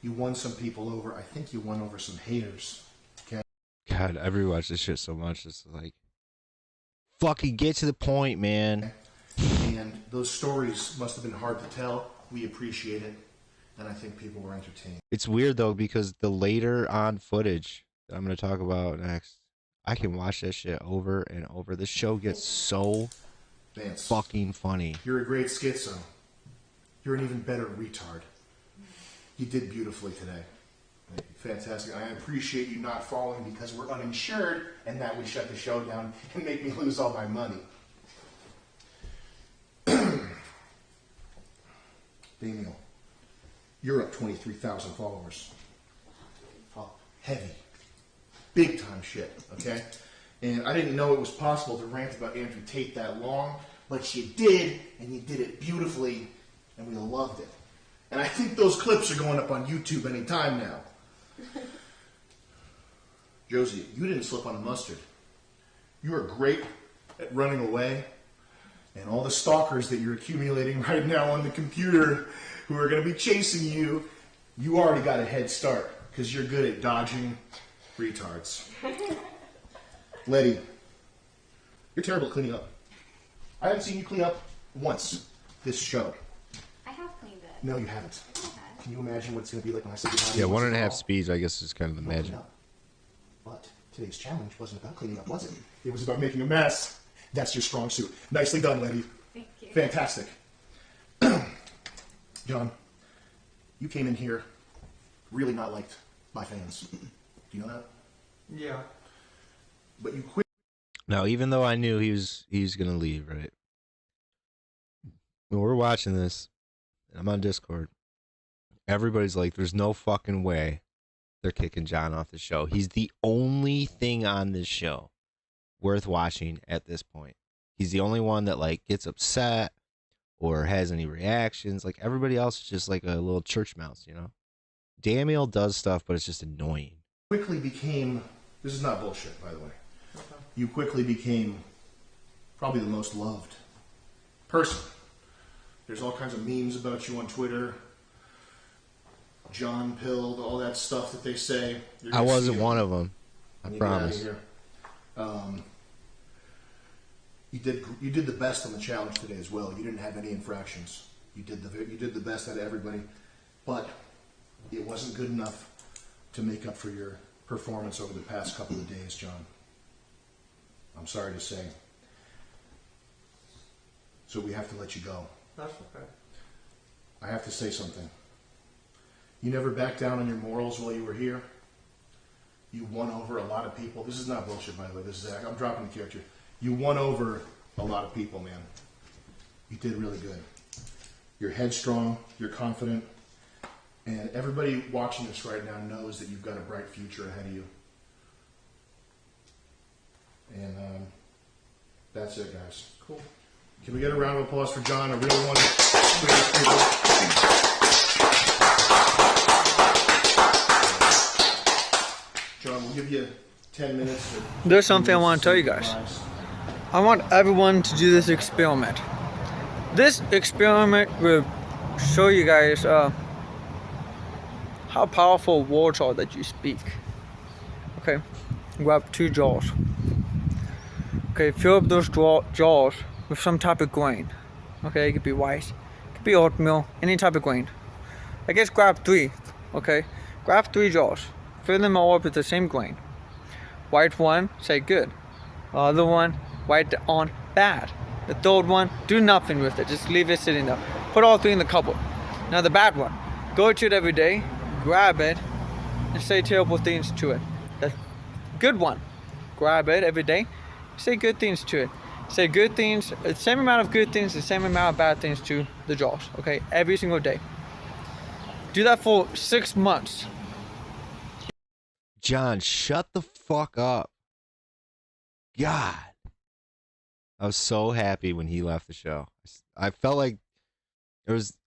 You won some people over. I think you won over some haters, okay? God, I rewatched this shit so much. It's like, fucking get to the point, man. And those stories must have been hard to tell. We appreciate it, and I think people were entertained. It's weird though because the later on footage that I'm gonna talk about next, I can watch that shit over and over. This show gets so Vance, fucking funny. You're a great schizo. You're an even better retard. You did beautifully today. Fantastic. I appreciate you not falling because we're uninsured and that would shut the show down and make me lose all my money. Daniel, you're up 23,000 followers. Heavy. Big time shit, okay? And I didn't know it was possible to rant about Andrew Tate that long, but you did, and you did it beautifully, and we loved it. And I think those clips are going up on YouTube any time now. Josie, you didn't slip on the mustard. You are great at running away, and all the stalkers that you're accumulating right now on the computer who are going to be chasing you, you already got a head start, because you're good at dodging retards. Letty, you're terrible at cleaning up. I haven't seen you clean up once this show. I have cleaned it. No, you haven't. Can you imagine what it's going to be like when I say goodbye? Yeah, 1.5 speeds, I guess, is kind of the magic. But today's challenge wasn't about cleaning up, was it? It was about making a mess. That's your strong suit. Nicely done, Letty. Thank you. Fantastic. John, you came in here really not liked by fans. Do you know that? Yeah. But you quit. Now, even though I knew he was gonna leave, right? When we're watching this, I'm on Discord. Everybody's like, "There's no fucking way they're kicking John off the show. He's the only thing on this show worth watching at this point. He's the only one that like gets upset or has any reactions. Like everybody else is just like a little church mouse, you know? Daniel does stuff, but it's just annoying." Quickly became, this is not bullshit, by the way. You quickly became probably the most loved person. There's all kinds of memes about you on Twitter. John pilled, all that stuff that they say. I wasn't one of them. I promise. You did the best on the challenge today as well. You didn't have any infractions. You did the best out of everybody, but it wasn't good enough to make up for your performance over the past couple of days, John. I'm sorry to say. So we have to let you go. That's okay. I have to say something. You never backed down on your morals while you were here. You won over a lot of people. This is not bullshit, by the way. This is I'm dropping the character. You won over a lot of people, man. You did really good. You're headstrong. You're confident. And everybody watching this right now knows that you've got a bright future ahead of you. And that's it, guys. Cool. Can we get a round of applause for John? I really want to. John, we'll give you 10 minutes. There's something I want to tell you guys. I want everyone to do this experiment. This experiment will show you guys how powerful words are that you speak. Okay, grab 2 jars. Okay, fill up those jars with some type of grain. Okay, it could be rice, it could be oatmeal, any type of grain. I guess grab 3. Okay, grab 3 jars. Fill them all up with the same grain. Write 1, say good. The other one, write on bad. The third one, do nothing with it. Just leave it sitting there. Put all 3 in the cupboard. Now the bad one, go to it every day, grab it, and say terrible things to it. The good one, grab it every day, say good things to it. Say good things, the same amount of good things, the same amount of bad things to the jars. Okay, every single day. Do that for 6 months. John, shut the fuck up. God. I was so happy when he left the show. I felt like there was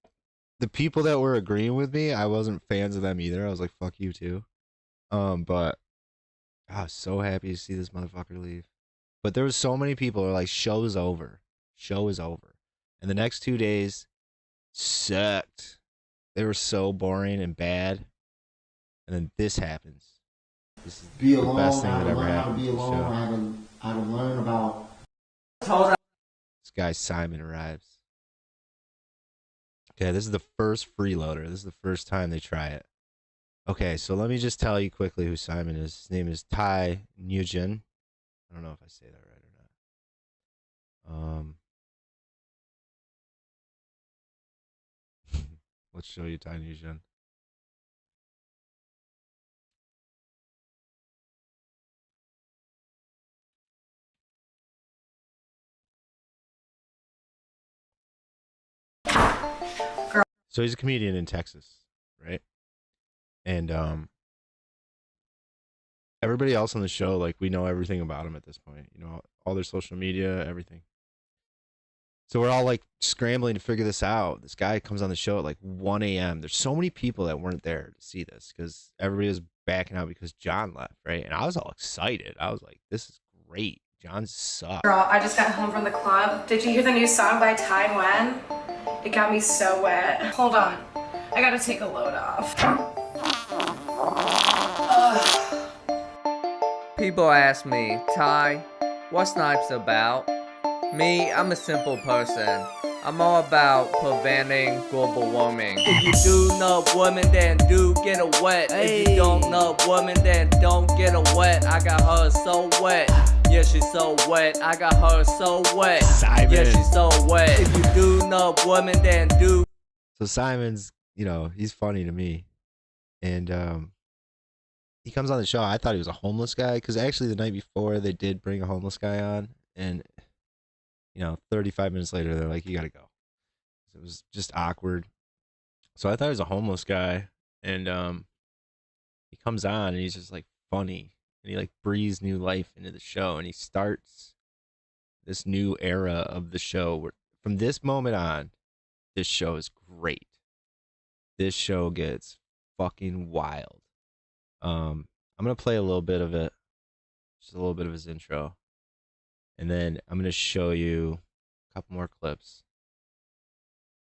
the people that were agreeing with me, I wasn't fans of them either. I was like, fuck you too. But I was so happy to see this motherfucker leave. But there was so many people who are like, show's over. Show is over. And the next 2 days sucked. They were so boring and bad. And then this happens. This is Be the alone, best thing I that had to ever learn how to happened be to the alone, show. I had to learn about... This guy Simon arrives. Okay, this is the first freeloader. This is the first time they try it. Okay, so let me just tell you quickly who Simon is. His name is Tai Nugent. I don't know if I say that right or not. Let's show you Tai Nugent. So he's a comedian in Texas, right? And everybody else on the show, like, we know everything about him at this point. You know, all their social media, everything. So we're all like scrambling to figure this out. This guy comes on the show at like 1 a.m. There's so many people that weren't there to see this because everybody was backing out because John left, right? And I was all excited. I was like, this is great. John sucks. Girl, I just got home from the club. Did you hear the new song by Ty Wen? It got me so wet. Hold on. I gotta take a load off. People ask me, Ty, what's Snipes about? Me, I'm a simple person. I'm all about preventing global warming. If you do love women, then do get her wet. If you don't love women, then don't get her wet. I got her so wet. Yeah, she's so wet. I got her so wet. Simon. Yeah, she's so wet. If you do love women, then do. So Simon's, you know, he's funny to me. And he comes on the show. I thought he was a homeless guy because actually the night before they did bring a homeless guy on. And, you know, 35 minutes later, they're like, you got to go. It was just awkward. So I thought he was a homeless guy. And he comes on and he's just like funny. And he like breathes new life into the show. And he starts this new era of the show where from this moment on, this show is great. This show gets fucking wild. I'm going to play a little bit of it. Just a little bit of his intro. And then I'm going to show you a couple more clips.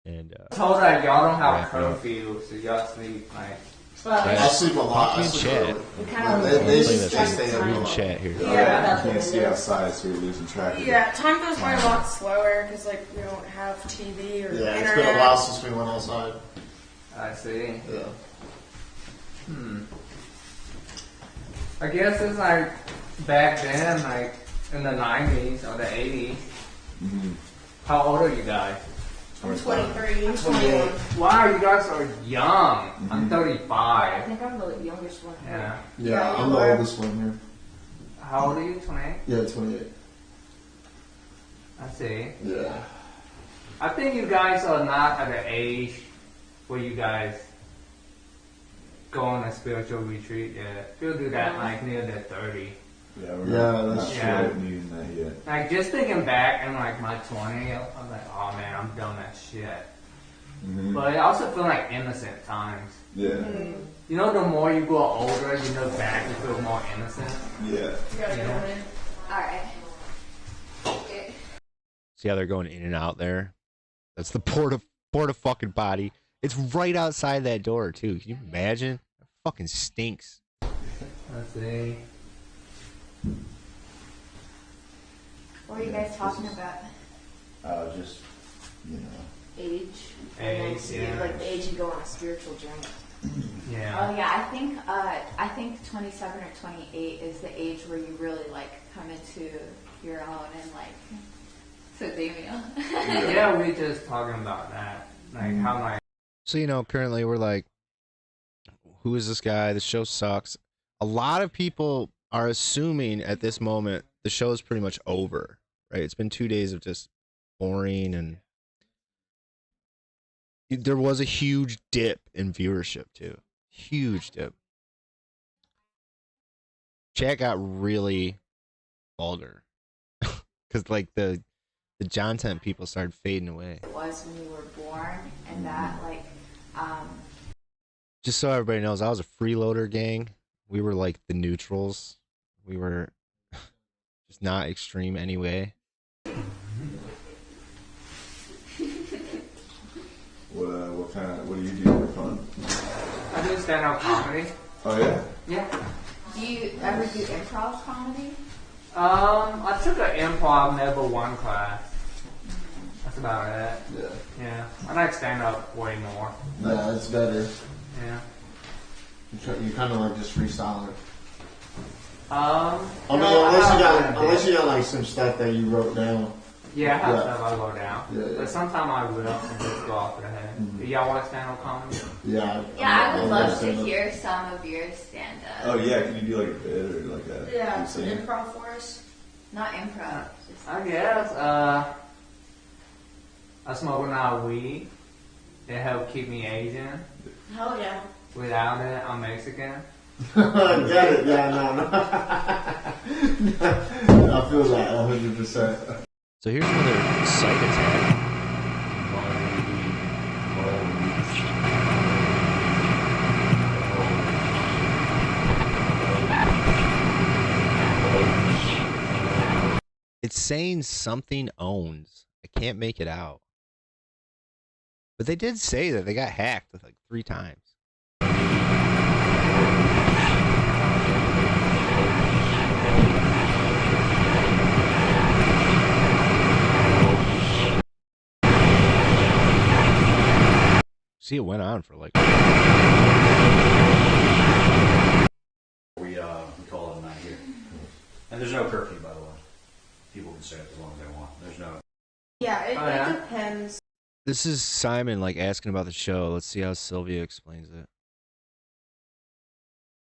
And told that y'all don't have curfew, so y'all sleep like. I sleep a lot. I chat. They stay up in chat here. Yeah, you can't see outside, so you're losing track of it. Yeah, time goes by a lot slower because like we don't have TV or yeah, internet. It's been a while since we went outside. I see. Yeah. I guess it's like back then, like in the 90s or the 80s. Mm-hmm. How old are you guys? I'm 23. 28. Wow, you guys are young. I'm 35. I think I'm the youngest one. Yeah. Yeah, I'm the oldest one here. How old are you? 28? Yeah, 28. I see. Yeah. I think you guys are not at the age where you guys go on a spiritual retreat yet. You'll do that like near the 30. Yeah, we're Yeah, not that's quite needing that yet. Like just thinking back in like my 20s, I'm like, oh man, I'm done that shit. Mm-hmm. But I also feel like innocent times. Yeah. You know, the more you grow older, you look back, you feel more innocent. Yeah. Alright. See how they're going in and out there? That's the porta fucking potty. It's right outside that door too. Can you imagine? It fucking stinks. Let's see. What are you guys talking about? Just, you know. Age. Age, yeah. Like the age you go on a spiritual journey. Yeah. Oh yeah, I think 27 or 28 is the age where you really like come into your own and like. So Damian. Yeah, we just talking about that. Like how my. So, you know, currently we're like, who is this guy? The show sucks. A lot of people are assuming at this moment the show is pretty much over, right? It's been 2 days of just boring, and there was a huge dip in viewership too. Huge dip. Chat got really vulgar because like the Johnton people started fading away. It was when you were born, and that like Just so everybody knows, I was a freeloader gang. We were like the neutrals. We were just not extreme anyway. What do you do for fun? I do stand-up comedy. Oh yeah? Yeah. Do you ever do improv comedy? I took an improv level 1 class. That's about it. Yeah. Yeah. I like stand-up way more. Yeah, it's better. Yeah. You kind of like just freestyle it. I mean, unless you got like some stuff that you wrote down. Yeah, I have stuff I go down. Yeah. But sometimes I will and just go off the head. Do y'all want stand-up comedy? Yeah. Yeah, I would love to hear some of your stand-up. Oh yeah, can you do like a bit or like a? Yeah, you sing? improv for us. Not improv. Just I guess. I smoke now weed. It helped keep me Asian. Hell yeah. Without it, I'm Mexican. Get it? Yeah, no. I feel that 100%. So here's another site attack. It's saying something owns. I can't make it out. But they did say that they got hacked like 3 times. See, it went on for like. We call it a night here, and there's no curfew, by the way. People can stay up as long as they want. There's no. Yeah, it, Oh, yeah? it depends. This is Simon like asking about the show. Let's see how Sylvia explains it.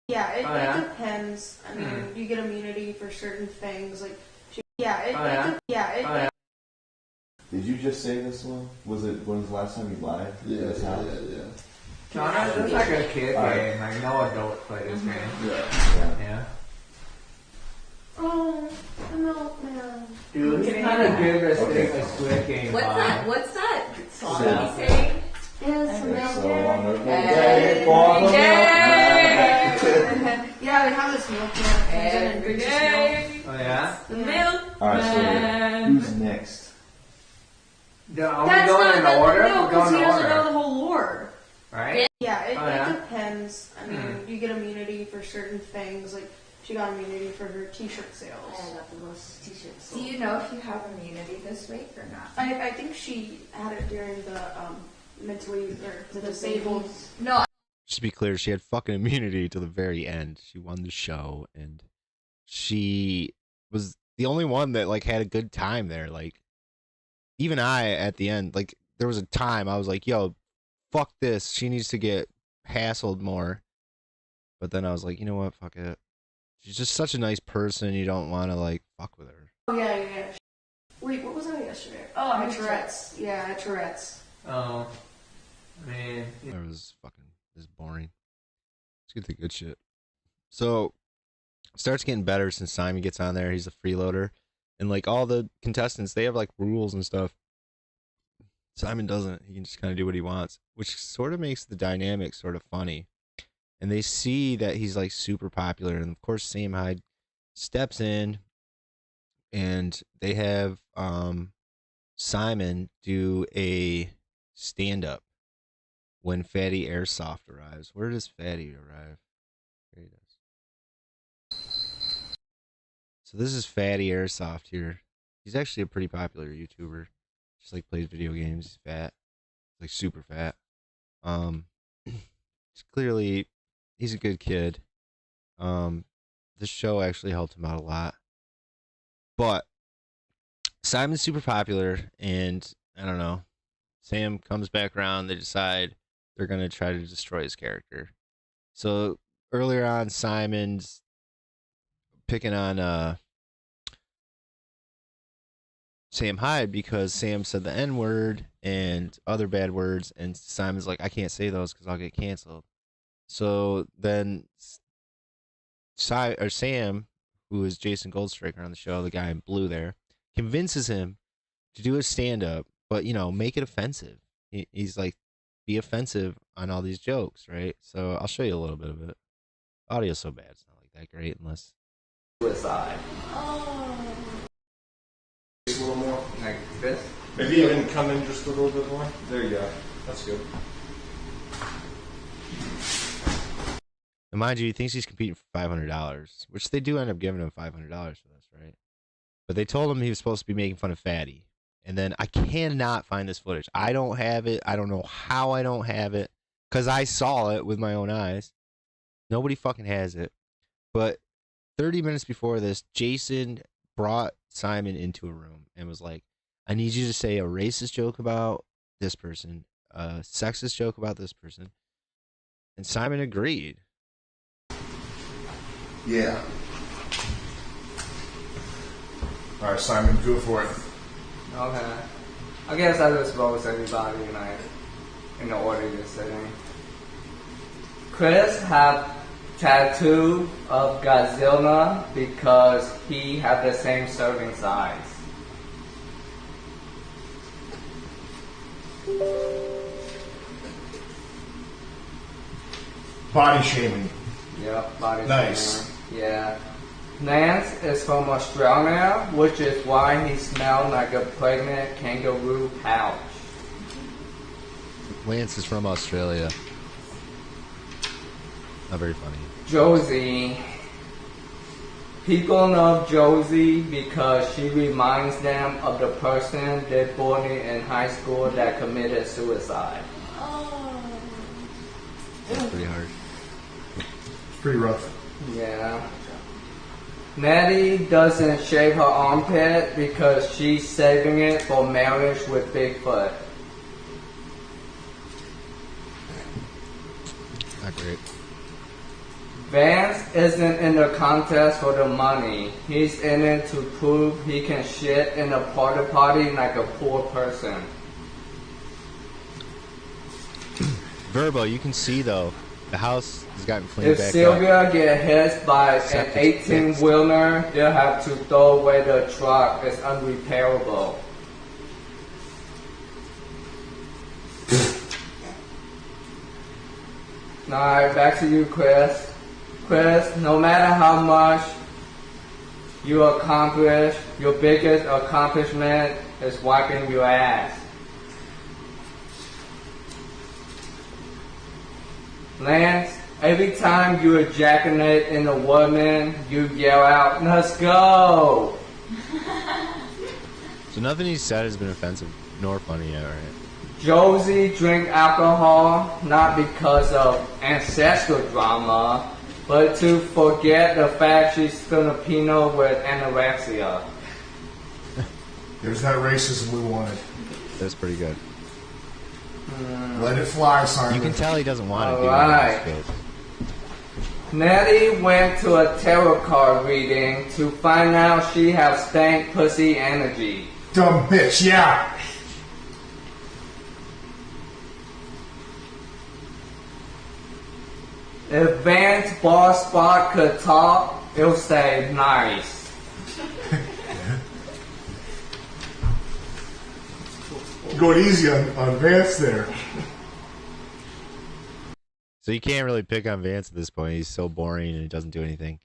Yeah, Oh, yeah? it depends. I mean, you get immunity for certain things. Like, Oh, yeah? Did you just say this one? When was the last time you live? Yeah. No, that's like a kid game. Like, no adults play this game. Yeah. Oh, the milkman. Dude, it's kind of give us a Squid Game What's vibe. that? What's that song Yeah. you sing? Is the So, milkman. Yay! Yeah, we have this milkman that comes in and brings us milk. Oh, yeah? The milk. Alright, so who's next? Are we That's going not in the order? no, We're because going he in doesn't know order. the whole lore. Right? Yeah, Oh, yeah? it depends. I mean, you get immunity for certain things. Like, she got immunity for her t-shirt sales. I got the most t-shirts. Do you know if you have immunity this week or not? I think she had it during the mentally or the disabled. No. Just to be clear, she had fucking immunity to the very end. She won the show, and she was the only one that like had a good time there. Like, even I at the end, like there was a time I was like, yo, fuck this. She needs to get hassled more. But then I was like, you know what? Fuck it. She's just such a nice person. You don't want to, like, fuck with her. Oh, yeah. Wait, what was I yesterday? Oh, I had Tourette's. Yeah, I had Tourette's. Oh, man. It was fucking just boring. Let's get the good shit. So, it starts getting better since Simon gets on there. He's a freeloader. And, like, all the contestants, they have, like, rules and stuff. Simon doesn't. He can just kind of do what he wants, which sort of makes the dynamic sort of funny. And they see that he's, like, super popular. And, of course, Sam Hyde steps in, and they have Simon do a stand-up when Fatty Airsoft arrives. Where does Fatty arrive? There he does. So this is Fatty Airsoft here. He's actually a pretty popular YouTuber. Just, like, plays video games. He's fat. He's, like, super fat. Clearly, he's a good kid. This show actually helped him out a lot. But Simon's super popular, and I don't know. Sam comes back around. They decide they're going to try to destroy his character. So earlier on, Simon's picking on Sam Hyde because Sam said the N-word and other bad words, and Simon's like, I can't say those because I'll get canceled. So then Sam, who is Jason Goldstriker on the show, the guy in blue there, convinces him to do a stand-up, but, you know, make it offensive. He's like, be offensive on all these jokes, right? So I'll show you a little bit of it. Audio's so bad, it's not like that great unless... Suicide. Just a little more. Like this? Maybe even come in just a little bit more. There you go. That's good. And mind you, he thinks he's competing for $500, which they do end up giving him $500 for this, right? But they told him he was supposed to be making fun of Fatty. And then I cannot find this footage. I don't have it. I don't know how I don't have it. Because I saw it with my own eyes. Nobody fucking has it. But 30 minutes before this, Jason brought Simon into a room and was like, I need you to say a racist joke about this person, a sexist joke about this person. And Simon agreed. Yeah. All right, Simon, go for it. Okay. I guess I just roast everybody in the order you're sitting. Chris have tattoo of Godzilla because he have the same serving size. Body shaming. Yep, body Nice. shaming. Yeah. Lance is from Australia, which is why he smelled like a pregnant kangaroo pouch. Lance is from Australia. Not very funny. Josie. People know Josie because she reminds them of the person they bullied in high school that committed suicide. That's pretty hard. It's pretty rough. Yeah. Nettie doesn't shave her armpit because she's saving it for marriage with Bigfoot. Not great. Vance isn't in the contest for the money. He's in it to prove he can shit in a porta potty like a poor person. Verbo, you can see though, the house has gotten cleaned If back Sylvia up. get hit by an Septic 18-wheeler, they'll have to throw away the truck. It's unrepairable. Alright, back to you, Chris. Chris, no matter how much you accomplish, your biggest accomplishment is wiping your ass. Lance, every time you ejaculate in a woman, you yell out, "Let's go!" So nothing he said has been offensive nor funny yet, right? Josie drink alcohol not because of ancestral drama, but to forget the fact she's Filipino with anorexia. There's that racism we wanted. That's pretty good. Let it fly, Simon. You can tell he doesn't want to do Alright. it. Nettie went to a tarot card reading to find out she has stank pussy energy. Dumb bitch, yeah. If Vance boss spot could talk, it'll say nice. Going easy on Vance there. So you can't really pick on Vance at this point. He's so boring and he doesn't do anything.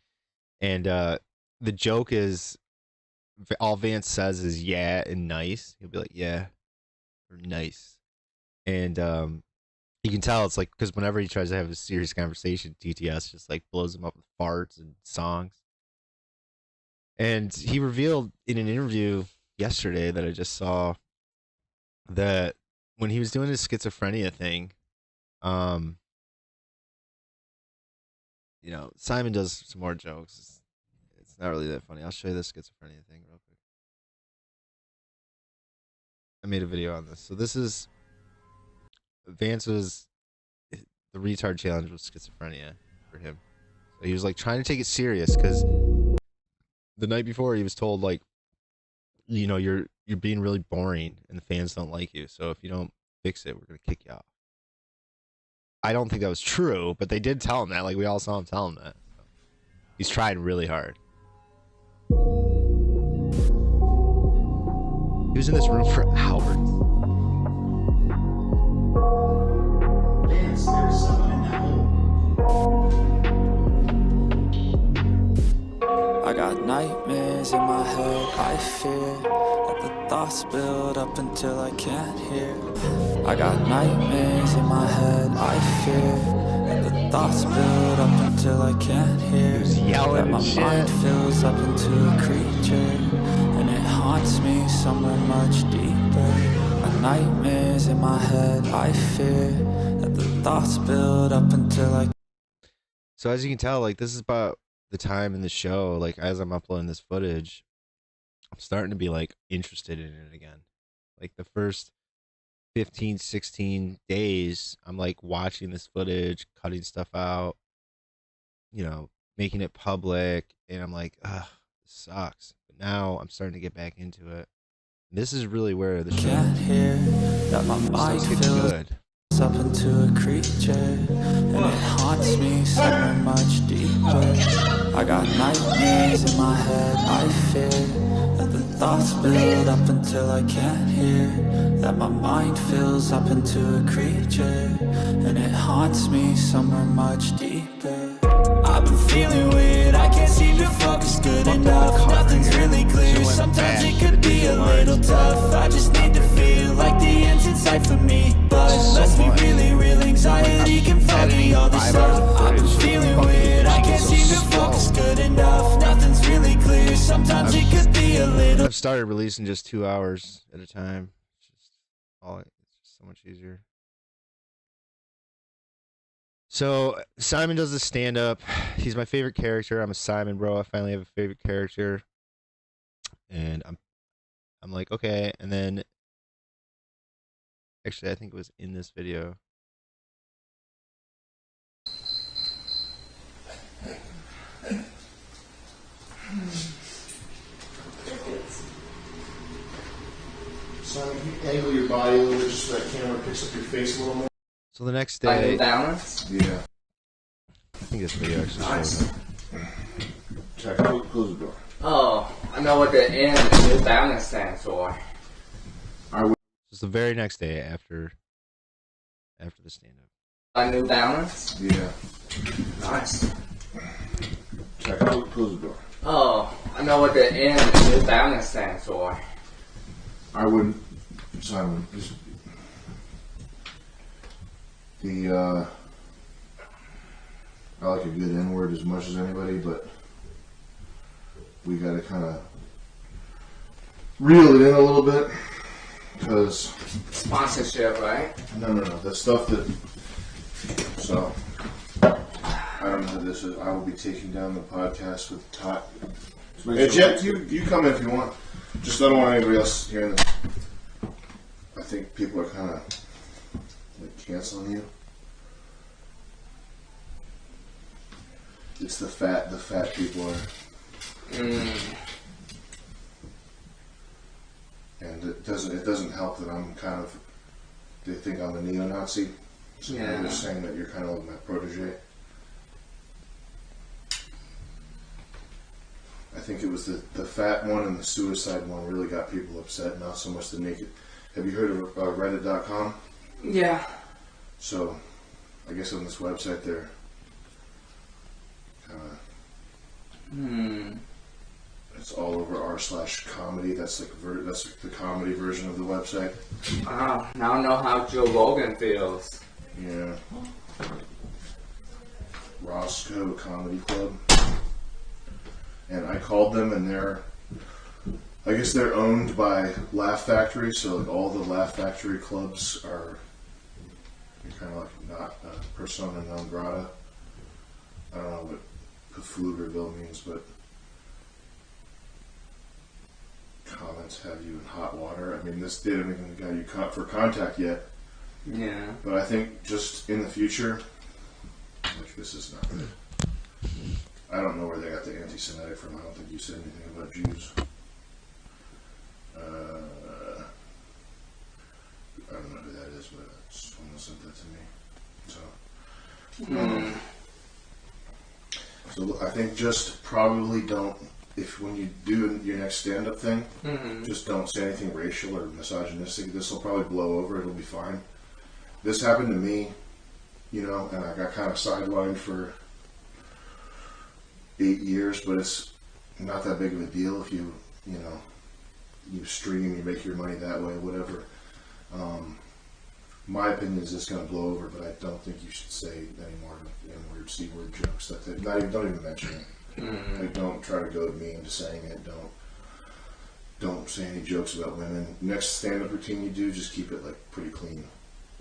And the joke is, all Vance says is yeah and nice. He'll be like, yeah, or nice. And you can tell it's like, because whenever he tries to have a serious conversation, TTS just like blows him up with farts and songs. And he revealed in an interview yesterday that I just saw that when he was doing his schizophrenia thing, you know, Simon does some more jokes. It's not really that funny. I'll show you the schizophrenia thing real quick. I made a video on this. So this is Vance's, the retard challenge with schizophrenia for him. So he was like trying to take it serious because the night before he was told like, you know, you're being really boring and the fans don't like you. So if you don't fix it, we're gonna kick you off. I don't think that was true, but they did tell him that. Like we all saw him tell him that. So he's trying really hard. He was in this room for hours. Vance, there's someone in that hole. I got nightmares in my head, I fear that the thoughts build up until I can't hear. I got nightmares in my head, I fear that the thoughts build up until I can't hear. That my mind fills up into a creature, and it haunts me somewhere much deeper. My nightmares in my head, I fear that the thoughts build up until I. So as you can tell, like this is about the time in the show, like as I'm uploading this footage, I'm starting to be like interested in it again. Like the first 15, 16 days, I'm like watching this footage, cutting stuff out, you know, making it public, and I'm like, ugh, this sucks. But now I'm starting to get back into it. This is really where the show can't hear that my mind fills good. Up into a creature, and it haunts me somewhere much deeper. I got nightmares in my head, I fear that the thoughts build up until I can't hear. That my mind fills up into a creature, and it haunts me somewhere much deeper. I've been feeling weird, I can't seem to focus good enough. Nothing's really clear, sometimes it could be a little tough. I just need to feel like the end's in sight for me. But let's be really real, anxiety can fuck me all this up. I've been feeling weird, I can't seem to focus good enough. Nothing's really clear, sometimes it could be a little. I've started releasing just 2 hours at a time. It's just so much easier. So Simon does the stand-up. He's my favorite character. I'm a Simon bro. I finally have a favorite character, and I'm like, okay. And then actually, I think it was in this video. Simon, can you angle your body a little bit just so that camera picks up your face a little more? So the next day, balance? Yeah. I think this video actually shows it. Check. Close the door. Oh, I know what the N in New Balance stands for. It's the very next day after the stand-up. A New Balance? Yeah. Nice. Check. Close the door. Oh, I know what the N in New Balance stands for. I wouldn't, Simon, just I like a good N-word as much as anybody, but we gotta kind of reel it in a little bit, because sponsorship, right? No, the stuff that, so I don't know who this is. I will be taking down the podcast with Todd. Hey, Jet, you come in if you want. Just I don't want anybody else hearing this. I think people are kind of canceling you. It's the fat people are. And it doesn't help that I'm kind of, they think I'm a neo-Nazi. So they're saying that you're kind of like my protege. I think it was the fat one and the suicide one really got people upset, not so much the naked. Have you heard of Reddit.com? Yeah. So, I guess on this website they're kind of it's all over r/comedy. That's like that's like the comedy version of the website. Oh, now I know how Joe Rogan feels. Yeah. Roscoe Comedy Club. And I called them, and I guess they're owned by Laugh Factory, so like all the Laugh Factory clubs are kind of like not persona non grata. I don't know what Pflugerville means, but comments have you in hot water. I mean, this didn't even got you caught for contact yet. Yeah. But I think just in the future, like this is not good. I don't know where they got the anti-Semitic from. I don't think you said anything about Jews. I don't know who that is, but someone sent that to me. So I think just probably don't, when you do your next stand-up thing, just don't say anything racial or misogynistic. This will probably blow over. It'll be fine. This happened to me, and I got kind of sidelined for 8 years, but it's not that big of a deal if you stream, you make your money that way, whatever. My opinion is it's going to blow over, but I don't think you should say any more N-word, C-word jokes. Don't even mention it. Like, don't try to go at me into saying it. Don't say any jokes about women. Next stand-up routine you do, just keep it like pretty clean.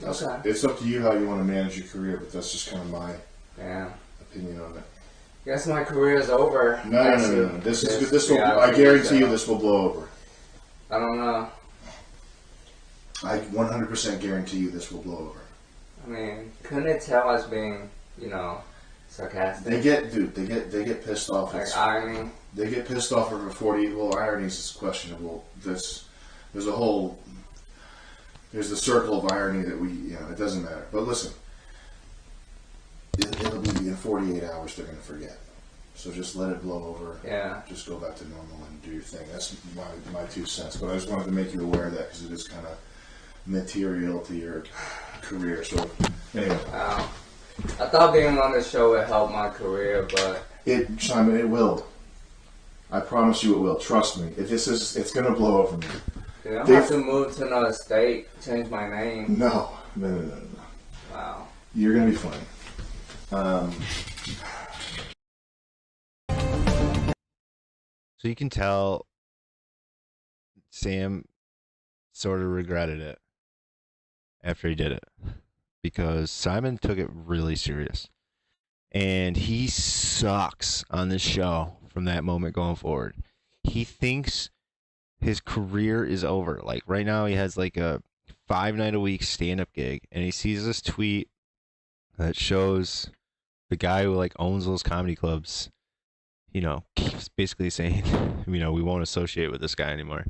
Okay. It's up to you how you want to manage your career, but that's just kind of my opinion on it. Guess my career is over. No. This is good. I guarantee you this will blow over. I don't know. I 100% guarantee you this will blow over. I mean, couldn't it tell us being, sarcastic? They get pissed off. Like irony. They get pissed off over 40. Well, ironies is questionable. There's the circle of irony that it doesn't matter. But listen, it'll be in 48 hours they're going to forget. So just let it blow over. Yeah. Just go back to normal and do your thing. That's my 2 cents. But I just wanted to make you aware of that because it is kind of material to your career. So anyway. Wow. I thought being on the show would help my career, but Simon, it will. I promise you it will. Trust me. It's going to blow over me. Yeah, I have to move to another state, change my name. No. Wow. You're going to be fine. So you can tell Sam sort of regretted it after he did it because Simon took it really serious. And he sucks on this show from that moment going forward. He thinks his career is over. Like right now he has like a 5-night-a-week stand-up gig, and he sees this tweet that shows the guy who like owns those comedy clubs, keeps basically saying, we won't associate with this guy anymore.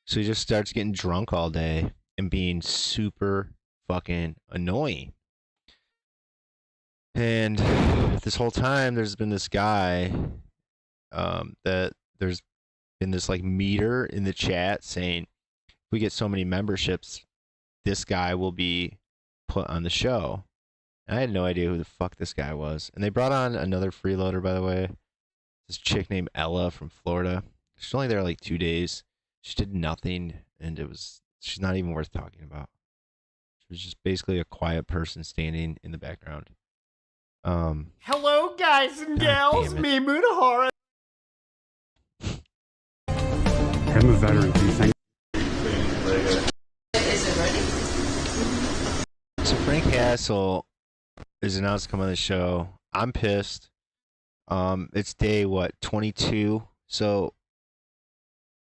So he just starts getting drunk all day and being super fucking annoying. And this whole time there's been this guy that there's been this like meter in the chat saying if we get so many memberships, this guy will be put on the show. And I had no idea who the fuck this guy was. And they brought on another freeloader, by the way. This chick named Ella from Florida. She's only there like 2 days. She did nothing, and she's not even worth talking about. She was just basically a quiet person standing in the background. Hello, guys and gals. Me, Mutahara. I'm a veteran. Do you think? Is it ready? So Frank Castle is announced to come on the show. I'm pissed. It's day 22. So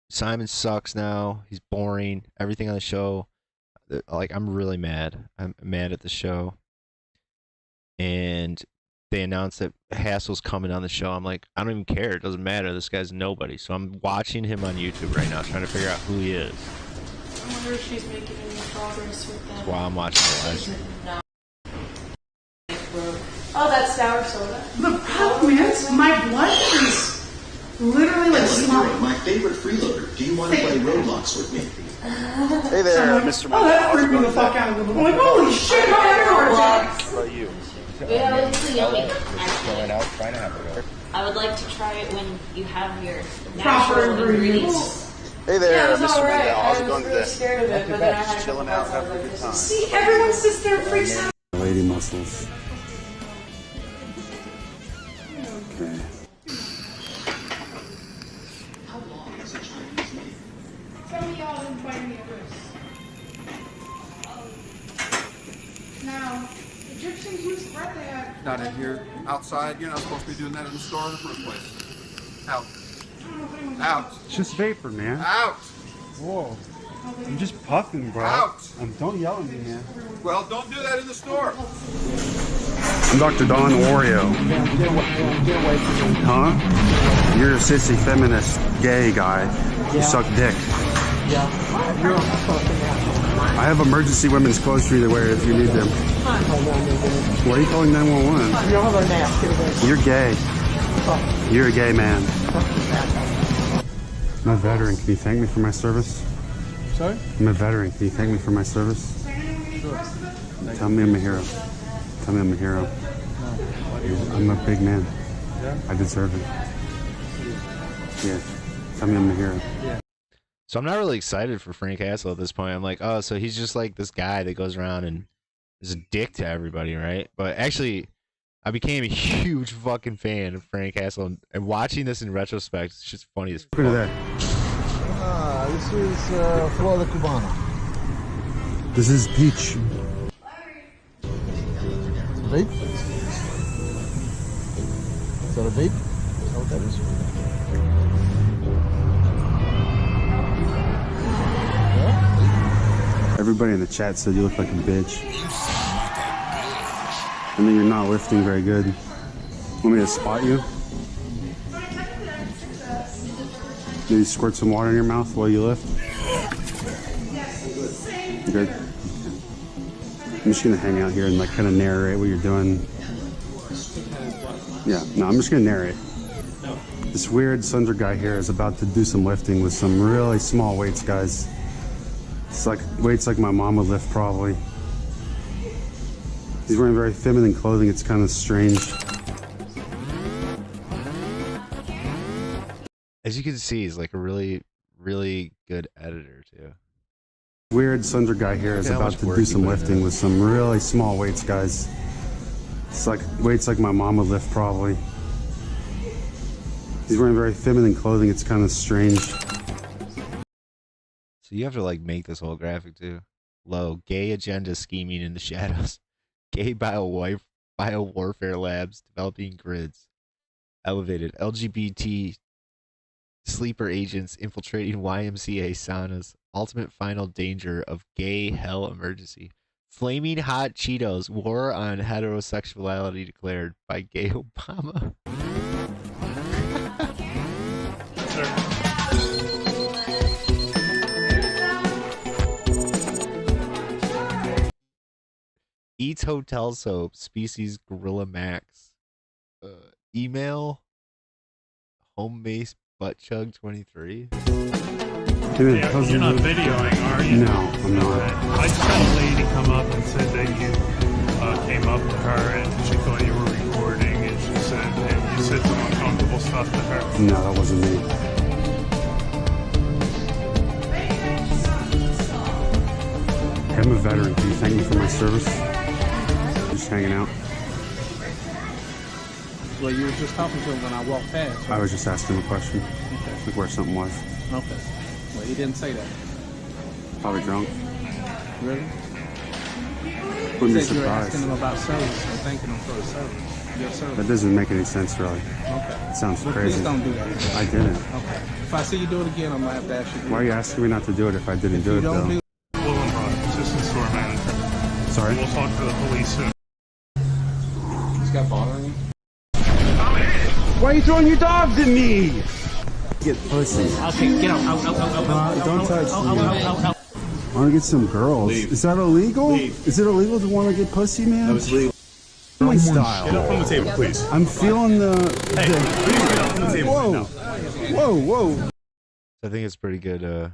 Simon sucks now. He's boring. Everything on the show, like I'm really mad. I'm mad at the show. And they announced that Hassel's coming on the show. I'm like, I don't even care. It doesn't matter. This guy's nobody. So I'm watching him on YouTube right now, trying to figure out who he is. I wonder if she's making any progress with that. That's why I'm watching the live stream. Oh, that's sour soda. The problem is, my blood is literally like small. My favorite freeloader. Do you want to play Roblox with me? Hey there, Mr. Oh, that freaked me the fuck out. I'm like, holy shit, my everywhere. How about you? Yeah, it's yummy. Going out, trying to have it. I would like to try it when you have your Proper natural ingredients. Hey there, Yeah, it was Mr. alright. Mendel. How's I it was going really today? scared of it, Not too but bad. then I Just had chilling out, having a good time. See, everyone sits there and freaks out. Lady muscles. Okay. Some of y'all didn't find me at first. Now, Egyptians used what they had. Not in here. Outside. You're not supposed to be doing that in the store in the first place. Out. Out. It's just vapor, man. Out. Whoa. I'm just puffing, bro. Out. Don't yell at me, man. Well, don't do that in the store. I'm Dr. Don Oreo. Huh? You're a sissy feminist gay guy. You suck dick. I have emergency women's clothes for you to wear if you need them. Why are you calling 911? You're gay. You're a gay man. I'm a veteran. Can you thank me for my service? Sorry? I'm a veteran. Can you thank me for my service? Sure. Tell me I'm a hero. Tell me I'm a hero. I'm a big man. Yeah? I deserve it. Yeah. Tell me I'm a hero. So I'm not really excited for Frank Castle at this point. I'm like, oh, so he's just like this guy that goes around and is a dick to everybody, right? But actually, I became a huge fucking fan of Frank Castle, and watching this in retrospect, it's just funny as fuck. Look at that. This is Florida Cubana. This is Peach. Vape? Is that a vape? Is that what that is? Everybody in the chat said you look like a bitch. And then you're not lifting very good. Want me to spot you? Maybe squirt some water in your mouth while you lift? Good. I'm just gonna hang out here and like kind of narrate what you're doing. Yeah, no, I'm just gonna narrate. This weird slender guy here is about to do some lifting with some really small weights, guys. It's like weights like my mom would lift probably. He's wearing very feminine clothing. It's kind of strange. As you can see, he's like a really, really good editor too. Weird slender guy here is about to do some lifting with some really small weights, guys. It's like weights like my mom would lift probably. He's wearing very feminine clothing. It's kind of strange. So you have to like make this whole graphic too. Low, gay agenda scheming in the shadows. Gay biowarfare labs developing grids. Elevated, LGBT sleeper agents infiltrating YMCA saunas. Ultimate final danger of gay hell emergency. Flaming hot Cheetos. War on heterosexuality declared by gay Obama. Eats hotel soap. Species Gorilla Max. Email. Home base butt chug 23. Hey, Yeah, you're not videoing, are you? No, I'm not. I just had a lady come up and said that you came up to her and she thought you were recording, and she said and you said some uncomfortable stuff to her. No, that wasn't me. Hey, I'm a veteran. Can you thank me for my service? Just hanging out. Well, you were just talking to him when I walked past. I was just asking him a question. Like where something was. Okay. Well, he didn't say that. Probably drunk. Really? Wouldn't be You said you were asking surprised. him about service or thanking him for his service. Your service. That doesn't make any sense, really. Okay. It sounds Well, crazy. please don't do that. I didn't. Okay. If I see you do it again, I'm gonna have to ask you. Why are you asking me not to do it if I didn't do it, don't though? do Woolen Rock, Assistant We'll talk to the police soon. He's got bothering you? Why are you throwing your dogs at me? Get pussy. Okay, get out. Don't touch me. Out. I want to get some girls. Leave. Is that illegal? Leave. Is it illegal to want to get pussy, man? No, it's legal. My style. Get up from the table, please. I'm feeling the. Hey, please get up from the table Whoa. right now. Whoa. I think it's pretty good,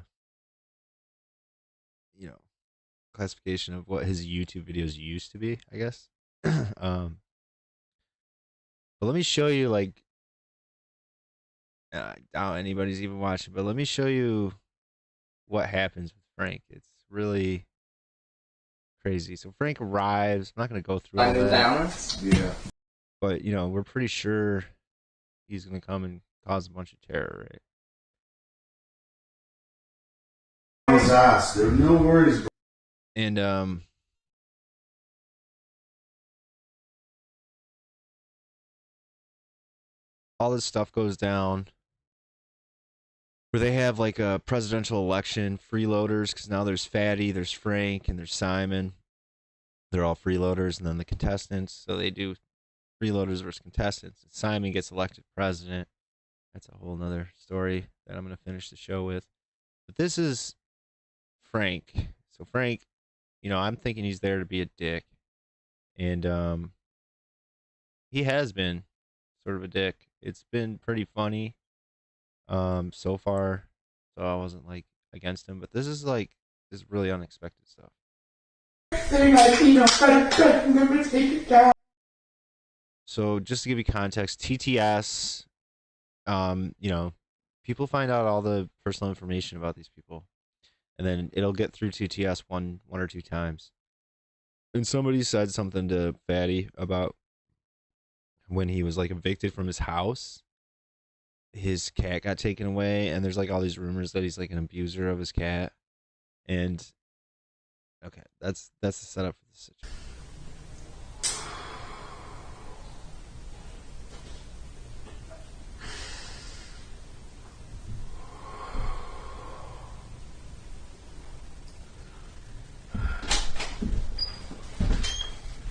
classification of what his YouTube videos used to be, I guess. But let me show you, like, I doubt anybody's even watching, but let me show you what happens with Frank. It's really crazy. So Frank arrives. I'm not going to go through all that. Yeah. But, we're pretty sure he's going to come and cause a bunch of terror, right? His ass, dude. No worries, bro. And, all this stuff goes down where they have like a presidential election, freeloaders, because now there's Fatty, there's Frank, and there's Simon. They're all freeloaders, and then the contestants. So they do freeloaders versus contestants. And Simon gets elected president. That's a whole nother story that I'm going to finish the show with. But this is Frank. So Frank, I'm thinking he's there to be a dick. And he has been sort of a dick. It's been pretty funny so far. So I wasn't like against him, but this is really unexpected stuff. So just to give you context, TTS, people find out all the personal information about these people, and then it'll get through TTS one or two times. And somebody said something to Fatty about when he was like evicted from his house, his cat got taken away, and there's like all these rumors that he's like an abuser of his cat. And okay, that's the setup for this situation.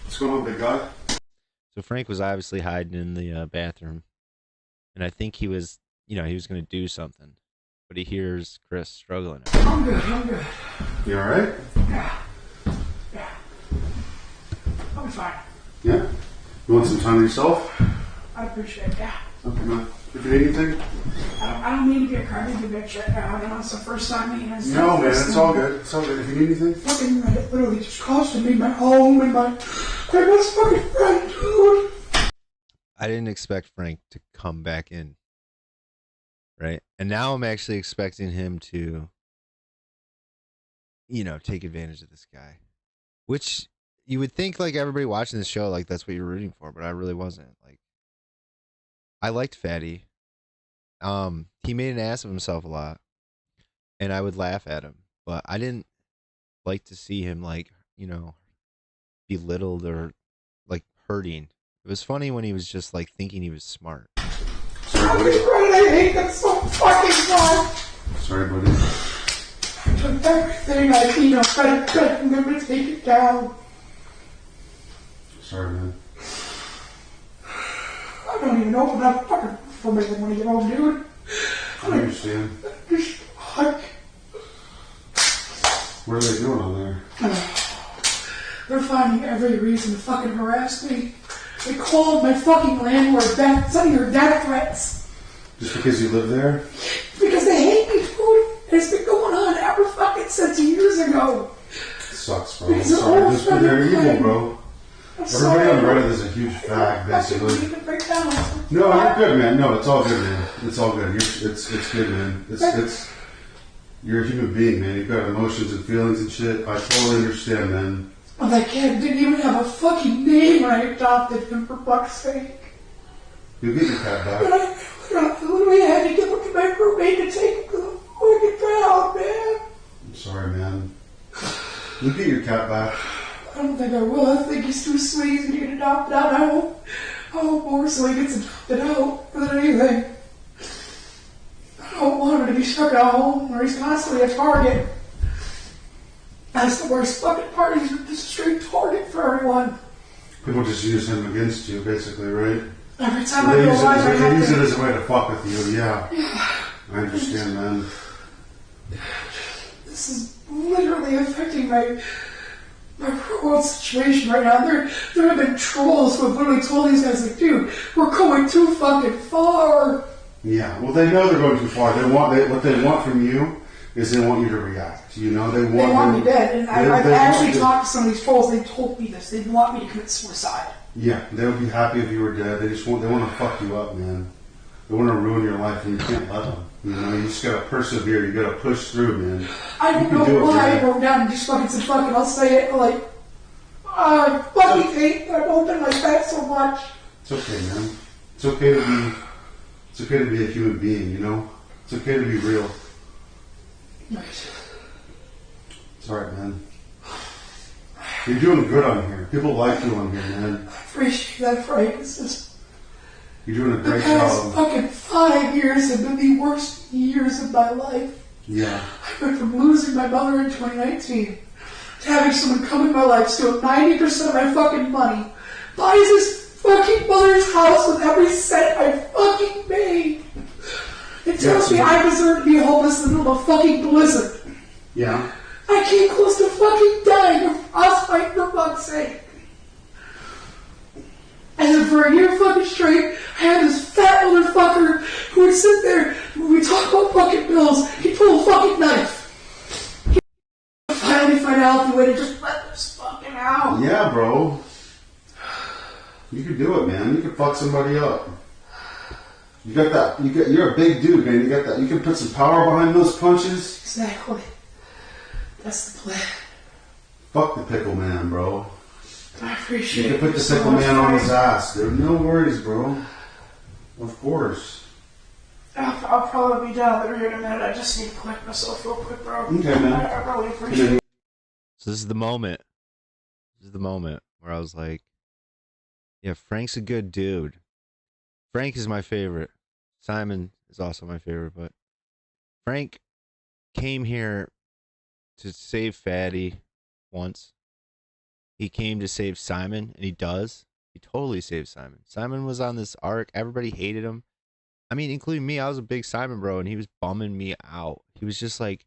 What's going on, big guy? So Frank was obviously hiding in the bathroom, and I think he was, he was going to do something, but he hears Chris struggling. I'm good. You all right? Yeah. I'll be fine. Yeah. You want some time to yourself? I appreciate it, yeah. Okay, man. If you need anything? I don't mean to get crazy to bitch right now. I know it's the first time meeting us. No, man. It's all good. It's all good. If you need anything? Fucking, it literally just costed me my home and my best fucking friend, dude. I didn't expect Frank to come back in, right? And now I'm actually expecting him to, take advantage of this guy, which you would think like everybody watching this show, like that's what you're rooting for, but I really wasn't. Like, I liked Fatty. He made an ass of himself a lot, and I would laugh at him, but I didn't like to see him belittled or like hurting. It was funny when he was just like thinking he was smart. Sorry, buddy. I hate that so fucking much. Sorry, buddy. I took everything I'm gonna take it down. Sorry, man. I don't even know if I'm not fucking for me when I get home, dude. I understand. Fuck. What are they doing on there? They're finding every reason to fucking harass me. They called my fucking landlord back, sending her death threats. Just because you live there? Because they hate me, dude. It's been going on ever fucking since years ago. It sucks, bro. I'm sorry. Just because they're evil, bro. Everybody on Reddit is a huge fag, basically. No, you're good, man. No, it's all good, man. It's all good. It's good, man. It's you're a human being, man. You've got emotions and feelings and shit. I totally understand, man. Well, that kid didn't even have a fucking name when I adopted him, for fuck's sake. You'll get your cat back. But I literally had to give him to my roommate to take him to the fucking pound, man. I'm sorry, man. You'll get your cat back. I don't think I will. I think he's too sweet. He's gonna get adopted out. I hope more so he gets adopted out than anything. I don't want him to be stuck at home where he's constantly a target. That's the worst fucking part. He's just a straight target for everyone. People just use him against you, basically, right? Every time I go live, I have They use to... it as a way to fuck with you, yeah. I understand, man. This is literally affecting my whole situation right now. There have been trolls who have literally told these guys, like, dude, we're going too fucking far. Yeah, well, they know they're going too far. What they want from you is they want you to react. You know, they want me dead. And I've actually talked to some of these trolls. They told me this. They want me to commit suicide. Yeah, they would be happy if you were dead. They want to fuck you up, man. They want to ruin your life, and you can't let them. You know, you just gotta persevere. You gotta push through, man. I don't know why I wrote down and just fucking said fucking. I'll say it like, I fucking hate that I've opened my back so much. It's okay, man. It's okay to be. It's okay to be a human being. You know, it's okay to be real. Right. It's alright, man. You're doing good on here. People like you on here, man. I appreciate that, Frank. It's just. You're doing a great The past job. fucking 5 years have been the worst years of my life. Yeah. I went from losing my mother in 2019 to having someone come in my life, steal 90% of my fucking money, buys this fucking mother's house with every cent I fucking made. It tells me I deserve to be homeless in the middle of a fucking blizzard. Yeah. I came close to fucking dying of frostbite for fuck's sake. And then for a year fucking straight, I had this fat motherfucker who would sit there when we talk about fucking bills, he'd pull a fucking knife. He'd finally find out the way to just let this fucking out. Yeah, bro. You could do it, man. You could fuck somebody up. You got that. You're a big dude, man. You got that. You can put some power behind those punches. Exactly. That's the plan. Fuck the pickle man, bro. I appreciate You it. can put the so pickle much, man on Frank. his ass. There's no worries, bro. Of course. I'll probably be down there here in a minute. I just need to collect myself real quick, bro. Okay, man. I really appreciate it. So this is the moment. This is the moment where I was like, yeah, Frank's a good dude. Frank is my favorite. Simon is also my favorite, but Frank came here to save Fatty once. He came to save Simon, and he does. He totally saved Simon. Simon was on this arc. Everybody hated him. I mean, including me. I was a big Simon bro, and he was bumming me out. He was just like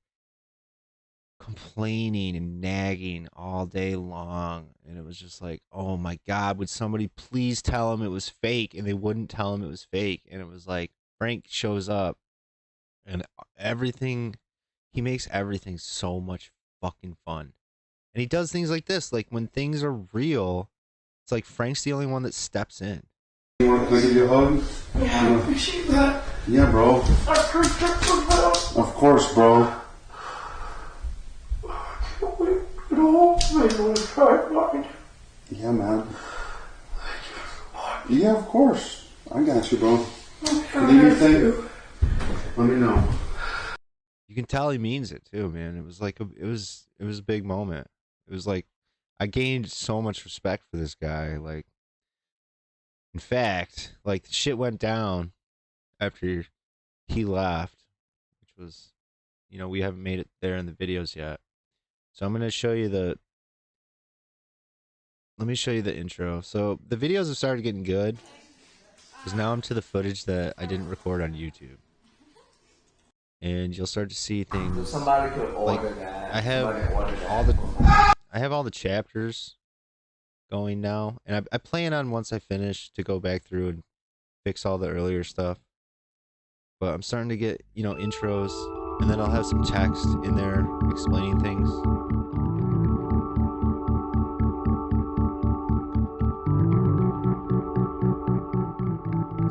complaining and nagging all day long. And it was just like, oh my God, would somebody please tell him it was fake? And they wouldn't tell him it was fake. And it was like, Frank shows up and everything, he makes everything so much fucking fun. And he does things like this. Like when things are real, it's like Frank's the only one that steps in. Can I give you a hug? Yeah, I appreciate that. Yeah, bro. I appreciate that. Of course, bro. It all made me try mine. Yeah, man. Yeah, of course. I got you, bro. Need anything? Let me know. You can tell he means it too, man. It was like it was a big moment. It was like I gained so much respect for this guy. Like, in fact, like the shit went down after he left, which was, you know, we haven't made it there in the videos yet. So I'm gonna show you the. Let me show you the intro. So the videos have started getting good, because now I'm to the footage that I didn't record on YouTube. And you'll start to see things. Somebody could order like, that. I have Somebody order that. all the chapters going now, and I plan on, once I finish, to go back through and fix all the earlier stuff. But I'm starting to get, you know, intros, and then I'll have some text in there explaining things.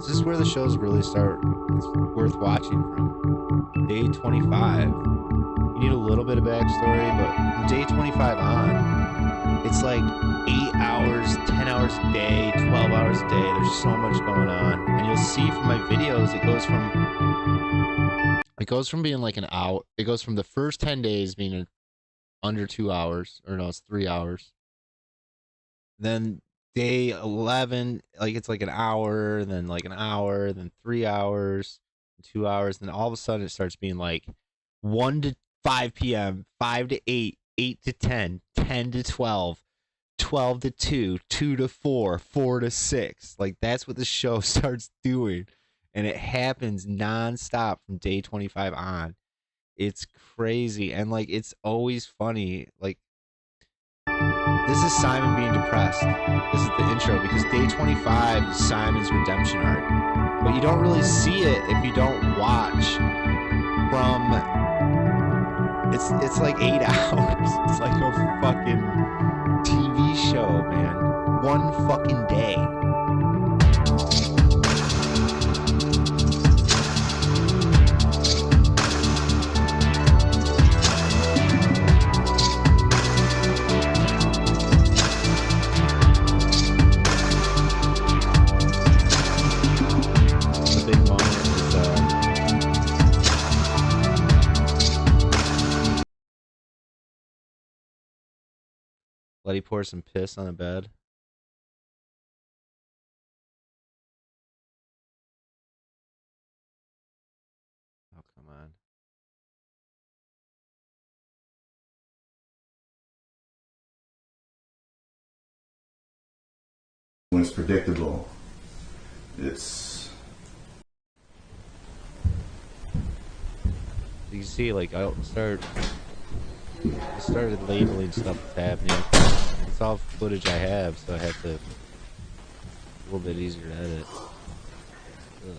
This is where the shows really start. It's worth watching from. Day 25, you need a little bit of backstory, but from day 25 on, it's like 8 hours, 10 hours a day, 12 hours a day. There's so much going on. And you'll see from my videos, it goes from being like an hour. It goes from the first 10 days being under 2 hours, or no, it's 3 hours. Then day 11, like it's like an hour, then like an hour, then 3 hours, 2 hours. Then all of a sudden it starts being like 1 to 5 p.m., 5 to 8, 8 to 10, 10 to 12, 12 to 2, 2 to 4, 4 to 6. Like, that's what the show starts doing. And it happens nonstop from day 25 on. It's crazy. And, like, it's always funny. Like, this is Simon being depressed. This is the intro because day 25 is Simon's redemption arc. But you don't really see it if you don't watch from... It's like 8 hours. It's like a fucking TV show, man. One fucking day. The big moment is Letty pour some piss on the bed. Oh, come on. When it's predictable, it's... You can see, like, I started labeling stuff that's happening. It's all footage I have, so I have to... a little bit easier to edit. Ugh.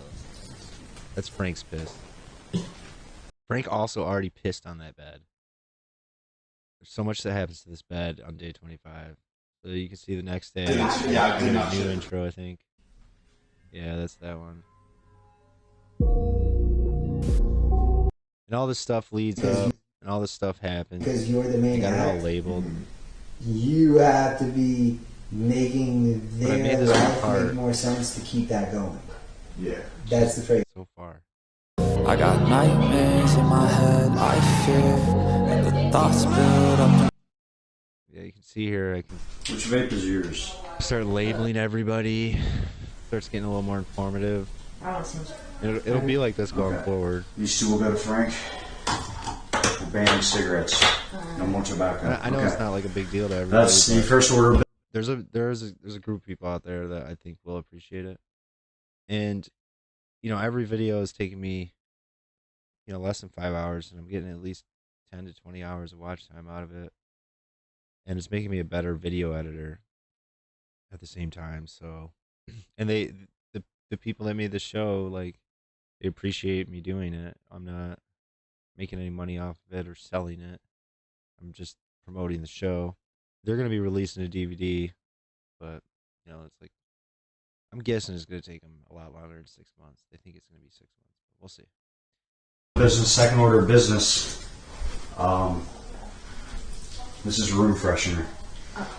That's Frank's piss. Frank also already pissed on that bed. There's so much that happens to this bed on day 25. So you can see the next day. Yeah, a new intro, I think. Yeah, that's that one. And all this stuff leads up, and all this stuff happens. Because you're the main got guy. it all labeled. You have to be making But I made their this one life part. make more sense to keep that going. Yeah. That's the phrase. So far. I got nightmares in my head, I fear, and the thoughts build up. Yeah, you can see here, I can... Which vape is yours? Start labeling everybody. Starts getting a little more informative. It'll be like this going forward. These two will go to Frank. We're banning cigarettes. No more tobacco. I know it's not like a big deal to everybody. That's the first order. There's a group of people out there that I think will appreciate it. And, you know, every video is taking me, you know, less than 5 hours, and I'm getting at least 10 to 20 hours of watch time out of it. And it's making me a better video editor at the same time. So, and the people that made the show, like, they appreciate me doing it. I'm not making any money off of it or selling it. I'm just promoting the show. They're going to be releasing a DVD, but, you know, it's like, I'm guessing it's going to take them a lot longer than 6 months. They think it's going to be 6 months, but we'll see. Business, second order of business. This is room freshener.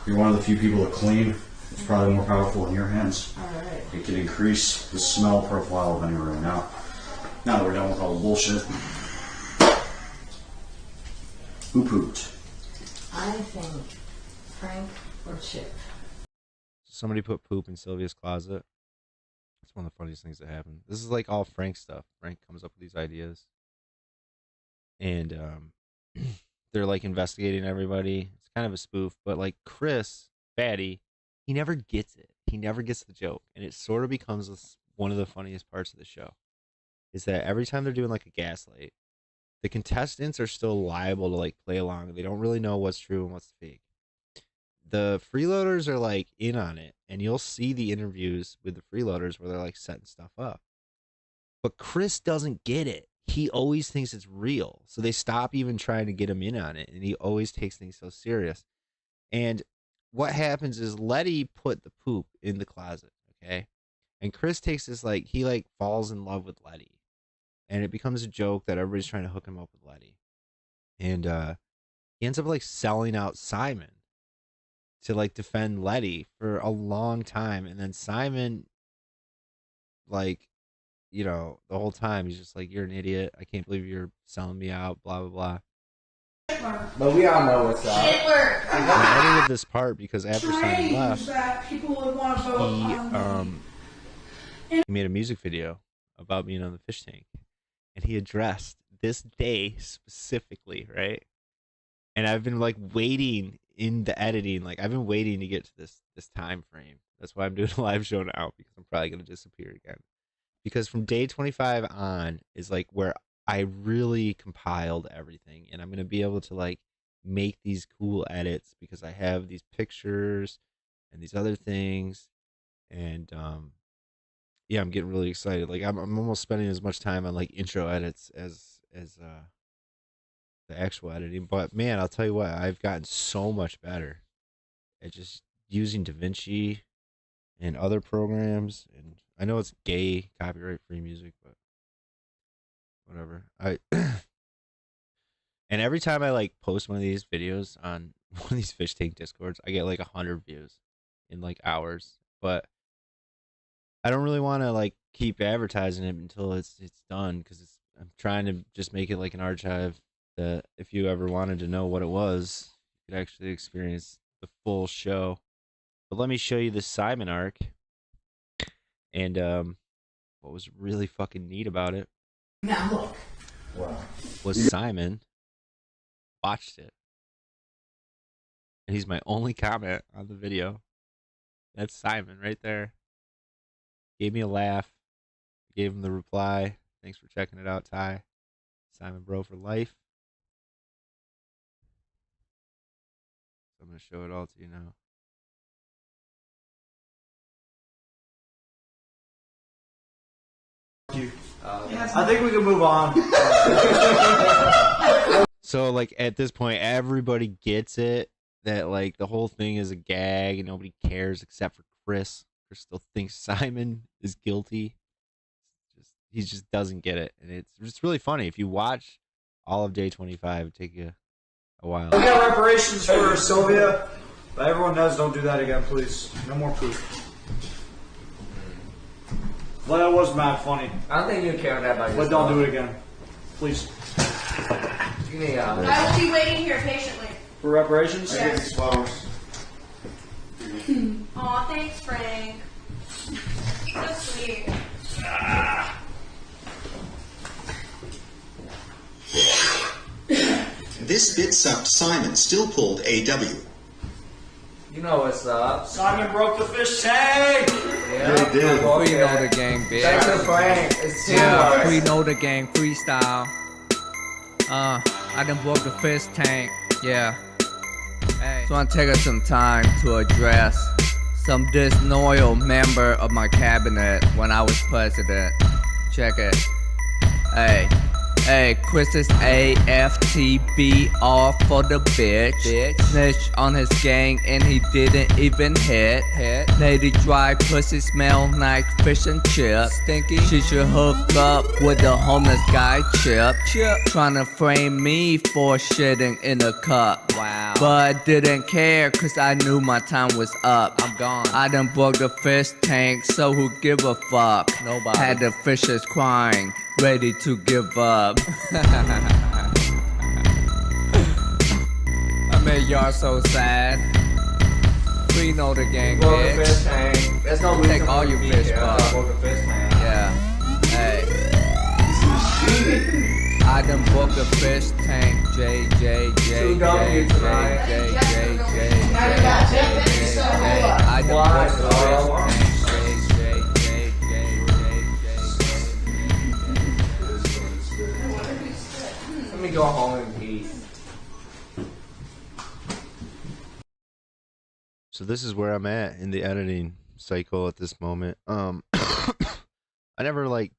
You're one of the few people that clean. It's probably more powerful in your hands. Alright. It can increase the smell profile of any room. Now that we're done with all the bullshit. Who pooped? I think Frank or Chip. Somebody put poop in Sylvia's closet. That's one of the funniest things that happened. This is like all Frank stuff. Frank comes up with these ideas. And they're like investigating everybody. It's kind of a spoof, but like Chris, Fatty, he never gets it. He never gets the joke. And it sort of becomes one of the funniest parts of the show. Is that every time they're doing like a gaslight, the contestants are still liable to like play along. They don't really know what's true and what's fake. The freeloaders are like in on it, and you'll see the interviews with the freeloaders where they're like setting stuff up. But Chris doesn't get it. He always thinks it's real. So they stop even trying to get him in on it, and he always takes things so serious. And what happens is Letty put the poop in the closet, okay? And Chris takes this like, he like falls in love with Letty. And it becomes a joke that everybody's trying to hook him up with Letty. And he ends up like selling out Simon to like defend Letty for a long time. And then Simon, like, you know, the whole time he's just like, you're an idiot. I can't believe you're selling me out, blah, blah, blah. But we all know what's up. I edited this part because after Simon left, that people would want to vote he made a music video about being on the fish tank. And he addressed this day specifically, right? and I've been like waiting in the editing. Like I've been waiting to get to this time frame. That's why I'm doing a live show now, because I'm probably gonna disappear again. Because from day 25 on is like where I really compiled everything, and I'm gonna be able to like make these cool edits because I have these pictures and these other things, and yeah, I'm getting really excited. Like I'm almost spending as much time on like intro edits as the actual editing. But man, I'll tell you what, I've gotten so much better at just using DaVinci and other programs. And I know it's gay, copyright free music, but whatever. And every time I like post one of these videos on one of these fish tank discords, I get like 100 views in like hours. But I don't really want to like keep advertising it until it's done, because I'm trying to just make it like an archive that if you ever wanted to know what it was, you could actually experience the full show. But let me show you the Simon arc. And what was really fucking neat about it Now look. Wow. was Simon watched it. And he's my only comment on the video. That's Simon right there. Gave me a laugh. Gave him the reply. Thanks for checking it out, Ty. Simon Bro for life. So I'm going to show it all to you now. I think we can move on. So, like, at this point, everybody gets it that, like, the whole thing is a gag and nobody cares except for Chris. Chris still thinks Simon is guilty. He just doesn't get it. And it's really funny. If you watch all of day 25, it'd take you a while. We got reparations for Sylvia, but everyone knows don't do that again, please. No more poop. Well, that was mad funny. I don't think you care that about But don't do it again. Please. Give me, I will be waiting here patiently. For reparations? Yes. Flowers. Aw, thanks, Frank. So sweet. This bit sucked Simon still pulled AW. You know what's up. Simon broke the fish tank! Yeah, he did. We know the gang, bitch. Thanks to Frank. It's Yeah, teamwork. we know the gang, freestyle. I done broke the fish tank, yeah. Hey. So I'm taking some time to address some disloyal member of my cabinet when I was president. Check it. Hey, Chris is AFTBR for the bitch. Snitch on his gang and he didn't even hit. Lady dry pussy smell like fish and chips. Stinky. She should hook up with the homeless guy Chip. Tryna frame me for shitting in a cup. Wow. But didn't care cause I knew my time was up. I'm gone. I done broke the fish tank, so who give a fuck? Nobody. Had the fishes crying, ready to give up. I made y'all so sad. We know the gang, Broke the bitch. fish tank. There's no reason Take all for your me fish, to fuck. broke the fish tank. Yeah. Hey. I done broke the fish tank. J. Two W tonight. I done Why, broke the Carl? fish tank. Let me go home in peace. So this is where I'm at in the editing cycle at this moment. I never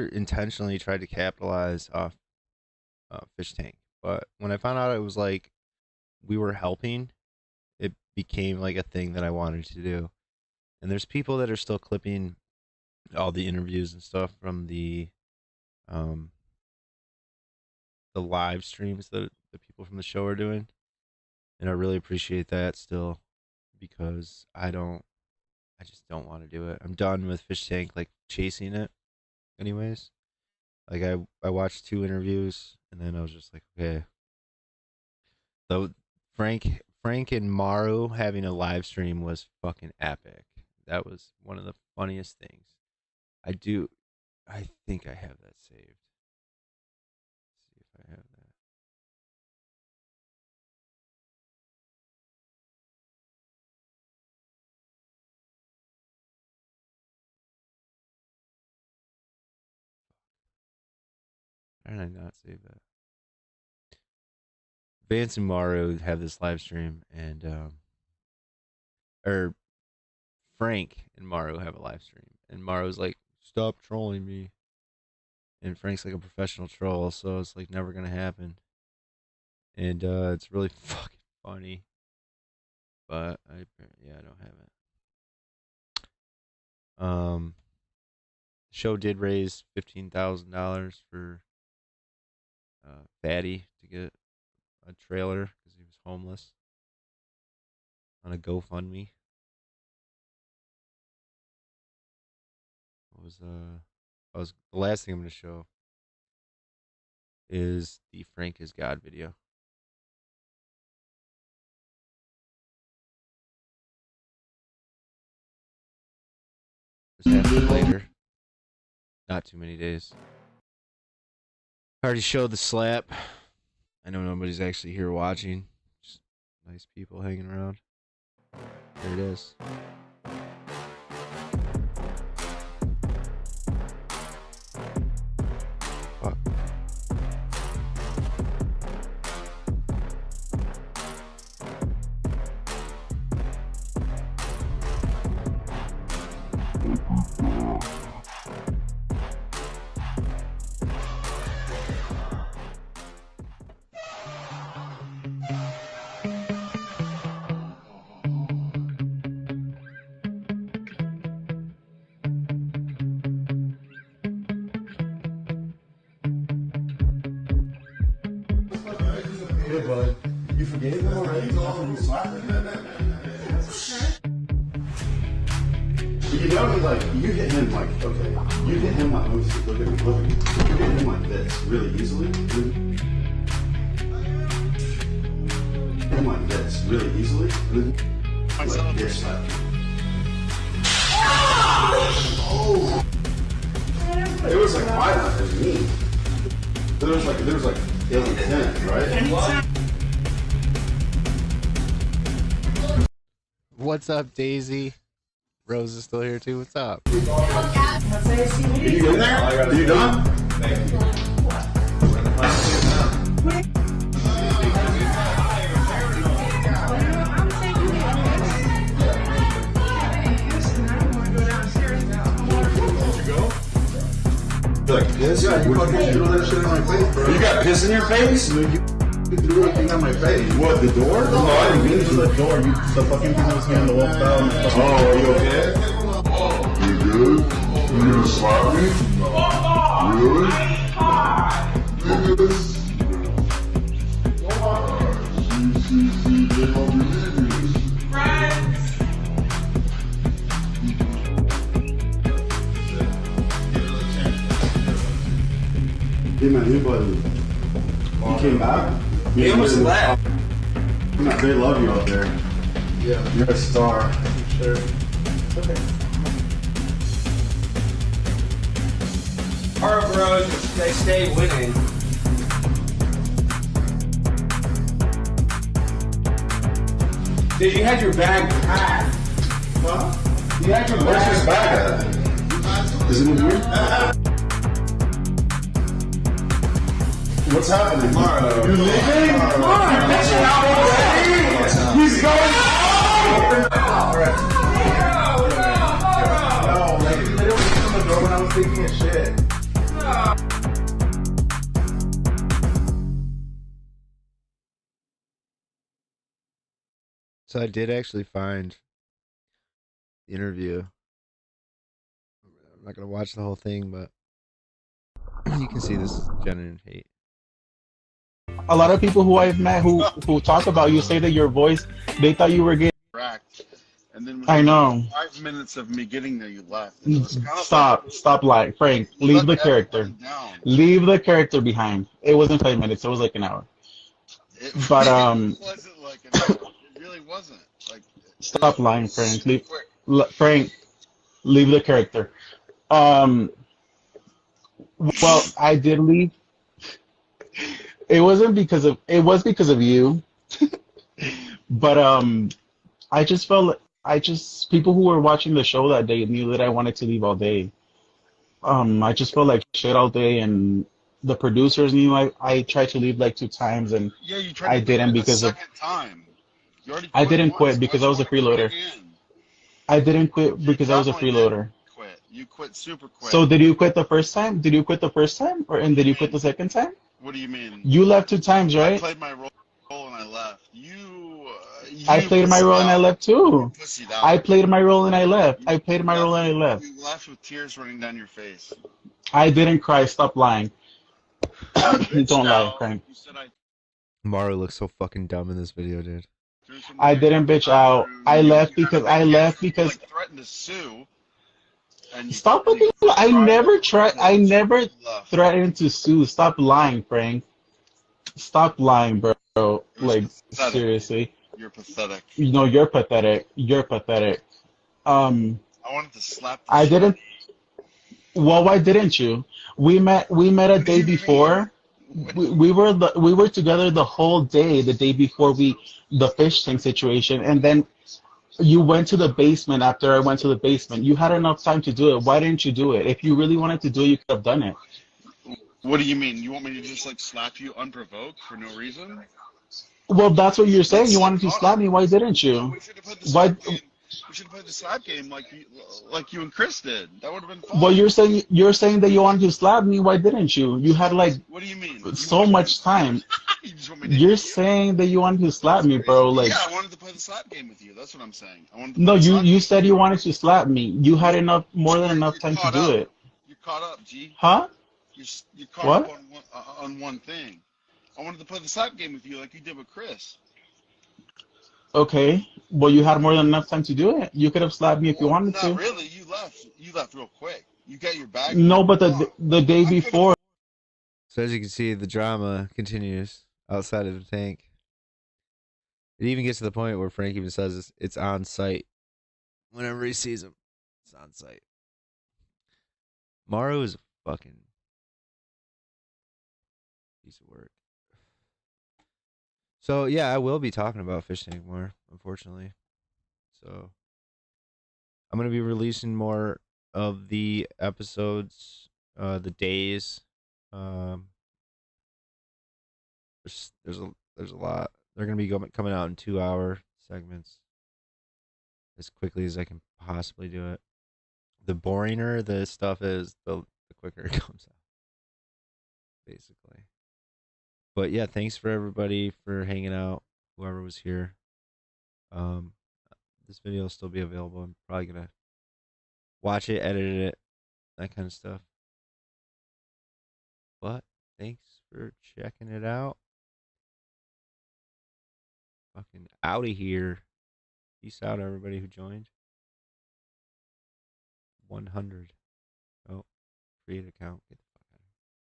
intentionally tried to capitalize off Fish Tank, but when I found out it was like we were helping, it became like a thing that I wanted to do. And there's people that are still clipping all the interviews and stuff from the live streams that the people from the show are doing. And I really appreciate that still, because I just don't want to do it. I'm done with Fish Tank, like, chasing it anyways. Like, I watched 2 interviews, and then I was just like, okay. So Frank and Maru having a live stream was fucking epic. That was one of the funniest things. I think I have that saved. Let's see if I have that. Why did I not save that? Vance and Maru have this live stream, and or Frank and Maru have a live stream, and Maru's like, "Stop trolling me," and Frank's like a professional troll, so it's like never gonna happen, and it's really fucking funny, but I don't have it. The show did raise $15,000 for Fatty to get a trailer because he was homeless on a GoFundMe. The last thing I'm going to show is the Frank is God video. This happened later. Not too many days. I already showed the slap. I know nobody's actually here watching. Just nice people hanging around. There it is. Fuck. Hey, bud. You forgave him already? After you slapped him? You know, like, you hit him like, okay, you hit him like, look at me, look at me. You hit him like this really easily. Hit him like this really easily. Like this slap. Oh! It was like violent and mean. There was like ill intent, right? What's up, Daisy? Rose is still here too. What's up? Are you in there? Are you done? Thank you. Like piss? Yeah, you fucking threw that shit in my face, bro. You got piss in your face? You threw everything on my face. What, the door? No, I didn't mean to the door. The fucking thing that was getting the wolf fell. Oh, are you okay? You good? You gonna slap me? Really? You good? They don't believe me. Hey man, hey buddy. You came back? He almost left. They love you out there. Yeah. You're a star. Sure. Okay. Our bros, they stay winning. Dude, you had your bag packed. Huh? You had your Where's his bag at? Is it in here? What's happening? You're leaving? Come on! He's going! No, like, they don't open the door when I was taking a shit. So I did actually find the interview. I'm not gonna watch the whole thing, but you can see this is genuine hate. A lot of people who I've met who talk about you say that your voice, they thought you were getting. And then I know. 5 minutes of me getting there, you left. Stop lying, Frank. Leave the character. Leave the character behind. It wasn't 5 minutes. It was like an hour. But It wasn't like an hour. It really wasn't. Like. Stop lying, Frank. Frank, leave the character. Well, I did leave. It was because of you. But I just felt people who were watching the show that day knew that I wanted to leave all day. I just felt like shit all day, and the producers knew I tried to leave like 2 times and Yeah, you tried I to didn't quit a because of second time. You already I quit didn't once. quit Why'd because I you was a want to quit freeloader. again? I didn't quit because I was a Definitely didn't freeloader. quit. You quit super quick. So did you quit the first time? Did you quit the first time, or and did you quit the second time? What do you mean? You left 2 times, I right? played my role and I left. I You played my pussied role and I out. left too. You pussied I out. played my role and I left. I played my role and I left. You left with tears running down your face. I didn't cry. Stop lying. You Don't bitched lie, out. Frank. You said I Mario looks so fucking dumb in this video, dude. threw some I beers in didn't your bitch out. bathroom. I You left had a because big I left camera. You because like threatened to sue. stop fucking. I never tried. I never threatened to sue. Stop lying, Frank. Stop lying, bro. Like pathetic. seriously. You're pathetic. You know you're pathetic. You're pathetic. I wanted to slap the I shit out of didn't. Well, why didn't you? We met. We met a day before. We were together the whole day. The day before the fish tank situation, and then you went to the basement after I went to the basement. You had enough time to do it. Why didn't you do it? If you really wanted to do it, you could have done it. What do you mean? You want me to just like slap you unprovoked for no reason? Well, that's what you're saying. You wanted to slap me. Why didn't you? Why? We should have played the slap game like you and Chris did. That would have been fun. Well, you're saying that you wanted to slap me. Why didn't you? You had like What do you mean? so much time. You just want me to You're hit you? saying that you wanted to slap me, bro. Like, Yeah, I wanted to play the slap game with you. That's what I'm saying. I wanted to no, play the you slap you said you wanted to slap me. You had more than enough time to caught do up. it. You're caught up, G. Huh? You're caught What? up on one thing. I wanted to play the slap game with you like you did with Chris. Okay. Well, you had more than enough time to do it. You could have slapped me if you wanted to. Not really. You left. You left real quick. You got your bag. No, but the day before. So as you can see, the drama continues outside of the tank. It even gets to the point where Frank even says it's on site. Whenever he sees him, it's on site. Maru is a fucking piece of work. So yeah, I will be talking about fish tank more, unfortunately. So I'm gonna be releasing more of the episodes, the days. There's a lot. They're gonna be coming out in 2-hour segments as quickly as I can possibly do it. The boringer the stuff is, the quicker it comes out, basically. But yeah, thanks for everybody for hanging out. Whoever was here. This video will still be available. I'm probably gonna watch it, edit it, that kind of stuff. But thanks for checking it out. Fucking out of here. Peace out, everybody who joined. 100. Oh, create account. Get